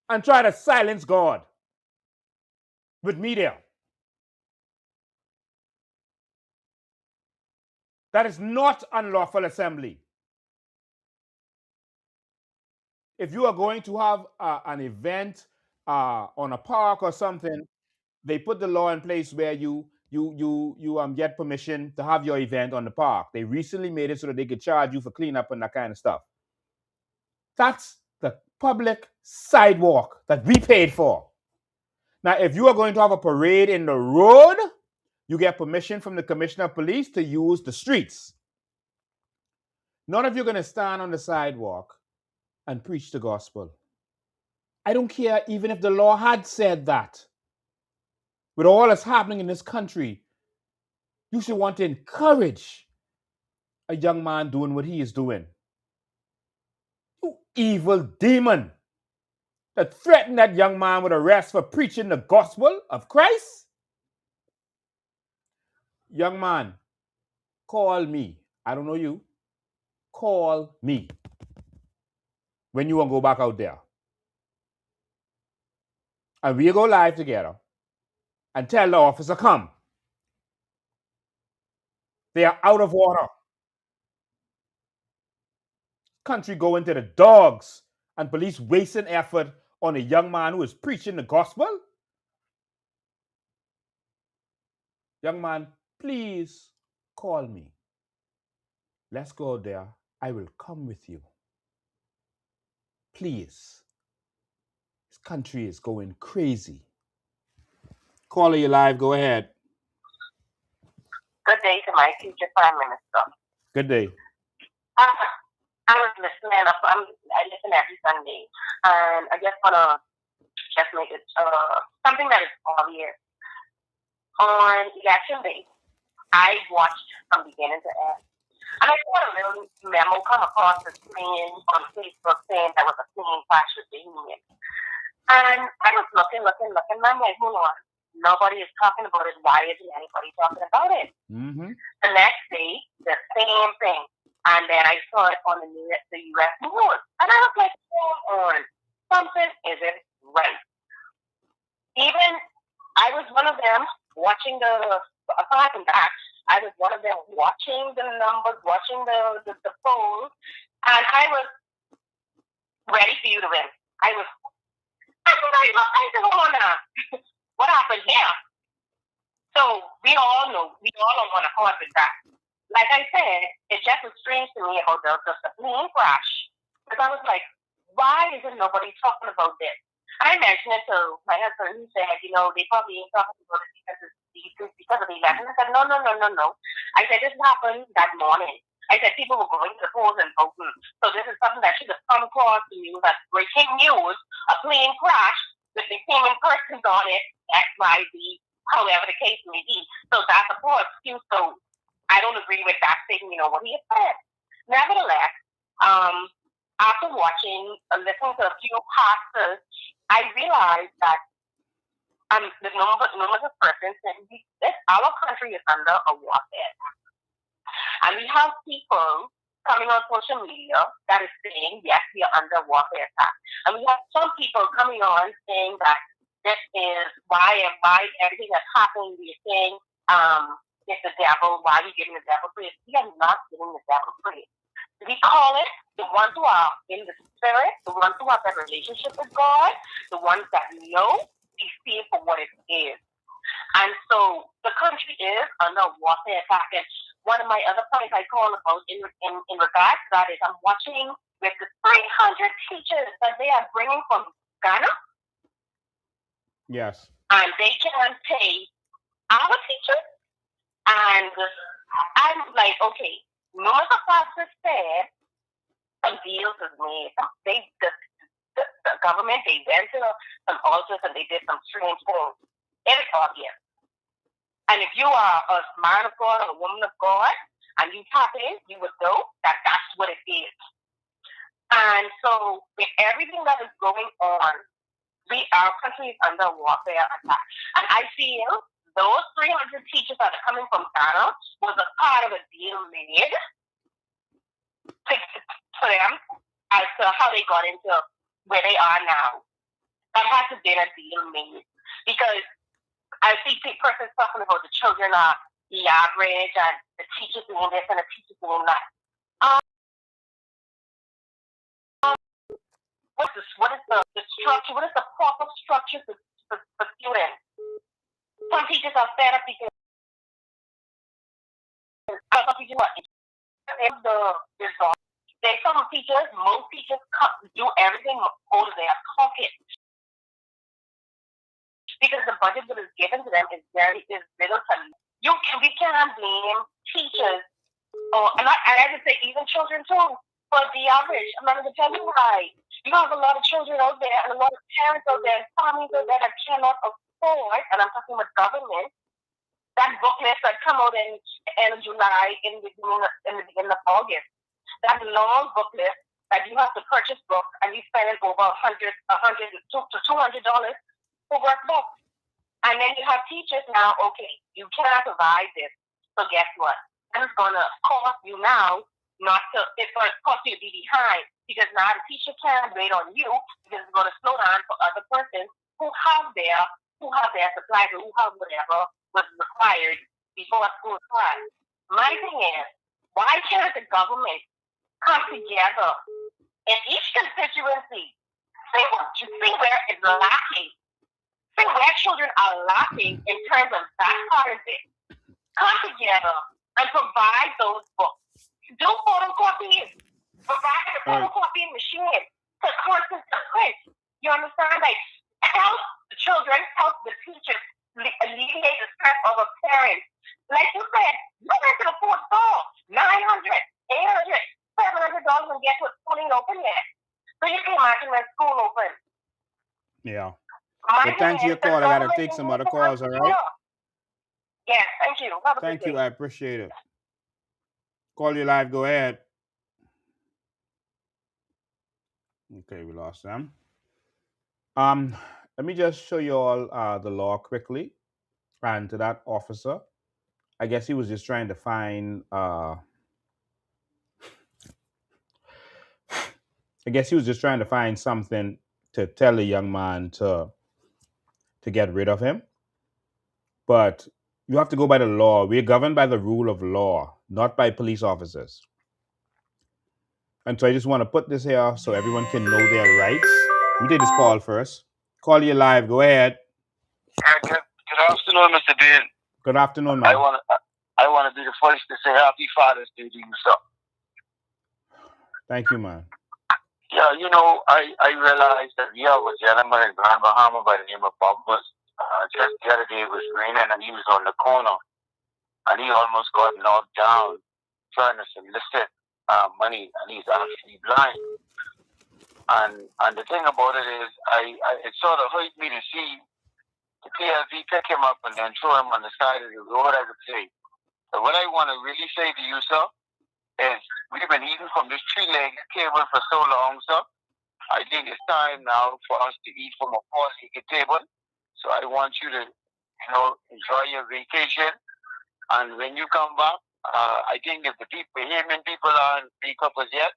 and try to silence God with me there. That is not unlawful assembly. If you are going to have an event on a park or something, they put the law in place where you get permission to have your event on the park. They recently made it so that they could charge you for cleanup and that kind of stuff. That's the public sidewalk that we paid for. Now, if you are going to have a parade in the road, you get permission from the commissioner of police to use the streets. Not if you're going to stand on the sidewalk and preach the gospel. I don't care even if the law had said that. With all that's happening in this country, you should want to encourage a young man doing what he is doing. You evil demon that threatened that young man with arrest for preaching the gospel of Christ. Young man, call me. I don't know you. Call me when you want to go back out there. And we'll go live together and tell the officer, come. They are out of order. Country going to the dogs and police wasting effort on a young man who is preaching the gospel. Young man, please call me. Let's go there. I will come with you. Please. This country is going crazy. Caller, you live. Go ahead. Good day to my future Prime Minister. Good day. I was listening. I listen every Sunday, and I just wanna make it something that is obvious. On election day, I watched from beginning to end, and I saw a little memo come across the screen on Facebook saying there was a plane crash with the Union, and I was looking, and I'm like, hold on, nobody is talking about it. Why isn't anybody talking about it? Mm-hmm. The next day, the same thing. And then I saw it on the U.S. news. And I was like, hold on, something isn't right. Even, I was one of them watching apart from that, I was one of them watching the numbers, watching the polls, and I was ready for you to win. I said, hold on, what happened here? So we all know, we all don't want to cause with that. Like I said, it just was strange to me about the plane crash. Because I was like, why isn't nobody talking about this? I mentioned it to my husband. He said, they probably ain't talking about it because of the election. I said, no. I said, this happened that morning. I said, people were going to the polls and voting. So this is something that should have come across the news as breaking news, a plane crash with the human persons on it, XYZ, however the case may be. So that's a poor excuse. So I don't agree with that statement, what he has said. Nevertheless, after listening to a few pastors, I realized that the numbers of persons in our country is under a warfare. And we have people coming on social media that is saying, yes, we are under warfare attack. And we have some people coming on saying that this is why everything that's happening. We're saying, it's the devil. Why are we giving the devil praise? We are not giving the devil praise. We call it the ones who are in the spirit, the ones who have that relationship with God, the ones that know, we see it for what it is. And so the country is under warfare attack. And one of my other points I call about in regards to that is I'm watching with the 300 teachers that they are bringing from Ghana. Yes. And they can pay our teachers. And I'm like, okay, numerous of pastors said some deals was made. The government, they went to some altars and they did some strange things. It is obvious. And if you are a man of God or a woman of God and you tap in, you would know that that's what it is. And so with everything that is going on, our country is under warfare attack. And I feel those 300 teachers that are coming from Ghana was a part of a deal made for them as to how they got into where they are now. That has to be a deal made. Because I see persons talking about the children are the average and the teachers doing this and the teachers doing that. What is the structure? What is the proper structure for students? Some teachers are fed up because some teachers are there's some teachers, most teachers do everything out of their pocket because the budget that is given to them is little to we can't blame teachers and I would say even children too for the average. I'm not going to tell you why. You have a lot of children out there and a lot of parents out there and families out there that cannot afford, and I'm talking about government, that booklet that come out in July in the beginning of August. That long booklet that you have to purchase books and you spend over $100 to $200 for workbooks. And then you have teachers now, okay, you cannot provide this. So guess what? It's going to cost you now it's going to cost you to be behind because now the teacher can't wait on you because it's going to slow down for other persons who have their supplies or who have whatever was required before school starts. My thing is, why can't the government come together in each constituency, see where it's lacking, see where children are lacking in terms of that part of it, come together and provide those books. Do photocopies. Provide a photocopying machine to constant to print. You understand? Like, help the children, help the teachers alleviate the stress of a parent. Like you said, you went to the fourth store, $900, $800, $700 and guess what? School ain't open yet. So you can imagine when school open. Yeah. But thanks for your call. I got to take some other calls, all right? Yes, thank you. Thank you. I appreciate it. Call you live. Go ahead. Okay, we lost them. Let me just show you all the law quickly. And to that officer, I guess he was just trying to find something to tell the young man to get rid of him. But you have to go by the law. We're governed by the rule of law, not by police officers. And so I just want to put this here so everyone can know their rights. We did this call first. Call you live. Go ahead. Good afternoon, Mr. Bean. Good afternoon, man. I want to be the first to say Happy Father's Day to you, sir. Thank you, man. Yeah, I realized that we have a gentleman in Grand Bahama by the name of Bob. Just the other day it was raining and he was on the corner and he almost got knocked down trying to solicit money and he's actually blind. And the thing about it is, it sort of hurt me to see the PLV pick him up and then throw him on the side of the road, I would say. So what I want to really say to you, sir, is we've been eating from this three-legged table for so long, sir. I think it's time now for us to eat from a four-legged table. So I want you to, enjoy your vacation. And when you come back, I think if the Bahamian people aren't pick up as yet,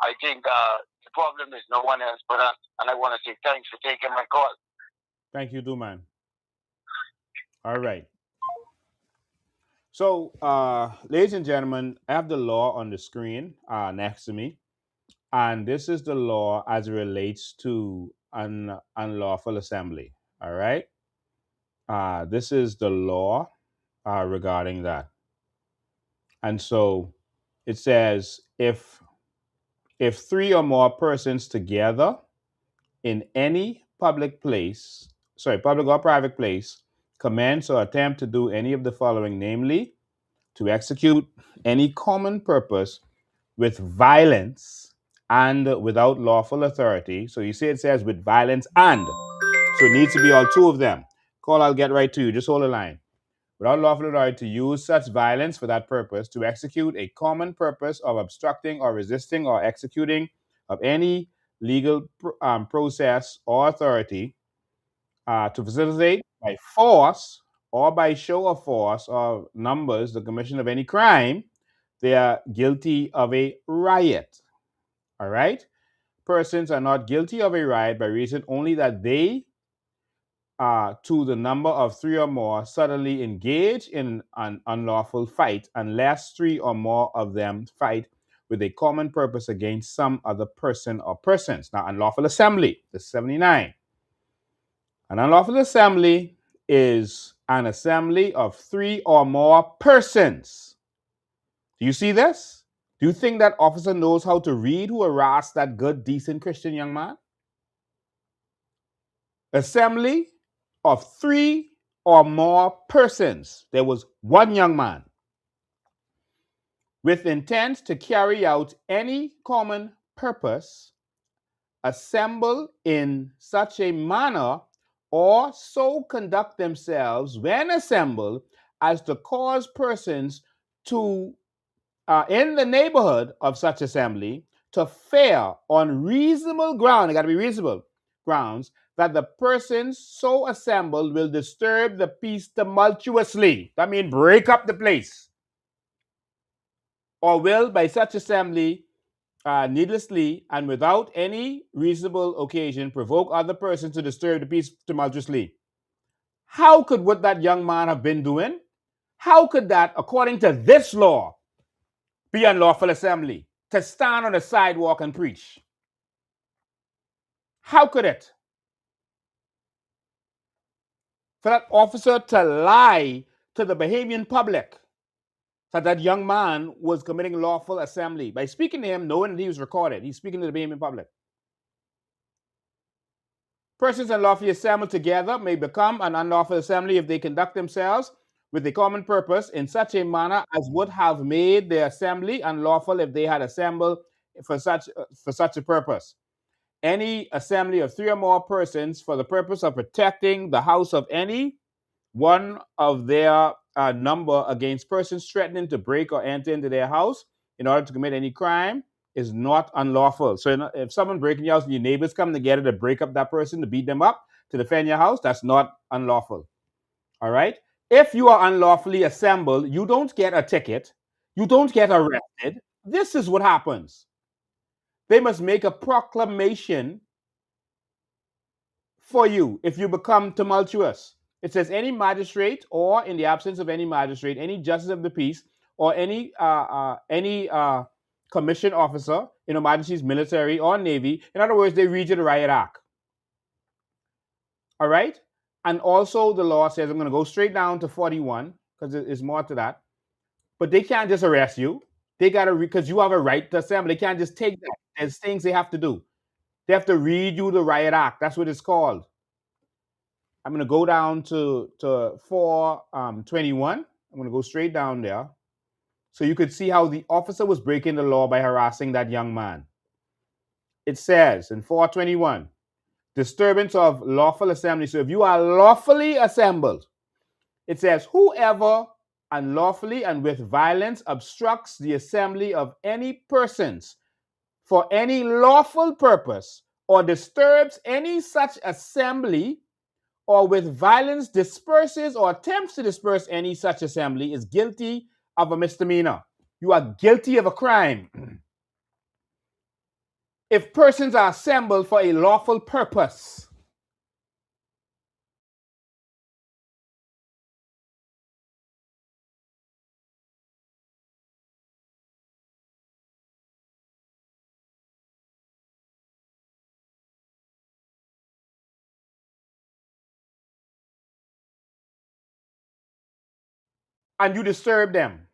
I think the problem is no one else but us. And I want to say thanks for taking my call. Thank you, man. All right. So, ladies and gentlemen, I have the law on the screen next to me. And this is the law as it relates to unlawful assembly. All right. This is the law regarding that. And so it says if three or more persons together in any public or private place, commence or attempt to do any of the following, namely, to execute any common purpose with violence and without lawful authority. So you see it says with violence and. So it needs to be all two of them. Call, I'll get right to you. Just hold the line. Without lawful authority to use such violence for that purpose, to execute a common purpose of obstructing or resisting or executing of any legal process or authority to facilitate by force or by show of force or numbers the commission of any crime, they are guilty of a riot. All right? Persons are not guilty of a riot by reason only that they, to the number of 3 or more, suddenly engage in an unlawful fight, unless 3 or more of them fight with a common purpose against some other person or persons. Now, unlawful assembly, this is 79. An unlawful assembly is an assembly of 3 or more persons. Do you see this? Do you think that officer knows how to read who harassed that good, decent Christian young man? Assembly of 3 or more persons. There was one young man with intent to carry out any common purpose, assemble in such a manner or so conduct themselves when assembled as to cause persons to in the neighborhood of such assembly to fare on reasonable ground, it got to be reasonable grounds, that the persons so assembled will disturb the peace tumultuously. That means break up the place. Or will by such assembly needlessly and without any reasonable occasion provoke other persons to disturb the peace tumultuously. How could what that young man have been doing? How could that, according to this law, be unlawful assembly? To stand on the sidewalk and preach. How could it? For that officer to lie to the Bahamian public that that young man was committing lawful assembly by speaking to him, knowing that he was recorded. He's speaking to the Bahamian public. Persons unlawfully assembled together may become an unlawful assembly if they conduct themselves with a common purpose in such a manner as would have made the assembly unlawful if they had assembled for such a purpose. Any assembly of 3 or more persons for the purpose of protecting the house of any one of their number against persons threatening to break or enter into their house in order to commit any crime is not unlawful. So if someone breaking your house and your neighbors come together to break up that person, to beat them up, to defend your house, that's not unlawful. All right? If you are unlawfully assembled, you don't get a ticket. You don't get arrested. This is what happens. They must make a proclamation for you if you become tumultuous. It says any magistrate, or in the absence of any magistrate, any justice of the peace, or any commissioned officer in Her Majesty's military or navy. In other words, they read you the riot act. All right? And also the law says, I'm going to go straight down to 41 because there's more to that. But they can't just arrest you. They got to, because you have a right to assemble. They can't just take that. There's things they have to do. They have to read you the riot act. That's what it's called. I'm going to go down to 421. I'm going to go straight down there. So you could see how the officer was breaking the law by harassing that young man. It says in 421, disturbance of lawful assembly. So if you are lawfully assembled, it says whoever unlawfully and with violence obstructs the assembly of any persons for any lawful purpose or disturbs any such assembly or with violence disperses or attempts to disperse any such assembly is guilty of a misdemeanor. You are guilty of a crime. If persons are assembled for a lawful purpose. And you disturb them.